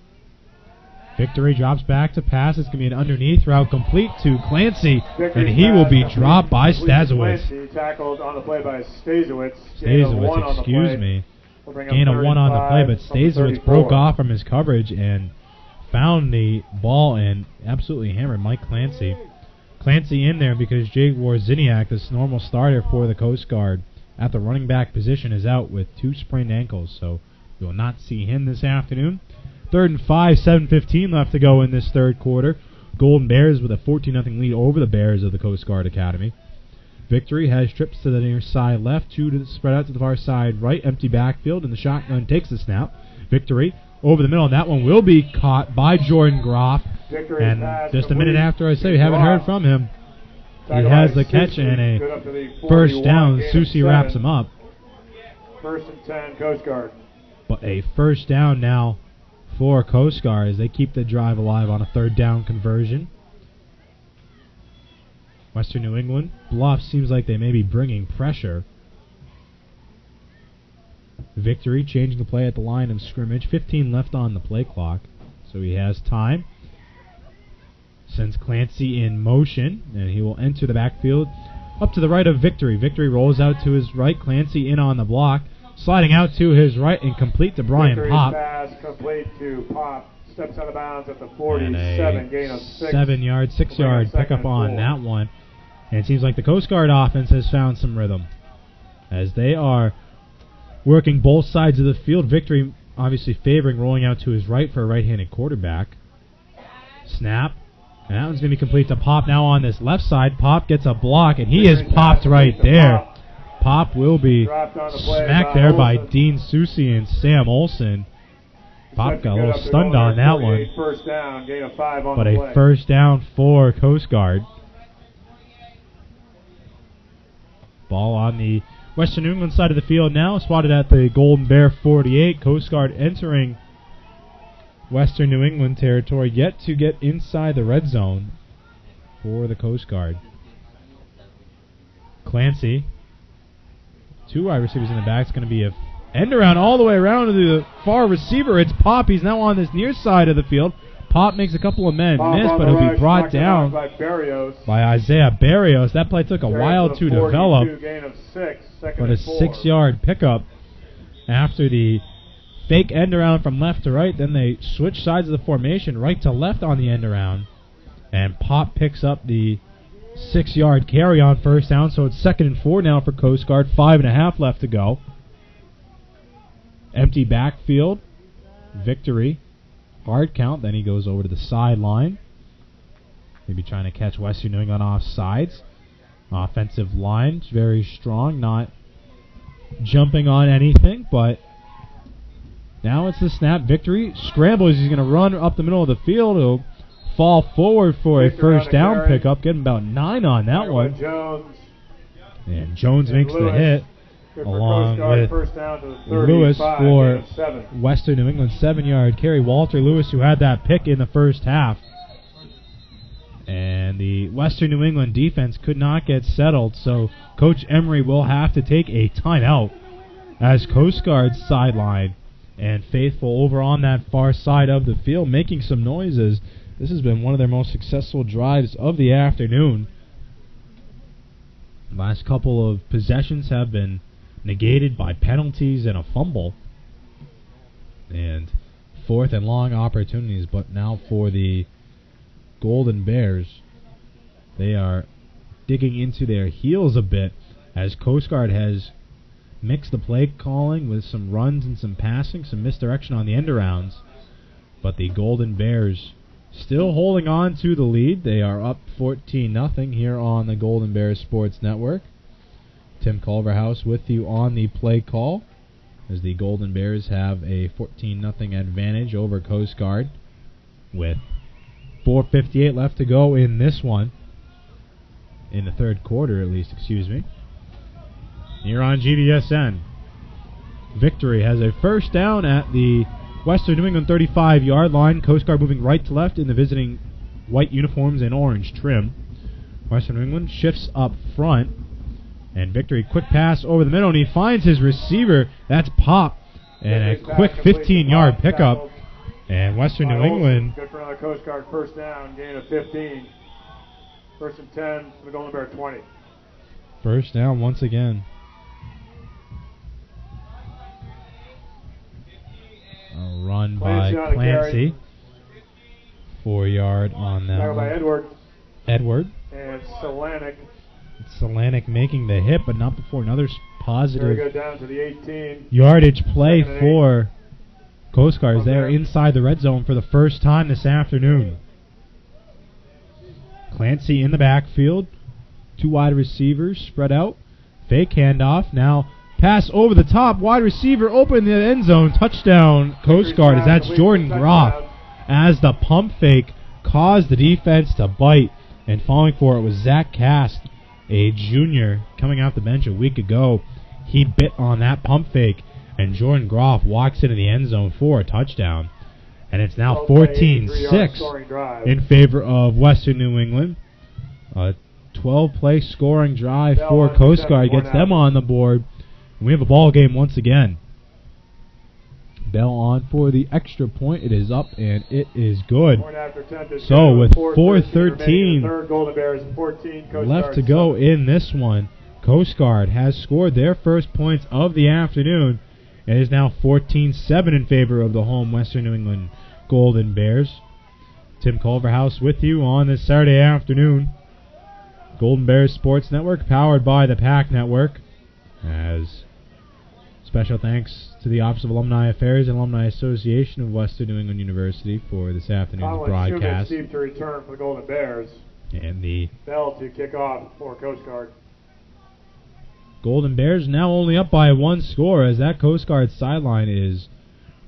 Victory drops back to pass. It's going to be an underneath route complete to Clancy, and he will be dropped by Staswick. Tackled on the play by Staswick. Staswick, excuse me. Gain of 1 on the play, but Staswick broke off from his coverage and found the ball and absolutely hammered Mike Clancy. Clancy in there because Jake Warziniak, this normal starter for the Coast Guard, at the running back position is out with 2 sprained ankles, so we will not see him this afternoon. 3rd and 5, 7:15 left to go in this third quarter. Golden Bears with a 14-0 lead over the Bears of the Coast Guard Academy. Victory has trips to the near side left, 2 to spread out to the far side right, empty backfield, and the shotgun takes the snap. Victory over the middle, and that one will be caught by Jordan Groff. And just a minute after I say we haven't heard from him, he has the catch and a first down. Susie wraps him up. 1st and 10, Coast Guard. But a first down now for Coast Guard as they keep the drive alive on a 3rd down conversion. Western New England, Bluff seems like they may be bringing pressure. Victory changing the play at the line of scrimmage. 15 left on the play clock, so he has time. Sends Clancy in motion, and he will enter the backfield up to the right of Victory. Victory rolls out to his right. Clancy in on the block. Sliding out to his right and complete to Brian Victory's Pop. Pass complete to Pop. Steps out of bounds at the 47. Gain of 6. 6-yard pickup on that one. And it seems like the Coast Guard offense has found some rhythm as they are working both sides of the field. Victory obviously favoring rolling out to his right for a right-handed quarterback. Snap. And that one's going to be complete to Pop now on this left side. Pop gets a block, and he is popped right there. Pop will be smacked there by Dean Susie and Sam Olson. Pop got a little stunned on that one. First down, gain of 5 on but the a play. First down for Coast Guard. Ball on the Western New England side of the field now, spotted at the Golden Bear 48. Coast Guard entering Western New England territory, yet to get inside the red zone for the Coast Guard. Clancy, 2 wide receivers in the back. It's going to be a end around all the way around to the far receiver. It's Pop. He's now on this near side of the field. Pop makes a couple of men miss, but he'll be brought down by Isaiah Barrios. That play took a while to develop, but a 6-yard pickup after the fake end around from left to right. Then they switch sides of the formation, right to left on the end around, and Pop picks up the 6-yard carry on first down. So it's 2nd and 4 now for Coast Guard. 5.5 left to go. Empty backfield. Victory. Hard count. Then he goes over to the sideline. Maybe trying to catch Western New England off sides. Offensive line very strong. Not jumping on anything, but now it's the snap. Victory scrambles. He's going to run up the middle of the field. He'll fall forward for a first down pickup. Getting about 9 on that one. And Jones makes the hit. Along with Lewis for Western New England. 7-yard carry. Walter Lewis, who had that pick in the first half. And the Western New England defense could not get settled, so Coach Emery will have to take a timeout as Coast Guard's sideline and Faithful over on that far side of the field making some noises. This has been one of their most successful drives of the afternoon. Last couple of possessions have been negated by penalties and a fumble. And 4th and long opportunities, but now for the Golden Bears, they are digging into their heels a bit as Coast Guard has mixed the play calling with some runs and some passing, some misdirection on the end arounds. But the Golden Bears still holding on to the lead. They are up 14-0 here on the Golden Bears Sports Network. Tim Culverhouse with you on the play call as the Golden Bears have a 14-0 advantage over Coast Guard with 4:58 left to go in this one. In the third quarter, at least, excuse me. Here on GDSN. Victory has a first down at the Western New England 35-yard line. Coast Guard moving right to left in the visiting white uniforms and orange trim. Western New England shifts up front. And Victory, quick pass over the middle, and he finds his receiver. That's Pop. And a quick 15-yard pickup. And Western New England. Good for another Coast Guard first down, gain of 15. First and 10 for the Golden Bear 20. First down once again. A run by Clancy. 4-yard on that one. By Edward. And Solanic. Solanic making the hit, but not before another positive go down to the 18. Yardage play for Coast Guards. They're inside the red zone for the first time this afternoon. Clancy in the backfield. 2 wide receivers spread out. Fake handoff. Now pass over the top. Wide receiver open in the end zone. Touchdown Coast Guard, as that's Jordan Groff. As the pump fake caused the defense to bite. And falling for it was Zach Cast, a junior coming off the bench a week ago. He bit on that pump fake, and Jordan Groff walks into the end zone for a touchdown. And it's now 14-6 in favor of Western New England. A 12-play scoring drive for Coast Guard gets them on the board. And we have a ball game once again. Bell on for the extra point. It is up, and it is good. So with 4:13 left to go in this one, Coast Guard has scored their first points of the afternoon. It is now 14-7 in favor of the home Western New England Golden Bears. Tim Culverhouse with you on this Saturday afternoon. Golden Bears Sports Network, powered by the PAC Network. As special thanks to the Office of Alumni Affairs and Alumni Association of Western New England University for this afternoon's broadcast. Steve to return for the Golden Bears. And the bell to kick off for Coast Guard. Golden Bears now only up by 1 score, as that Coast Guard sideline is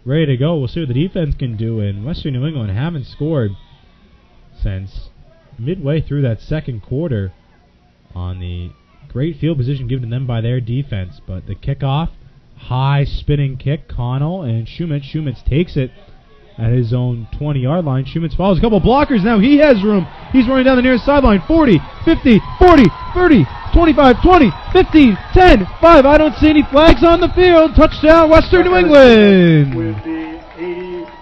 ready to go. We'll see what the defense can do. And Western New England haven't scored since midway through that second quarter on the great field position given to them by their defense. But the kickoff, high spinning kick, Connell and Shumitz. Shumitz takes it at his own 20-yard line. Shumitz follows a couple blockers. Now he has room. He's running down the nearest sideline. 40, 50, 40, 30, 25, 20, 15, 10, 5. I don't see any flags on the field. Touchdown, Western New England.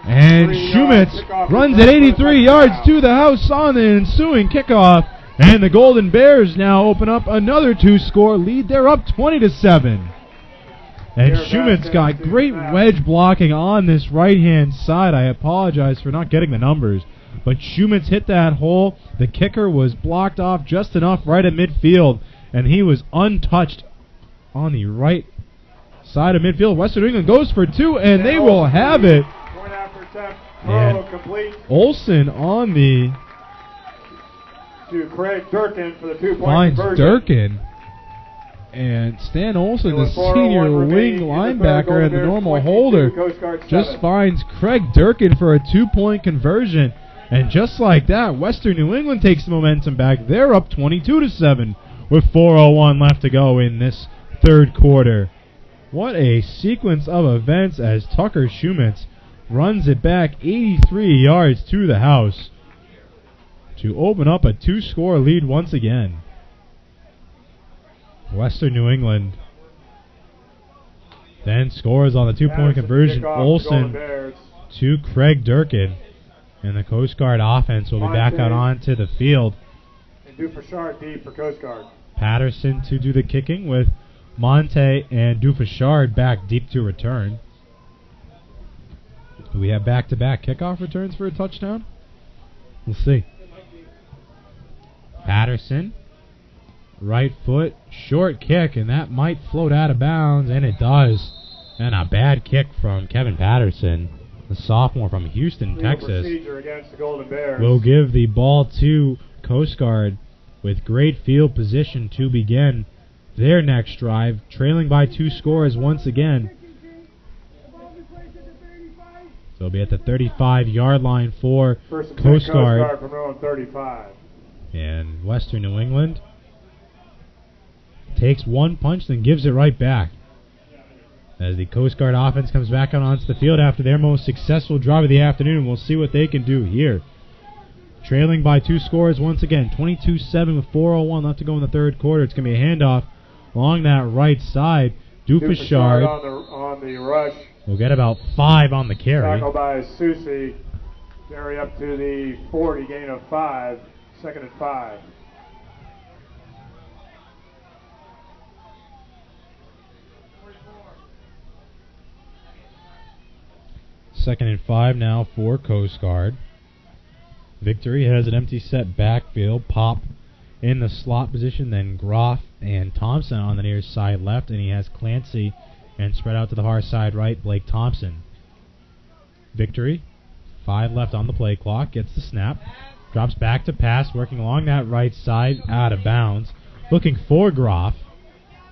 And Shumitz runs at 83 yards to the house on the ensuing kickoff. And the Golden Bears now open up another 2-score lead. They're up 20-7. And Shumitz got great wedge blocking on this right-hand side. I apologize for not getting the numbers. But Shumitz hit that hole. The kicker was blocked off just enough right at midfield. And he was untouched on the right side of midfield. Western New England goes for 2, and they will have it. And Olsen on the... to Craig Durkin for the 2-point finds conversion. Durkin. And Stan Olsen, the senior wing linebacker and the normal holder, just finds Craig Durkin for a 2-point conversion. And just like that, Western New England takes the momentum back. They're up 22-7 with 4:01 left to go in this third quarter. What a sequence of events as Tucker Shumitz runs it back 83 yards to the house to open up a 2-score lead once again. Western New England then scores on the 2-point conversion. Olsen to Craig Durkin. And the Coast Guard offense will be back out onto the field. And Dufashard deep for Coast Guard. Patterson to do the kicking with Monte and Dufashard back deep to return. Do we have back-to-back kickoff returns for a touchdown? We'll see. Patterson, right foot, short kick, and that might float out of bounds, and it does. And a bad kick from Kevin Patterson, the sophomore from Houston, Texas. Against the Golden Bears. Will give the ball to Coast Guard with great field position to begin their next drive, trailing by 2 scores once again. So it'll be at the 35-yard line for Coast Guard. From their own 35. And Western New England takes one punch, then gives it right back. As the Coast Guard offense comes back out onto the field after their most successful drive of the afternoon, we'll see what they can do here. Trailing by 2 scores once again, 22-7 with 4:01 left to go in the third quarter. It's going to be a handoff along that right side. Dufashard on the rush. will get about 5 on the carry. Tackled by Susi. Carry up to the 40, gain of 5. Second and 5. Second and 5 now for Coast Guard. Victory has an empty set backfield. Pop in the slot position, then Groff and Thompson on the near side left, and he has Clancy and spread out to the far side right, Blake Thompson. Victory, 5 left on the play clock, gets the snap, drops back to pass, working along that right side, out of bounds, looking for Groff.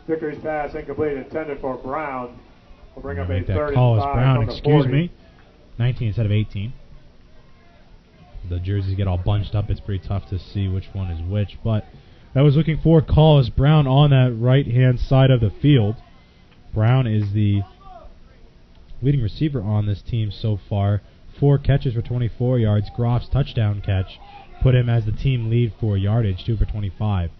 Victory's pass incomplete, intended for Brown. We'll bring up a make that third call and as 5 Brown, from the excuse 40. me. 19 instead of 18. The jerseys get all bunched up. It's pretty tough to see which one is which. But that was looking for Collis Brown on that right-hand side of the field. Brown is the leading receiver on this team so far. 4 catches for 24 yards. Groff's touchdown catch put him as the team lead for yardage, 2 for 25.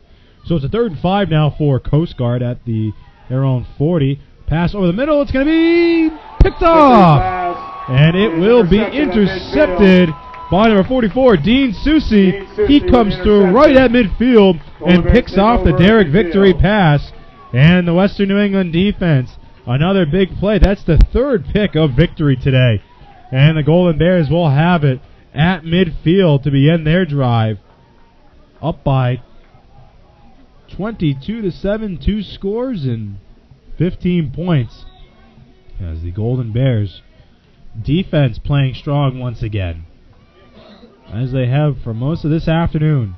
So it's a 3rd and 5 now for Coast Guard at their own 40. Pass over the middle. It's going to be picked off. And it will be intercepted by number 44, Dean Susi. He comes through right at midfield and picks off the Derek Victory pass. And the Western New England defense, another big play. That's the 3rd pick of Victory today. And the Golden Bears will have it at midfield to begin their drive. Up by 22-7, 2 scores and 15 points. As the Golden Bears defense playing strong once again, as they have for most of this afternoon.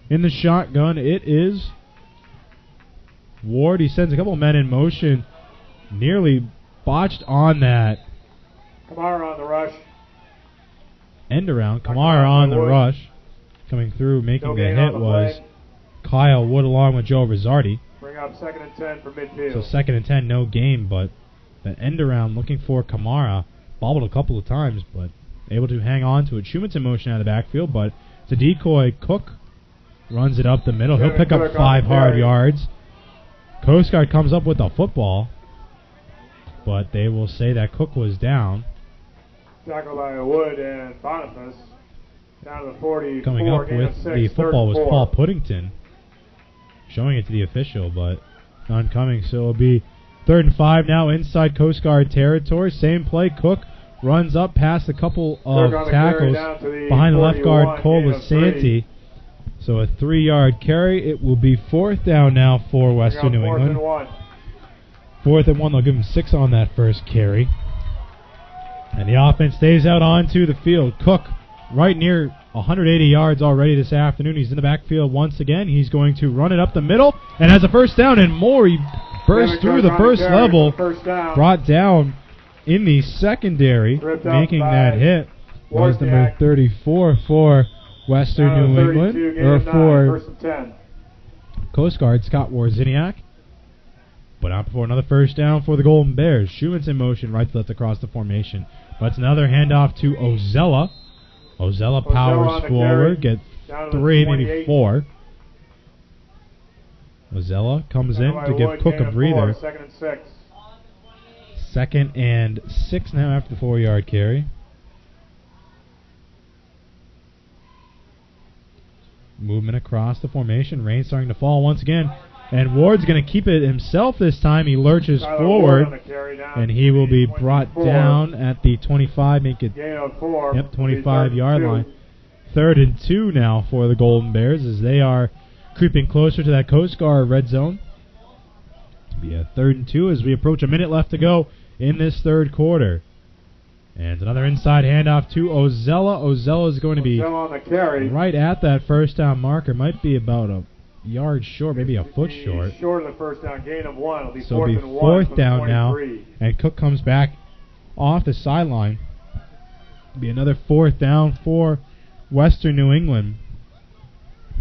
In the shotgun, it is Ward. He sends a couple of men in motion. Nearly botched on that Kamara on the rush. end around. Kamara on the rush. Coming through, making the hit was Kyle Wood along with Joe Rizzardi. Bring up 2nd and 10 for midfield. So 2nd and 10, no gain, but that end around looking for Kamara. Bobbled a couple of times, but able to hang on to it. Schuman's in motion out of the backfield, but it's a decoy. Cook runs it up the middle. He'll pick up 5 hard yards. Coast Guard comes up with the football, but they will say that Cook was down. Tackled by Wood and Boniface. Down to the 44. Coming up with the football was Paul Puddington. Showing it to the official, but none coming. So it'll be 3rd and 5 now inside Coast Guard territory. Same play. Cook runs up past a couple of tackles behind the left guard, Colasanti. So a 3-yard carry. It will be 4th down now for Western New England. 4th and 1. They'll give him 6 on that first carry. And the offense stays out onto the field. Cook right near 180 yards already this afternoon. He's in the backfield once again. He's going to run it up the middle and has a first down and more. He burst through the first level, brought down in the secondary, making that hit was number 34 for Western New England, or for Coast Guard, Scott Warziniak. But out before another first down for the Golden Bears. Schuman's in motion, right to left across the formation. But it's another handoff to Ozella. Ozella powers forward, gets 3, maybe 4. Ozella comes in to give Cook a breather. 2nd and 6. 2nd and 6 now after the 4-yard carry. Movement across the formation. Rain starting to fall once again. And Ward's going to keep it himself this time. He lurches forward. And he will be brought down at the 25. Make it 25-yard line. 3rd and 2 now for the Golden Bears as they are creeping closer to that Coast Guard red zone. It'll be a 3rd and 2 as we approach a minute left to go in this 3rd quarter. And another inside handoff to Ozella. Ozella is going to be right at that first down marker. Might be about a yard short, maybe a foot short. Short of the first down, gain of 1. It'll be so it'll be 4th down now. And Cook comes back off the sideline. It'll be another 4th down for Western New England.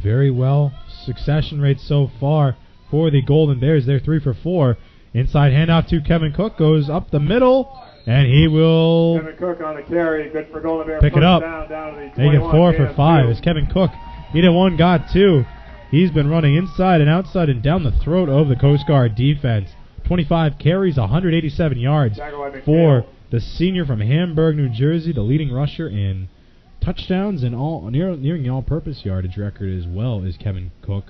Very well succession rate so far for the Golden Bears. They're 3 for 4. Inside handoff to Kevin Cook, goes up the middle, and he will Kevin Cook on the carry, good for Golden Bears. Pick it up. Down to the Make it 4 for 5 as Kevin Cook needed 1, got 2. He's been running inside and outside and down the throat of the Coast Guard defense. 25 carries, 187 yards for the senior from Hamburg, New Jersey, the leading rusher in touchdowns and nearing the all-purpose yardage record as well as Kevin Cook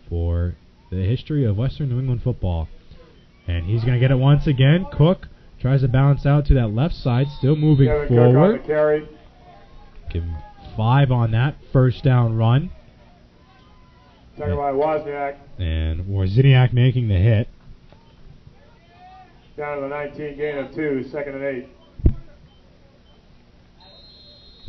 for the history of Western New England football. And he's going to get it once again. Cook tries to bounce out to that left side, still moving forward. Give him 5 on that first down run. Taken by Wozniak. And Wozniak making the hit. Down to the 19, gain of 2, 2nd and 8.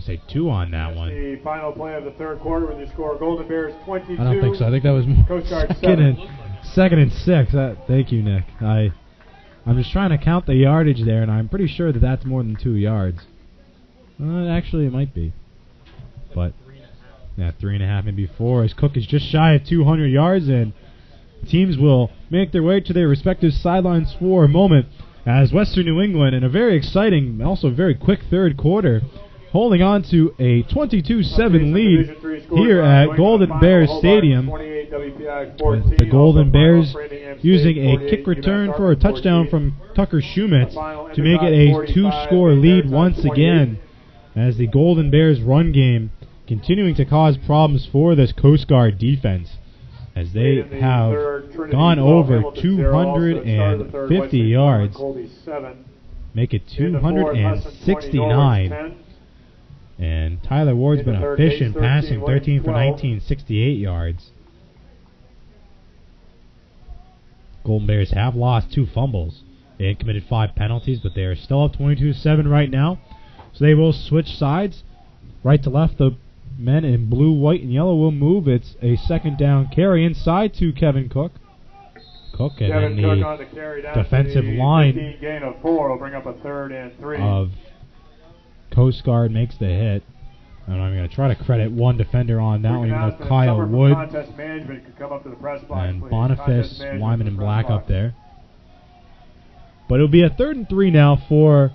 Say 2 on that one. The final play of the third quarter with the score Golden Bears 22. I don't think so. I think that was Coast Guard second and 6. Thank you, Nick. I'm just trying to count the yardage there, and I'm pretty sure that that's more than 2 yards. Actually, it might be. But, yeah, 3.5, maybe 4. As Cook is just shy of 200 yards, and teams will make their way to their respective sidelines for a moment as Western New England, in a very exciting, also very quick third quarter, holding on to a 22-7 lead here at Golden Bears Stadium. With the Golden Bears using a kick return for a touchdown from Tucker Schumitz to make it a 2-score lead once again, as the Golden Bears run game continuing to cause problems for this Coast Guard defense, as they have gone over 250 yards, make it 269. And Tyler Ward's been efficient, passing 13 for 19, 68 yards. Golden Bears have lost 2 fumbles. They committed 5 penalties, but they are still up 22-7 right now. So they will switch sides. Right to left, the men in blue, white, and yellow will move. It's a second down carry inside to Kevin Cook. Cook and then the defensive line gain of 4 will bring up a 3rd and 3. Of Coast Guard makes the hit. And I'm going to try to credit one defender on that one, even though Kyle Wood and Boniface, Wyman and Black up there. But it'll be a 3rd and 3 now for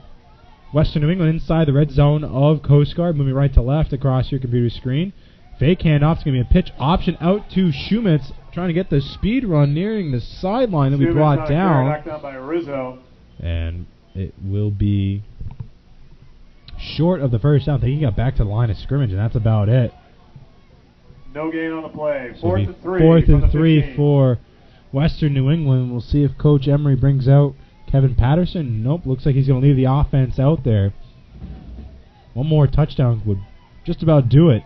Western New England inside the red zone of Coast Guard. Moving right to left across your computer screen. Fake handoff is going to be a pitch option out to Schumitz, trying to get the speed run nearing the sideline. It'll be brought down. By Rizzo. And it will be short of the first down. I think he got back to the line of scrimmage, and that's about it. No gain on the play. So 4th and 3. 4th and 3 for Western New England. We'll see if Coach Emery brings out Kevin Patterson. Nope, looks like he's going to leave the offense out there. One more touchdown would just about do it.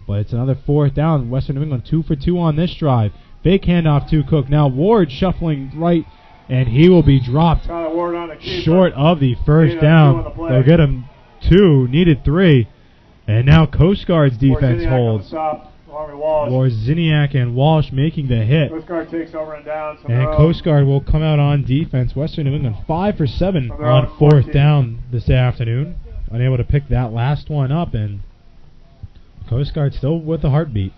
But it's another 4th down. Western New England 2 for 2 on this drive. Fake handoff to Cook. Now Ward shuffling right, and he will be dropped short of the first down. They'll get him 2, needed 3. And now Coast Guard's defense holds. Wozniak and Walsh making the hit. Coast Guard takes over and down. And Coast Guard will come out on defense. Western New England 5 for 7 on 4th down this afternoon. Unable to pick that last one up, and Coast Guard still with a heartbeat.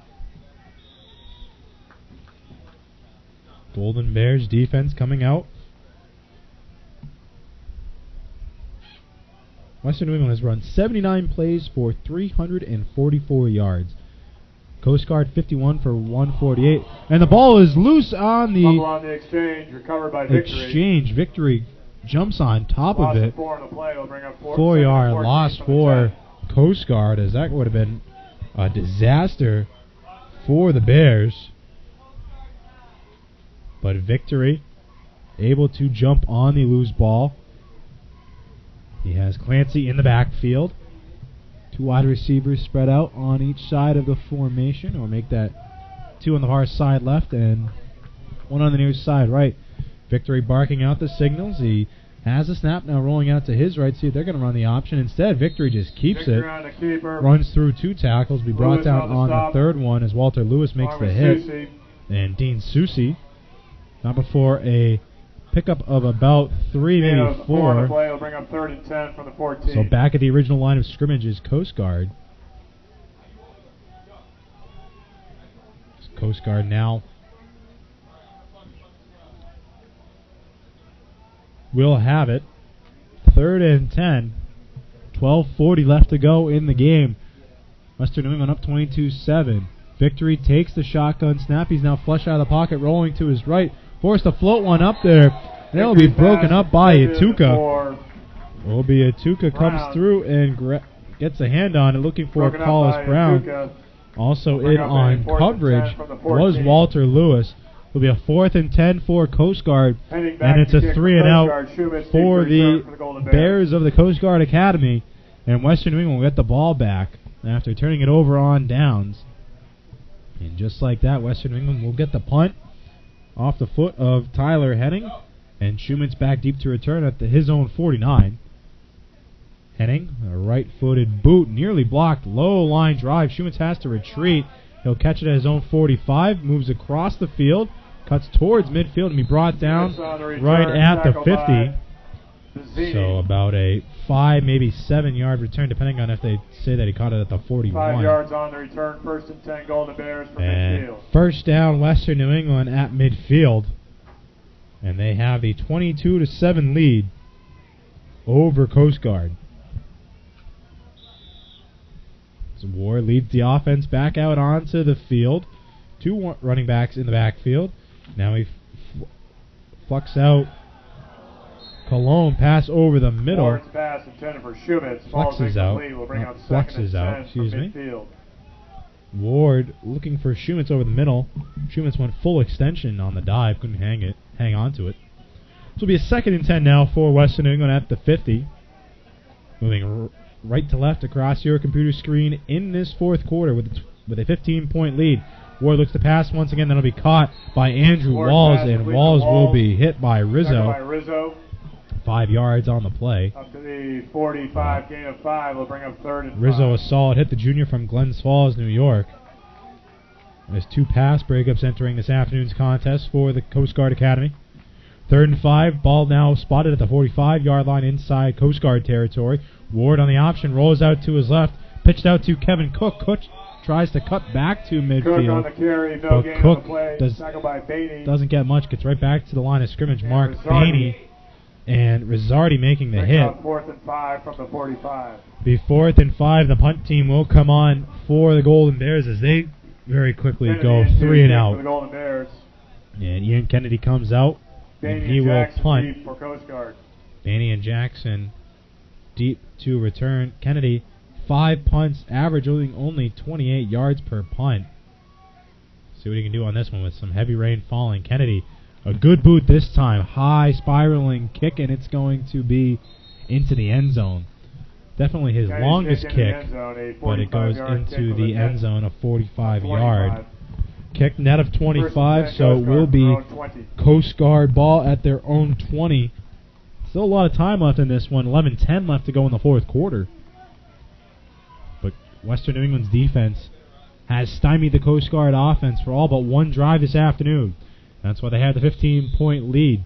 Golden Bears defense coming out. Western New England has run 79 plays for 344 yards. Coast Guard 51 for 148. And the ball is loose on the exchange, recovered by Victory. Exchange. Victory jumps on top of it. 4 on the play. Will bring up 4-yard loss for Coast Guard, as that would have been a disaster for the Bears. But Victory able to jump on the loose ball. He has Clancy in the backfield. 2 wide receivers spread out on each side of the formation, or make that 2 on the far side left and 1 on the near side right. Victory barking out the signals. He has a snap now, rolling out to his right. See if they're going to run the option. Instead, Victory just keeps it. Runs through 2 tackles. Be brought down on the 3rd one as Walter Lewis makes the hit. And Dean Susi, not before a pickup of about 3, maybe 4. Play will bring up 3rd and 10 from the 14. So back at the original line of scrimmage is Coast Guard. Coast Guard now will have it. 3rd and 10. 12:40 left to go in the game. Western New England up 22-7. Victory takes the shotgun snap. He's now flush out of the pocket, rolling to his right. Forced to float one up there. And it'll be broken up by Atuka. Atuka comes through and gets a hand on it, looking for Collis Brown. Atuka. Also in on coverage was Walter Lewis. It'll be a 4th and 10 for Coast Guard, and it's a 3-and-out for the Bears of the Coast Guard Academy. And Western New England will get the ball back after turning it over on downs. And just like that, Western New England will get the punt off the foot of Tyler Henning, and Schumann's back deep to return at his own 49. Henning, a right-footed boot, nearly blocked, low line drive. Schumann's has to retreat. He'll catch it at his own 45, moves across the field, cuts towards midfield, and be brought down right at the 50. So about a 5, maybe 7-yard return, depending on if they say that he caught it at the 41. 5 yards on the return, 1st and 10 Golden Bears from midfield. First down, Western New England at midfield. And they have a 22-7 lead over Coast Guard. Ward leads the offense back out onto the field. 2 running backs in the backfield. Now he flucks out. Cologne pass over the middle. Ward's pass intended for Schumann's. Flexes out. Flexes out. Excuse me. Ward looking for Schumann's over the middle. Schumann's went full extension on the dive. Couldn't hang on to it. This will be a 2nd and 10 now for Western New England at the 50. Moving right to left across your computer screen in this 4th quarter with a 15-point lead. Ward looks to pass once again. That'll be caught by Andrew Walls, and Walls will be hit by Rizzo. 5 yards on the play. Up to the 45, gain of 5. Will bring up 3rd and 5. Rizzo, a solid hit, the junior from Glens Falls, New York. There's 2 pass breakups entering this afternoon's contest for the Coast Guard Academy. 3rd and 5, ball now spotted at the 45-yard line inside Coast Guard territory. Ward on the option, rolls out to his left, pitched out to Kevin Cook. Cook tries to cut back to midfield. Cook on the carry, no gain on the play. Tackled by Bainey. Doesn't get much, gets right back to the line of scrimmage. Mark Bainey and Rizzardi making the hit. 4th and 5 from the 45. Be 4th and 5. The punt team will come on for the Golden Bears as they very quickly go 3 and out. For the Golden Bears. And Ian Kennedy comes out, and he will punt. For Coast Guard. Bainey and Jackson deep to return. Kennedy, 5 punts, averaging only 28 yards per punt. See what he can do on this one with some heavy rain falling. Kennedy, a good boot this time. High spiraling kick, and it's going to be into the end zone. Definitely his longest kick, but it goes into the end zone, a 45-yard kick. Net of 25, so it will be Coast Guard ball at their own 20. Still a lot of time left in this one. 11:10 left to go in the 4th quarter. But Western New England's defense has stymied the Coast Guard offense for all but 1 drive this afternoon. That's why they had the 15-point lead.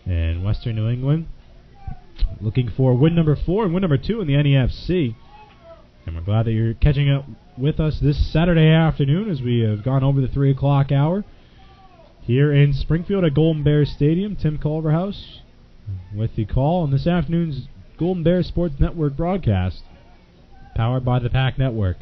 And Western New England looking for win number 4 and win number 2 in the NEFC. And we're glad that you're catching up with us this Saturday afternoon as we have gone over the 3 o'clock hour. Here in Springfield at Golden Bears Stadium, Tim Culverhouse with the call on this afternoon's Golden Bears Sports Network broadcast, powered by the PAC Network.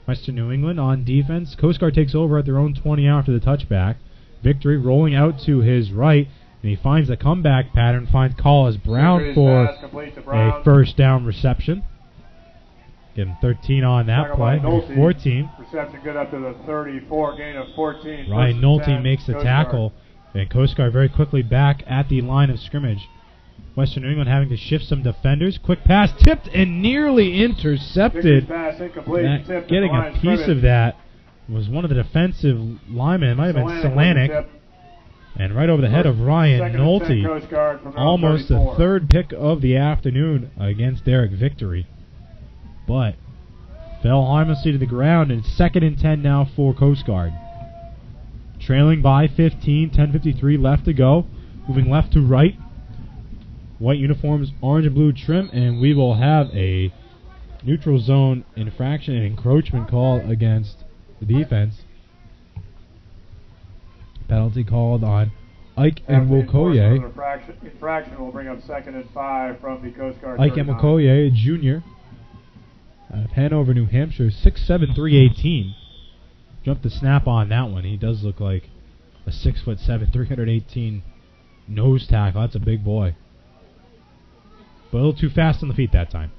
Western New England on defense. Coast Guard takes over at their own 20 after the touchback. Victory rolling out to his right, and he finds a comeback pattern, finds Collis Brown for a 1st down reception. Give him 13 on that play. 14. Reception good up to the 34, gain of 14. Ryan Nolte makes the tackle. And Coast Guard very quickly back at the line of scrimmage. Western New England having to shift some defenders. Quick pass tipped and nearly intercepted. Getting a piece of that was one of the defensive linemen. It might have been Solanic. And right over the head of Ryan Nolte. Almost the 3rd pick of the afternoon against Derek Victory. But fell harmlessly to the ground, and 2nd and 10 now for Coast Guard. Trailing by 15, 10:53 left to go. Moving left to right. White uniforms, orange and blue trim, and we will have a neutral zone infraction and encroachment call against the defense. Penalty called on Ike and Wokoye. Infraction will bring up 2nd and 5 from the Coast Guard. Ike and Wokoye, a junior, out of Hanover, New Hampshire, 6'7", 318. jumped the snap on that one. He does look like a 6'7", 318 nose tackle. That's a big boy. But a little too fast on the feet that time.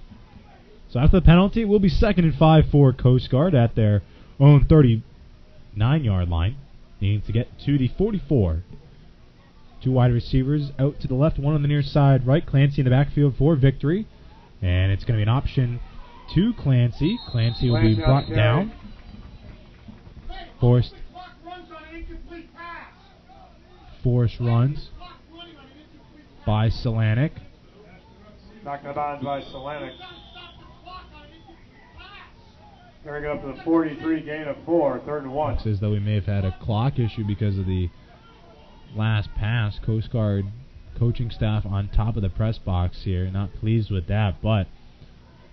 So after the penalty, it will be 2nd and 5 for Coast Guard at their own 39-yard line. Needing to get to the 44. Two wide receivers out to the left, one on the near side right. Clancy in the backfield for Victory. And it's going to be an option to Clancy. Clancy will be brought down. Forced runs by Solanic. Knocked out of bounds by Solanic. Carrying it up to the 43, gain of 4, 3rd and 1. Looks as though we may have had a clock issue because of the last pass. Coast Guard coaching staff on top of the press box here. Not pleased with that, but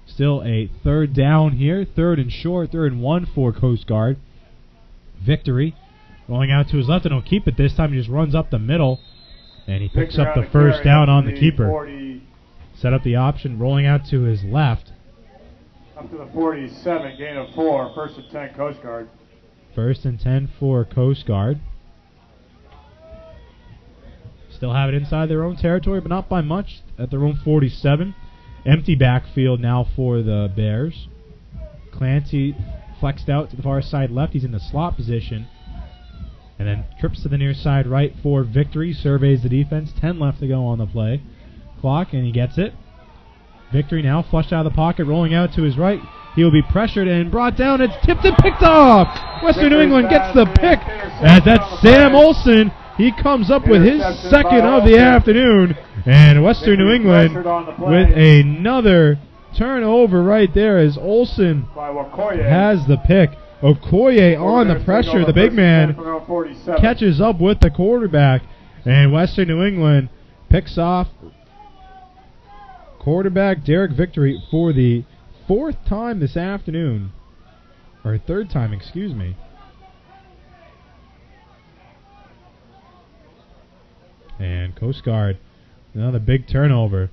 still a 3rd down here. 3rd and short, 3rd and 1 for Coast Guard. Victory. Rolling out to his left, and he'll keep it this time. He just runs up the middle, and he picks up the first down on the keeper. 40, set up the option, rolling out to his left. Up to the 47, gain of 4, 1st and 10 Coast Guard. 1st and 10 for Coast Guard. Still have it inside their own territory, but not by much, at their own 47. Empty backfield now for the Bears. Clancy flexed out to the far side left. He's in the slot position. And then trips to the near side right for Victory. Surveys the defense. 10 left to go on the play clock, and he gets it. Victory now flushed out of the pocket, rolling out to his right. He will be pressured and brought down. It's tipped and picked off. Western New England gets the pick. As that's Sam Olson. He comes up with his second of the afternoon. And Western New England with another turnover right there as Olson has the pick. Okoye on the pressure. The big man catches up with the quarterback. And Western New England picks off quarterback Derek Victory for the 4th time this afternoon. Or 3rd time, excuse me. And Coast Guard, another big turnover.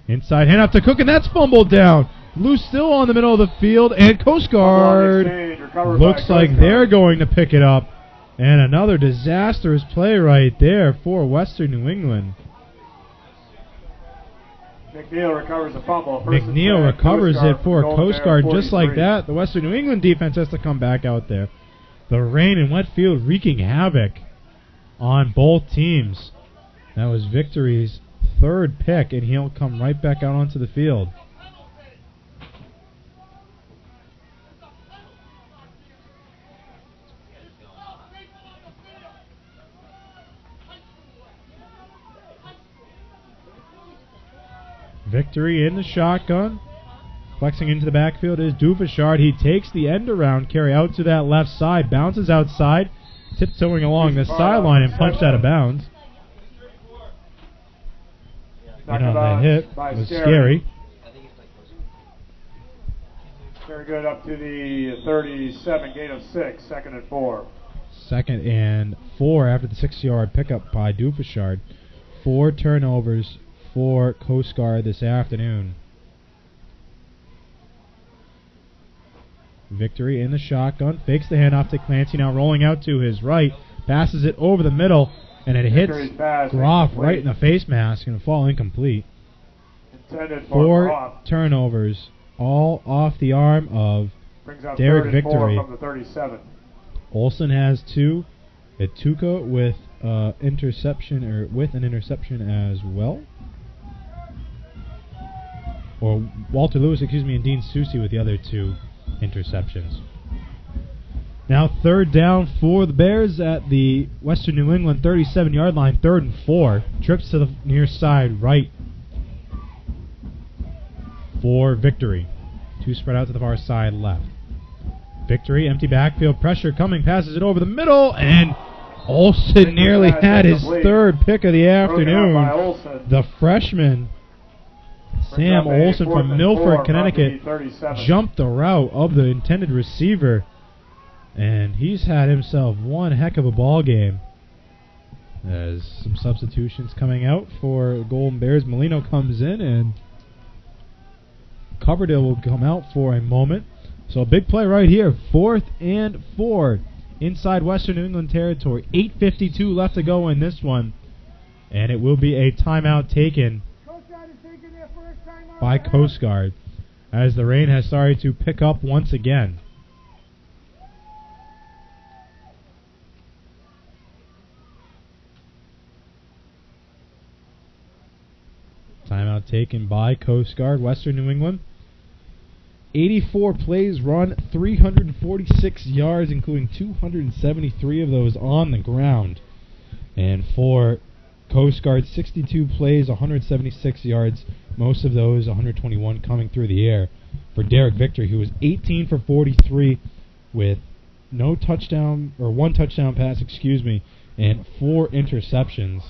Inside handoff to Cook, and that's fumbled down. Loose still on the middle of the field, and Coast Guard looks like they're going to pick it up. And another disastrous play right there for Western New England. McNeil recovers the fumble. McNeil recovers it for Coast Guard just like that. The Western New England defense has to come back out there. The rain and wet field wreaking havoc on both teams. That was Victory's 3rd pick, and he'll come right back out onto the field. Victory in the shotgun. Flexing into the backfield is Dufashard. He takes the end around carry out to that left side. Bounces outside. Tiptoeing along the sideline and punched out of bounds. And on the hit was Scary. Very good up to the 37, gain of 6, 2nd and 4. 2nd and 4 after the 6-yard pickup by Dufashard. 4 turnovers for Coast Guard this afternoon. Victory in the shotgun. Fakes the handoff to Clancy. Now rolling out to his right. Passes it over the middle. And it hits Groff right in the face mask. Going to fall incomplete. 4 turnovers. All off the arm of Derek Victory. From the 37. Olson has 2. Ituka with interception, or with an interception as well. Or Walter Lewis, excuse me, and Dean Susi with the other 2 interceptions. Now 3rd down for the Bears at the Western New England 37-yard line, 3rd and 4. Trips to the near side right for Victory. 2 spread out to the far side left. Victory, empty backfield, pressure coming, passes it over the middle, and Olson nearly had his 3rd pick of the afternoon. The freshman Sam Olson from Milford, Connecticut, jumped the route of the intended receiver, and he's had himself one heck of a ball game. There's some substitutions coming out for Golden Bears. Molino comes in, and Coverdale will come out for a moment. So a big play right here, 4th and 4. inside Western New England territory. 8:52 left to go in this one. And it will be a timeout taken by Coast Guard as the rain has started to pick up once again. Timeout taken by Coast Guard, Western New England. 84 plays run, 346 yards, including 273 of those on the ground. And for Coast Guard, 62 plays, 176 yards, most of those 121 coming through the air. For Derek Victory, who was 18 for 43 with no touchdown, or one touchdown pass, and 4 interceptions.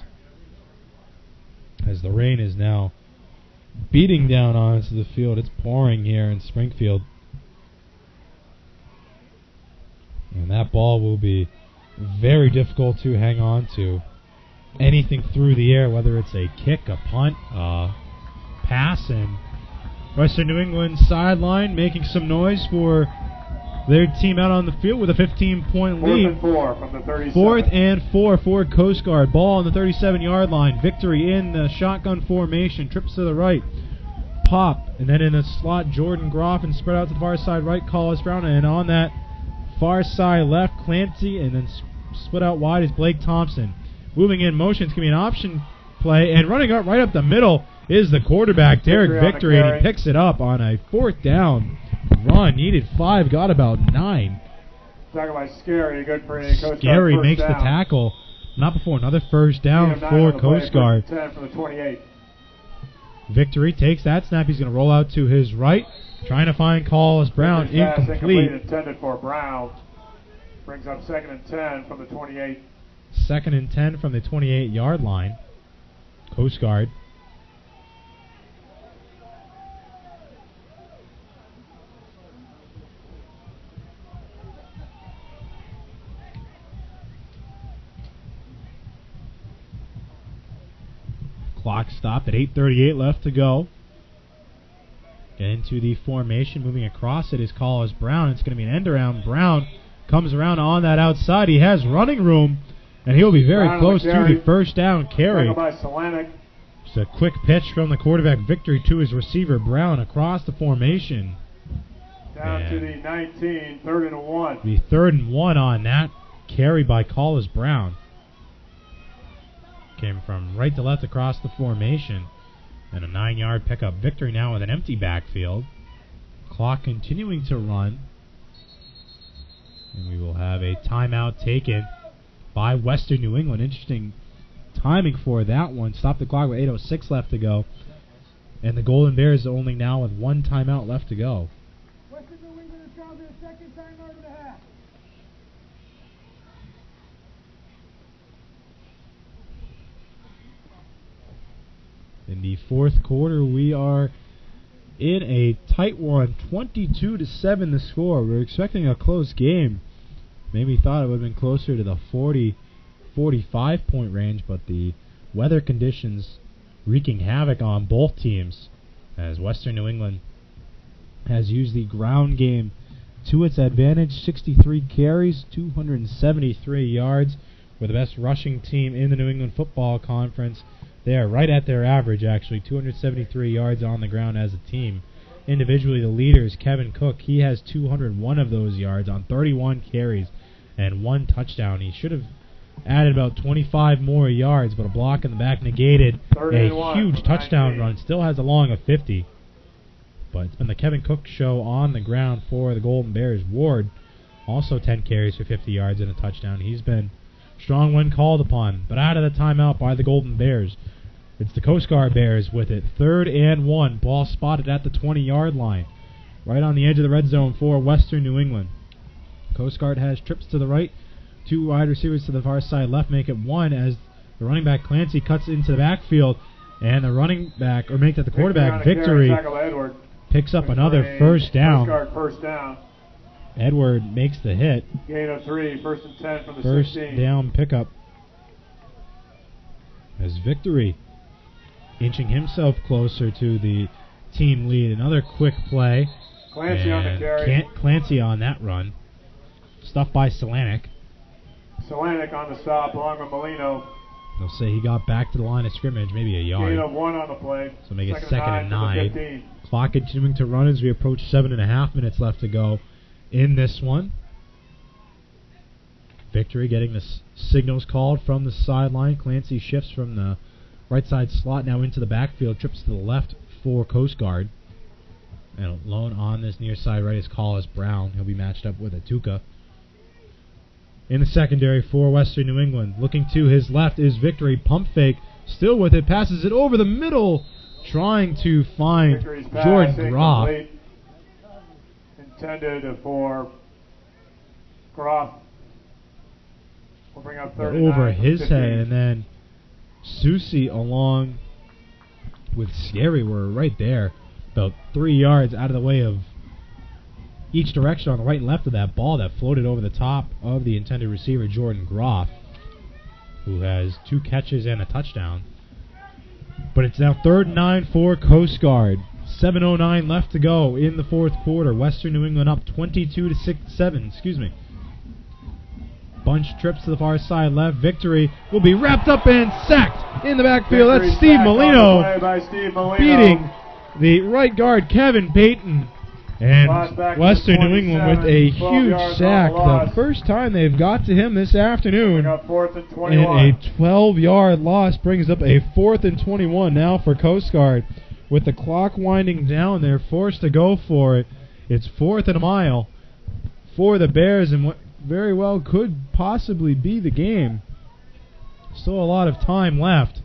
As the rain is now beating down onto the field. It's pouring here in Springfield. And that ball will be very difficult to hang on to. Anything through the air, whether it's a kick, a punt, a pass, and Western New England sideline making some noise for their team out on the field with a 15-point lead. 4th and 4 from the 37. 4th and 4 for Coast Guard. Ball on the 37-yard line. Victory in the shotgun formation. Trips to the right. Pop. And then in the slot, Jordan Groff, and spread out to the far side right, Collis Brown. And on that far side left, Clancy. And then split out wide is Blake Thompson. Moving in motion. It's going to be an option play. And running up right up the middle is the quarterback, Derek Victory. And he picks it up on a 4th down run. Needed 5, got about 9. Tackle by Scary, good for Coast Guard. Scary makes the tackle. Not before another first down for Coast Guard. 10 from the 28. Victory takes that snap. He's going to roll out to his right, trying to find Collis Brown. Incomplete. Intended for Brown. Brings up 2nd and 10 from the 28. 2nd and 10 from the 28-yard line. Coast Guard. Clock stopped at 8:38 left to go. Get into the formation. Moving across it is Collis Brown. It's going to be an end around. Brown comes around on that outside. He has running room, and he'll be very close to the first down carry. By Solanic. Just a quick pitch from the quarterback, Victory, to his receiver, Brown, across the formation. Down to the 19, 3rd and 1. The 3rd and 1 on that carry by Collis Brown. Came from right to left across the formation. And a 9-yard pickup. Victory now with an empty backfield. Clock continuing to run. And we will have a timeout taken by Western New England. Interesting timing for that one. Stop the clock with 8:06 left to go. And the Golden Bears only now with 1 timeout left to go. Western New England has gone to the 2nd timeout of the half. In the 4th quarter, we are in a tight one, 22-7 the score. We're expecting a close game. Maybe thought it would have been closer to the 40, 45-point range, but the weather conditions wreaking havoc on both teams as Western New England has used the ground game to its advantage. 63 carries, 273 yards. We're the best rushing team in the New England Football Conference. They are right at their average, actually, 273 yards on the ground as a team. Individually, the leader is Kevin Cook. He has 201 of those yards on 31 carries and 1 touchdown. He should have added about 25 more yards, but a block in the back negated a huge touchdown run. Still has a long of 50. But it's been the Kevin Cook show on the ground for the Golden Bears. Ward, also 10 carries for 50 yards and a touchdown. He's been strong when called upon, but out of the timeout by the Golden Bears. It's the Coast Guard Bears with it. 3rd and 1. Ball spotted at the 20-yard line. Right on the edge of the red zone for Western New England. Coast Guard has trips to the right. 2 wide receivers to the far side left make it 1 as the running back Clancy cuts into the backfield. And the running back, or make that the quarterback, Victory, picks up another first down. Coast Guard first down. Edward makes the hit. Gain of 3, 1st and 10 from the first 16. Down pickup. As Victory inching himself closer to the team lead. Another quick play. Clancy on the carry. Clancy on that run. Stuffed by Solanic. Solanic on the stop along with Molino. They'll say he got back to the line of scrimmage, maybe a yard. Gain of 1 on the play. So make it second and from the 9. 15. Clock continuing to run as we approach 7.5 minutes left to go in this one. Victory getting the signals called from the sideline. Clancy shifts from the right side slot now into the backfield, trips to the left for Coast Guard. And alone on this near side right is Collis Brown. He'll be matched up with Atuka. In the secondary for Western New England, looking to his left is Victory. Pump fake, still with it, passes it over the middle, trying to find Victory's pass Jordan Groff. incomplete. Intended for Groff. We'll bring up 39 Over from his 15. head, and then Susi along with Scary were right there, about 3 yards out of the way of each direction on the right and left of that ball that floated over the top of the intended receiver, Jordan Groff, who has 2 catches and a touchdown. But it's now 3rd and 9 for Coast Guard. 7:09 left to go in the fourth quarter. Western New England up 22-7. Bunch trips to the far side left. Victory will be wrapped up and sacked in the backfield. Victory's That's Steve back on the Molino play by Steve Molino. beating the right guard Kevin Payton. And Lost back to Western New 27, England with a 12 huge yards sack. on the loss. The first time they've got to him this afternoon. Bring up 4th and And 21. a 12-yard loss brings up a 4th and 21 now for Coast Guard. With the clock winding down, they're forced to go for it. It's 4th and a mile for the Bears, and what very well could possibly be the game. Still a lot of time left,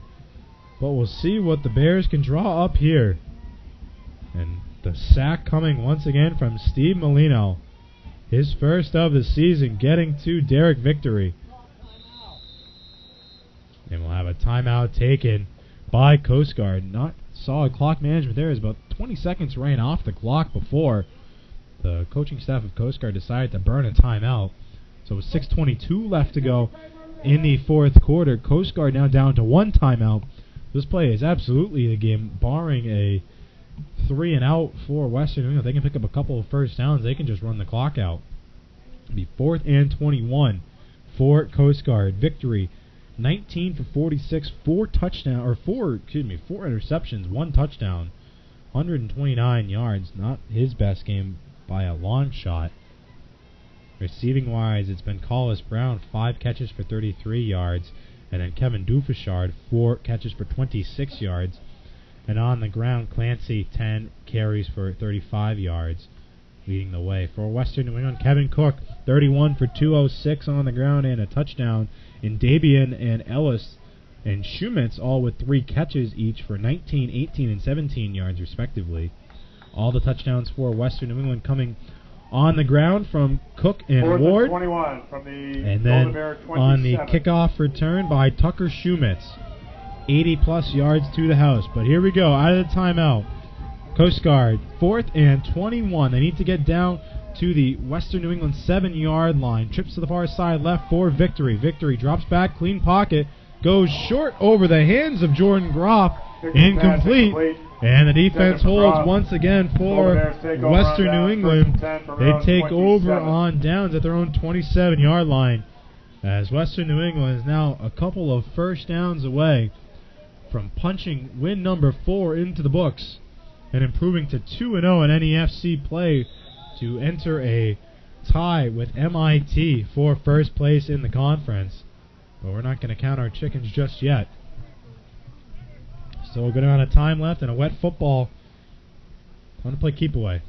but we'll see what the Bears can draw up here. And the sack coming once again from Steve Molino. His first of the season, getting to Derek Victory. And we'll have a timeout taken by Coast Guard. Not solid clock management there, as about 20 seconds ran off the clock before the coaching staff of Coast Guard decided to burn a timeout. So with 6:22 left to go in the fourth quarter, Coast Guard now down to 1 timeout. This play is absolutely the game, barring a 3 and out for Western New England. They can pick up a couple of first downs. They can just run the clock out. It'll be 4th and 21 for Coast Guard. Victory 19 for 46, 4 interceptions, 1 touchdown, 129 yards. Not his best game by a long shot. Receiving wise, it's been Collis Brown, 5 catches for 33 yards, and then Kevin Dufashard, 4 catches for 26 yards. And on the ground, Clancy, 10 carries for 35 yards, leading the way. For Western New England, Kevin Cook, 31 for 206 on the ground and a touchdown. And Dabian and Ellis and Schumitz all with 3 catches each for 19, 18, and 17 yards respectively. All the touchdowns for Western New England coming on the ground from Cook and 4th Ward. and 21 from the And Golden then Bear 27. on the kickoff return by Tucker Schumitz. 80-plus yards to the house. But here we go, out of the timeout. Coast Guard, 4th and 21. They need to get down to the Western New England 7-yard line. Trips to the far side left for Victory. Victory drops back, clean pocket, goes short over the hands of Jordan Groff. Incomplete. And the defense holds once again for Western New England. They take over on downs at their own 27-yard line, as Western New England is now a couple of first downs away from punching win number 4 into the books and improving to 2-0 in NEFC play to enter a tie with MIT for first place in the conference. But we're not going to count our chickens just yet. Still a good amount of time left and a wet football. Time to play keep away.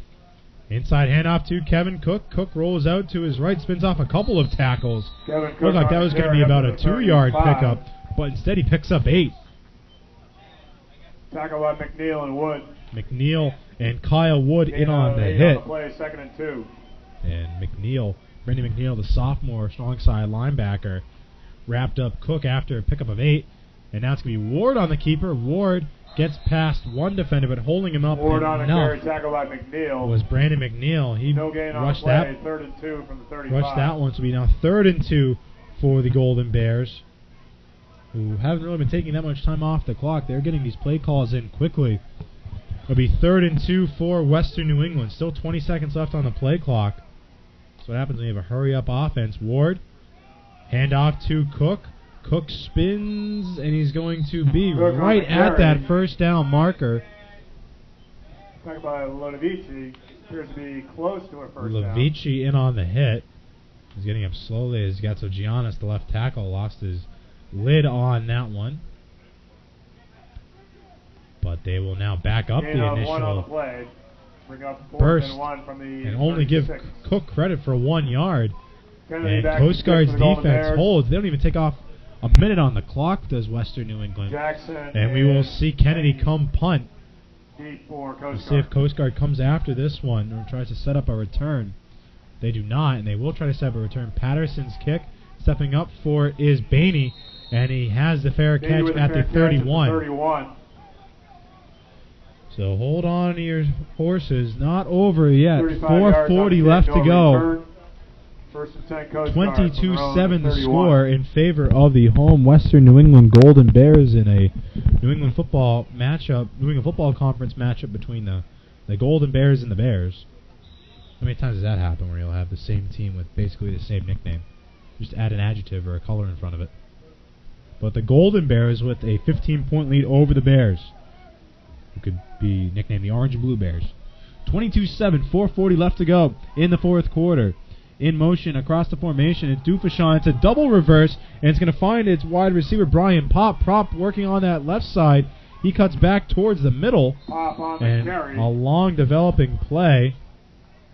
Inside handoff to Kevin Cook. Cook rolls out to his right, spins off a couple of tackles. Looked Looked like that was going to be about a 2-yard pickup, but instead he picks up 8. Tackle by McNeil and Wood. McNeil and Kyle Wood in on the hit. On the play, 2nd and 2. And Brendan McNeil, the sophomore strong side linebacker, wrapped up Cook after a pickup of 8. And now it's going to be Ward on the keeper. Ward gets past one defender, but holding him up Ward on a carry, enough tackle by McNeil. was Brandon McNeil. He No gain on the rushed play, that 3rd and 2 from the 35. Watch that one. So we now 3rd and 2 for the Golden Bears, who haven't really been taking that much time off the clock. They're getting these play calls in quickly. It'll be 3rd and 2 for Western New England. Still 20 seconds left on the play clock. So what happens when you have a hurry-up offense. Ward Handoff to Cook. Cook spins, and he's going to be Cook on right the at carry. that first down marker. Talk about Lodovici. Appears to be close to a first down. Lodovici in on the hit. He's getting up slowly as Gatso Giannis, the left tackle, lost his lid on that one. But they will now back up Gain the of one on the initial play. Bring up fourth burst and one from the and only give 36. Cook credit for 1 yard. Kennedy And back to Coast Guard's for the Golden defense Bears. holds. They don't even take off a minute on the clock, does Western New England. Jackson And we will see Kennedy come punt. deep for We'll Coast see if Guard. Coast Guard comes after this one or tries to set up a return. They do not, and they will try to set up a return. Patterson's kick, stepping up for it, is Baney, and he has the fair Maybe catch with at fair the catch 31. 31. So hold on to your horses. Not over yet. 35 yards on 4:40 kick, left no to go. return. First and 10 Coast Guard from their own 22-7 the 31. score in favor of the home Western New England Golden Bears in a New England football matchup, New England Football Conference matchup between the Golden Bears and the Bears. How many times does that happen where you'll have the same team with basically the same nickname? Just add an adjective or a color in front of it. But the Golden Bears with a 15-point lead over the Bears, who could be nicknamed the Orange and Blue Bears. 22-7, 4:40 left to go in the fourth quarter. In motion across the formation, it's Dufashan. It's a double reverse, and it's going to find its wide receiver, Brian Pop. Prop working on that left side. He cuts back towards the middle, Pop on the and carry. a long developing play.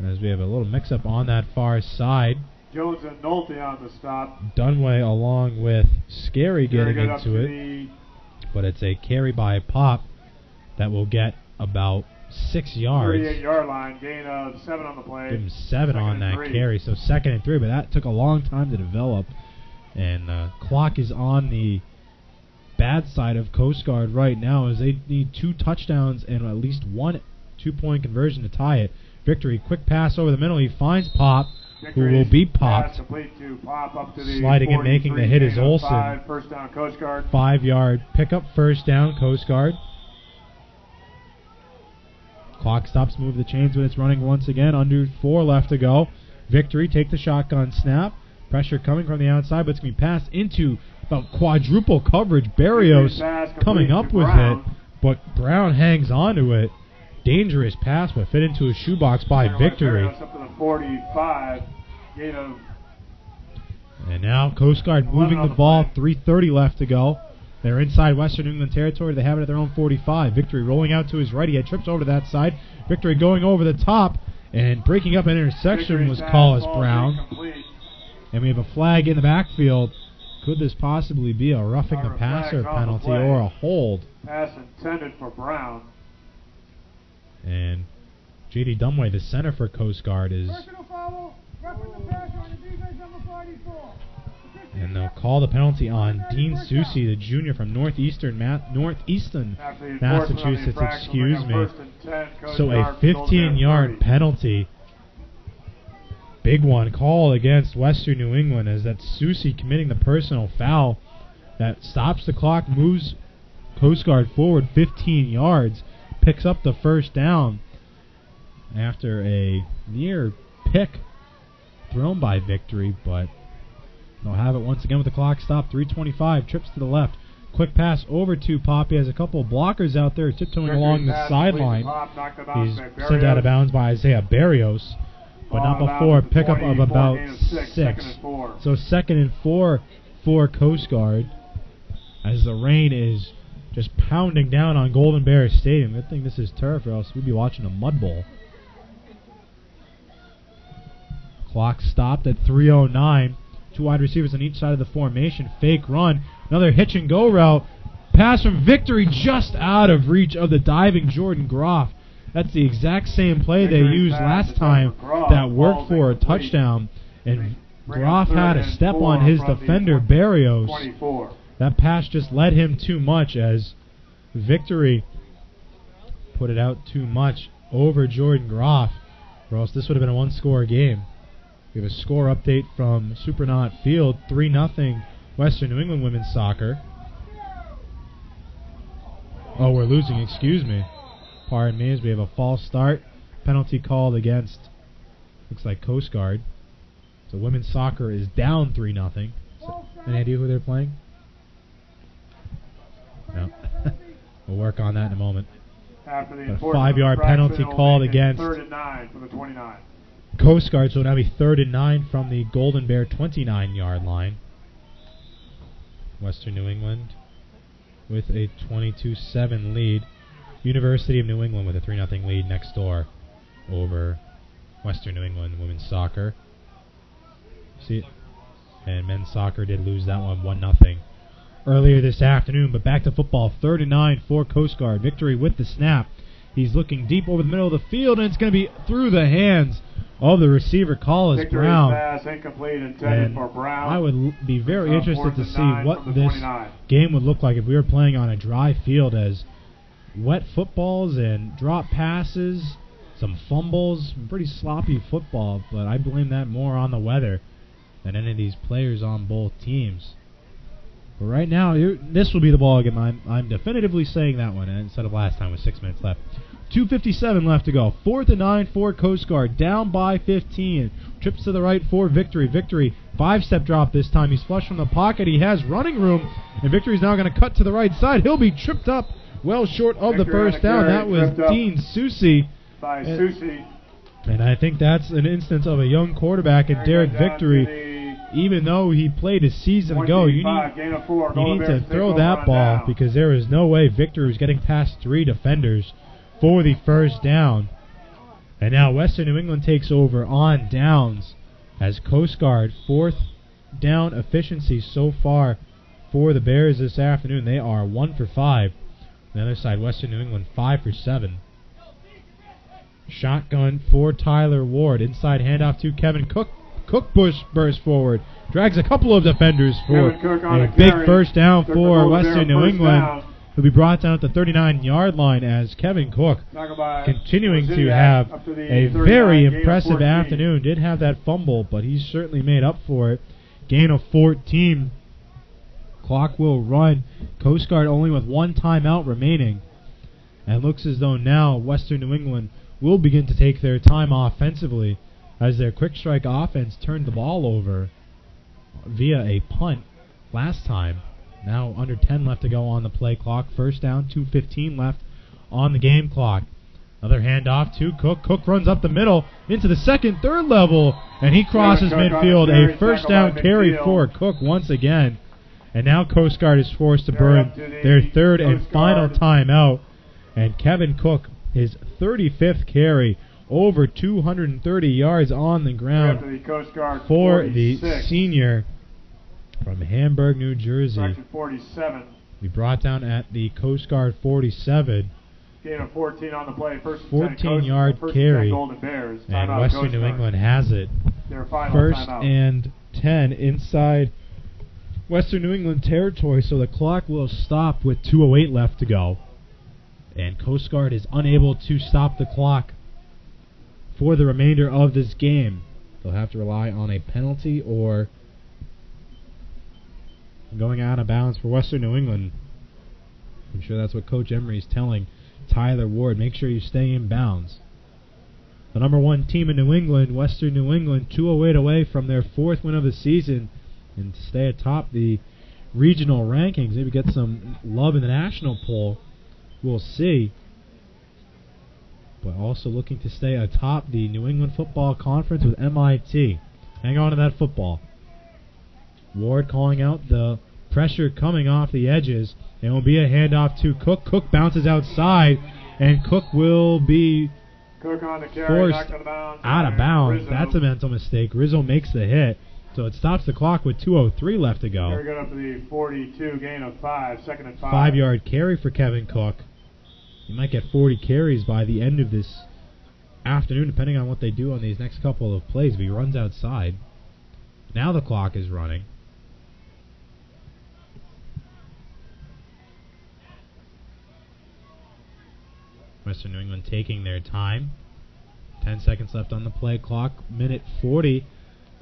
As we have a little mix-up on that far side. Jones and Nolte on the stop. Dunway along with Scary Gary getting got up into to it, the but it's a carry by Pop that will get about 6 yards. 38-yard line. Gain of 7 on the play. Give him 7 Second on and that 3. carry, so 2nd and 3, but that took a long time to develop. And clock is on the bad side of Coast Guard right now as they need 2 touchdowns and at least 1 2-point conversion to tie it. Victory, quick pass over the middle. He finds Pop, who will be popped. Pass complete to Pop up to the Sliding and making the 43, hit is gain of Olsen. 5, first down Coast Guard. 5-yard pickup, first down, Coast Guard. Clock stops, move the chains when it's running once again. Under 4 left to go. Victory, take the shotgun snap. Pressure coming from the outside, but it's going to be passed into about quadruple coverage. Barrios coming up with it, but Brown hangs on to it. Dangerous pass, but fit into a shoebox by Victory. Barrios up to the 45. Gain of And now Coast Guard moving the ball. 3:30 left to go. They're inside Western New England territory. They have it at their own 45. Victory rolling out to his right. He had trips over to that side. Victory going over the top and breaking up an intersection was Collis Brown. incomplete. And we have a flag in the backfield. Could this possibly be a roughing the Flags passer on the penalty play. or a hold? Pass intended for Brown. And J.D. Dunway, the center for Coast Guard, is... Personal foul, roughing the passer on the defense number 44. And they'll call the penalty on Dean Susi, the junior from Northeastern After the enforcement Massachusetts, of the infraction, excuse we'll me. bring up first and 10, Coast So a Guard, Golden 15-yard Bears penalty. Big one called against Western New England as that Susi committing the personal foul that stops the clock, moves Coast Guard forward 15 yards, picks up the first down after a near pick thrown by Victory, but they'll have it once again with the clock stopped. 3:25, trips to the left. Quick pass over to Pop. He has a couple of blockers out there tiptoeing Victory along the pass, sideline. Pop, knocked it off He's by sent out Barrios. of bounds by Isaiah Barrios, but Ball not out of before bounds at the pickup of 24, about gain of 6, 6. second and 4. So 2nd and 4 for Coast Guard as the rain is just pounding down on Golden Bear Stadium. Good thing this is turf, or else we'd be watching a mud bowl. Clock stopped at 3:09. 2 wide receivers on each side of the formation. Fake run. Another hitch and go route. Pass from Victory just out of reach of the diving Jordan Groff. That's the exact same play they Victory used pass last to time Groff. that worked Ball's for a incomplete. touchdown. And Bring Groff up had third a and step 4 on his from the defender, Barrios. 24. That pass just led him too much as Victory put it out too much over Jordan Groff, or else this would have been a one-score game. We have a score update from Supernaut Field, 3-0 Western New England women's soccer. Oh, we're losing, excuse me. Pardon me, as we have a false start. Penalty called against, looks like Coast Guard. So women's soccer is down 3-0. So Any idea who they're playing? No. We'll work on that in a moment. After the A enforcement 5-yard infraction, penalty it'll called make it against 3rd and 9 for the 29. Coast Guard, so it'll now be 3rd and 9 from the Golden Bear 29-yard line. Western New England with a 22-7 lead. University of New England with a 3-0 lead next door over Western New England women's soccer. See, and men's soccer did lose that one 1-0 earlier this afternoon. But back to football, 3rd and 9 for Coast Guard. Victory with the snap. He's looking deep over the middle of the field, and it's going to be through the hands of the receiver, Collis Victory Brown. pass incomplete, intended for Brown. I would be very interested to see what this 29. game would look like if we were playing on a dry field, as wet footballs and drop passes, some fumbles, pretty sloppy football, but I blame that more on the weather than any of these players on both teams. But right now, this will be the ball game. I'm definitively saying that one instead of last time with 6 minutes left. 2:57 left to go. 4th and 9 for Coast Guard. Down by 15. Trips to the right for Victory. Victory, 5-step drop this time. He's flush from the pocket. He has running room, and Victory's now going to cut to the right side. He'll be tripped up well short of the first down. That was Dean Susi. By Susi. And I think that's an instance of a young quarterback in Derek Victory. Even though he played a season ago, you need to throw that ball because there is no way Victory was getting past 3 defenders for the first down. And now Western New England takes over on downs as Coast Guard, 4th down efficiency so far for the Bears this afternoon. They are 1 for 5. On the other side, Western New England 5 for 7. Shotgun for Tyler Ward. Inside handoff to Kevin Cook. Cook bursts forward, drags a couple of defenders for a big first down for Western New England. He'll be brought down at the 39-yard line as Kevin Cook, continuing to have a very impressive afternoon. Did have that fumble, but he's certainly made up for it. Gain of 14. Clock will run. Coast Guard only with 1 timeout remaining. And it looks as though now Western New England will begin to take their time offensively, as their quick strike offense turned the ball over via a punt last time. Now under 10 left to go on the play clock. First down, 2:15 left on the game clock. Another handoff to Cook. Cook runs up the middle into the second, third level, and he crosses midfield. A first down carry for Cook once again. And now Coast Guard is forced to burn their 3rd and final timeout. And Kevin Cook, his 35th carry, over 230 yards on the ground for the senior from Hamburg, New Jersey. 47. We brought down at the Coast Guard 47. Gain of 14 on the play. 14-yard carry. And Western New England has it. First and 10 inside Western New England territory, so the clock will stop with 2:08 left to go. And Coast Guard is unable to stop the clock for the remainder of this game. They'll have to rely on a penalty or going out of bounds for Western New England. I'm sure that's what Coach Emery is telling Tyler Ward. Make sure you stay in bounds. The number 1 team in New England, Western New England, 2:08 away from their 4th win of the season and to stay atop the regional rankings. Maybe get some love in the national poll. We'll see. But also looking to stay atop the New England Football Conference with MIT. Hang on to that football. Ward calling out the pressure coming off the edges. It will be a handoff to Cook. Cook bounces outside, and Cook will be forced out of bounds. That's a mental mistake. Rizzo makes the hit, so it stops the clock with 2:03 left to go. They're going up to the 42, gain of 5, 2nd and 5. 5-yard carry for Kevin Cook. He might get 40 carries by the end of this afternoon, depending on what they do on these next couple of plays if he runs outside. Now the clock is running. Western New England taking their time. 10 seconds left on the play clock. Minute 40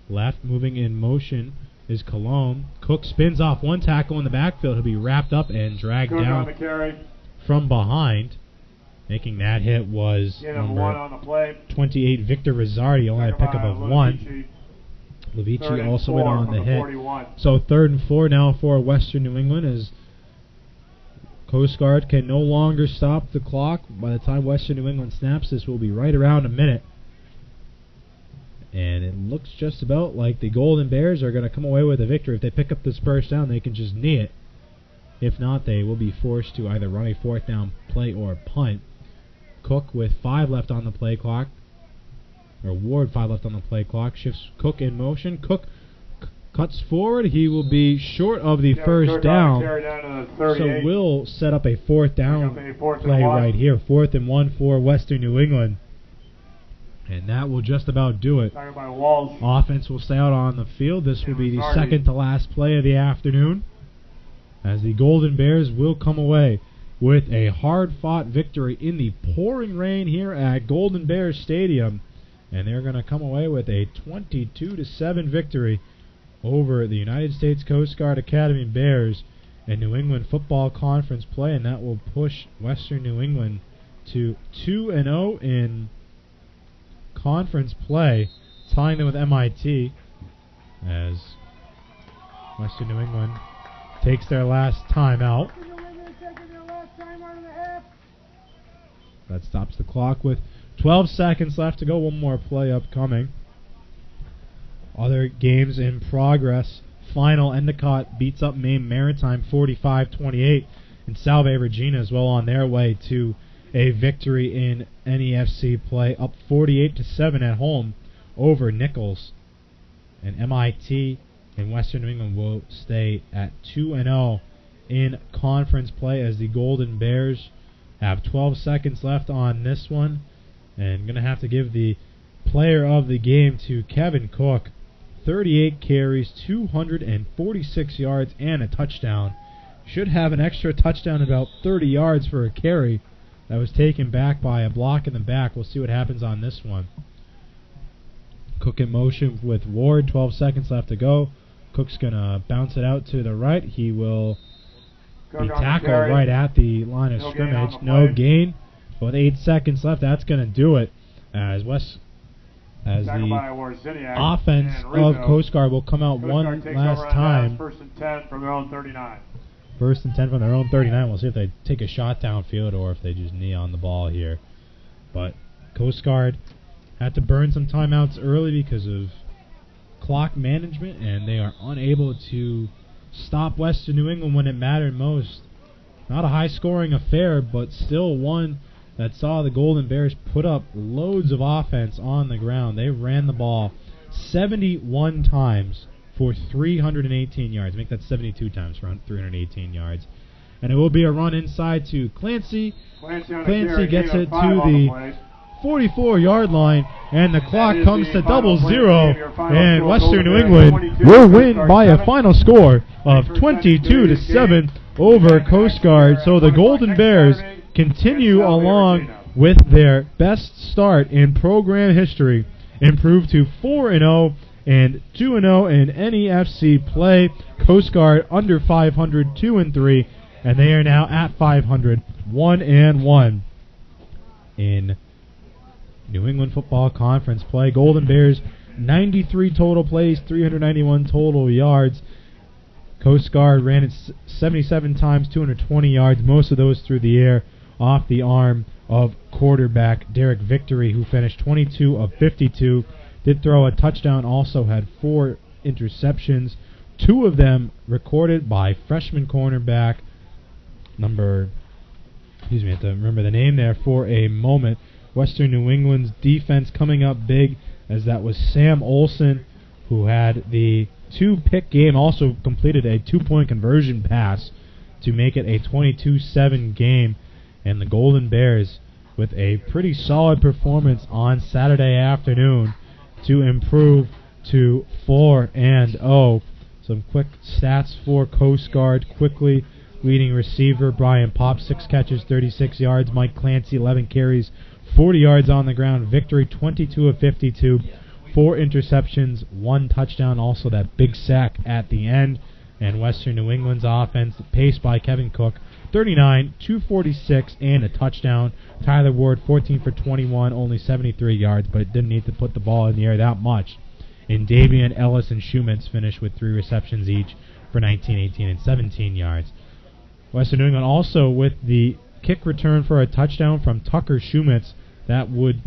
left. Moving in motion is Cologne. Cook spins off one tackle in the backfield. He'll be wrapped up and dragged down from behind. Making that hit was number 28, Victor Rizzardi. Only a pickup of 1. Levici Third and also in 4 on from the hit. 41. So 3rd and 4 now for Western New England as Coast Guard can no longer stop the clock. By the time Western New England snaps, this will be right around a minute. And it looks just about like the Golden Bears are going to come away with a victory. If they pick up this first down, they can just knee it. If not, they will be forced to either run a 4th down play or punt. Cook with 5 left on the play clock. Or Ward 5 left on the play clock. Shifts Cook in motion. Cook cuts forward. He will be short of the first down. So we'll set up a 4th down play right here. 4th and 1 for Western New England. And that will just about do it. Offense will stay out on the field. This will be the second to last play of the afternoon, as the Golden Bears will come away with a hard-fought victory in the pouring rain here at Golden Bears Stadium. And they're going to come away with a 22-7 victory over the United States Coast Guard Academy Bears in New England Football Conference play. And that will push Western New England to 2-0 in conference play, tying them with MIT as Western New England takes their last timeout. That stops the clock with 12 seconds left to go. One more play upcoming. Other games in progress. Final, Endicott beats up Maine Maritime 45-28, and Salve Regina as well on their way to a victory in NEFC play, up 48-7 at home over Nichols. And MIT and Western New England will stay at 2-0 in conference play as the Golden Bears have 12 seconds left on this one. And going to have to give the player of the game to Kevin Cook. 38 carries, 246 yards, and a touchdown. Should have an extra touchdown, about 30 yards for a carry. That was taken back by a block in the back. We'll see what happens on this one. Cook in motion with Ward. 12 seconds left to go. Cook's going to bounce it out to the right. He will be tackled right at the line of scrimmage. No gain. But with 8 seconds left, that's going to do it. As the offense of Coast Guard will come out one last time. 1st and 10 from their own 39. 1st and 10 from their own 39. We'll see if they take a shot downfield or if they just knee on the ball here. But Coast Guard had to burn some timeouts early because of clock management, and they are unable to stop Western New England when it mattered most. Not a high-scoring affair, but still one that saw the Golden Bears put up loads of offense on the ground. They ran the ball 71 times for 318 yards. Make that 72 times for 318 yards. And it will be a run inside to Clancy. Clancy gets it to the 44-yard line, and the clock comes to 0-0, and Western New England will win by a final score of 22-7 over Coast Guard. So the Golden Bears continue along with their best start in program history, improve to 4-0 and 2-0 in NEFC play. Coast Guard under 500, 2-3, and they are now at 500, 1-1 in New England Football Conference play. Golden Bears 93 total plays, 391 total yards. Coast Guard ran it 77 times, 220 yards, most of those through the air, off the arm of quarterback Derek Victory, who finished 22 of 52. Did throw a touchdown, also had 4 interceptions, 2 of them recorded by freshman cornerback I have to remember the name there for a moment. Western New England's defense coming up big, as that was Sam Olson, who had the 2-pick game, also completed a 2-point conversion pass to make it a 22-7 game. And the Golden Bears with a pretty solid performance on Saturday afternoon to improve to 4-0. Some quick stats for Coast Guard quickly. Leading receiver Brian Pop, 6 catches, 36 yards. Mike Clancy, 11 carries, 40 yards on the ground. Victory, 22 of 52. 4 interceptions, 1 touchdown. Also that big sack at the end. And Western New England's offense, paced by Kevin Cook, 39, 246, and a touchdown. Tyler Ward, 14 for 21, only 73 yards, but didn't need to put the ball in the air that much. And Davian, Ellis, and Schumitz finished with 3 receptions each for 19, 18, and 17 yards. Western New England also with the kick return for a touchdown from Tucker Schumitz that would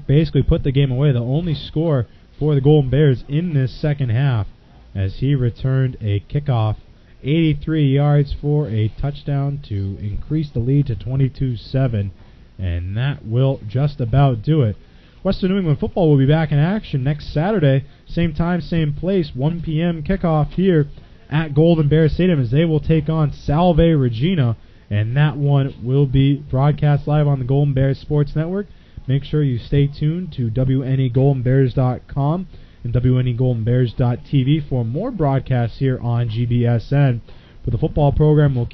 basically put the game away. The only score for the Golden Bears in this second half as he returned a kickoff 83 yards for a touchdown to increase the lead to 22-7, and that will just about do it. Western New England football will be back in action next Saturday, same time, same place, 1 p.m. kickoff here at Golden Bear Stadium as they will take on Salve Regina, and that one will be broadcast live on the Golden Bears Sports Network. Make sure you stay tuned to WNEGoldenBears.com and WNEGoldenBears.tv for more broadcasts here on GBSN. But the football program will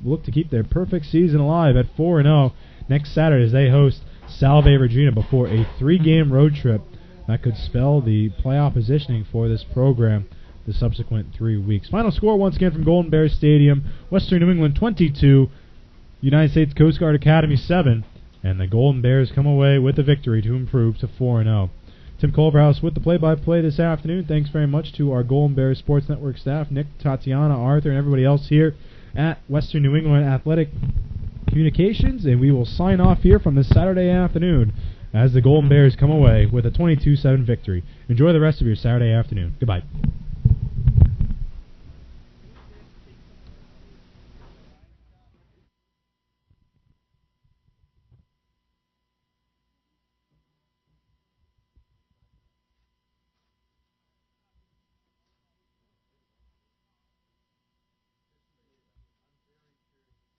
look to keep their perfect season alive at 4-0 next Saturday as they host Salve Regina before a 3-game road trip that could spell the playoff positioning for this program the subsequent 3 weeks. Final score once again from Golden Bear Stadium: Western New England 22, United States Coast Guard Academy 7, and the Golden Bears come away with a victory to improve to 4-0. Tim Culverhouse with the play-by-play this afternoon. Thanks very much to our Golden Bears Sports Network staff, Nick, Tatiana, Arthur, and everybody else here at Western New England Athletic Communications, and we will sign off here from this Saturday afternoon as the Golden Bears come away with a 22-7 victory. Enjoy the rest of your Saturday afternoon. Goodbye.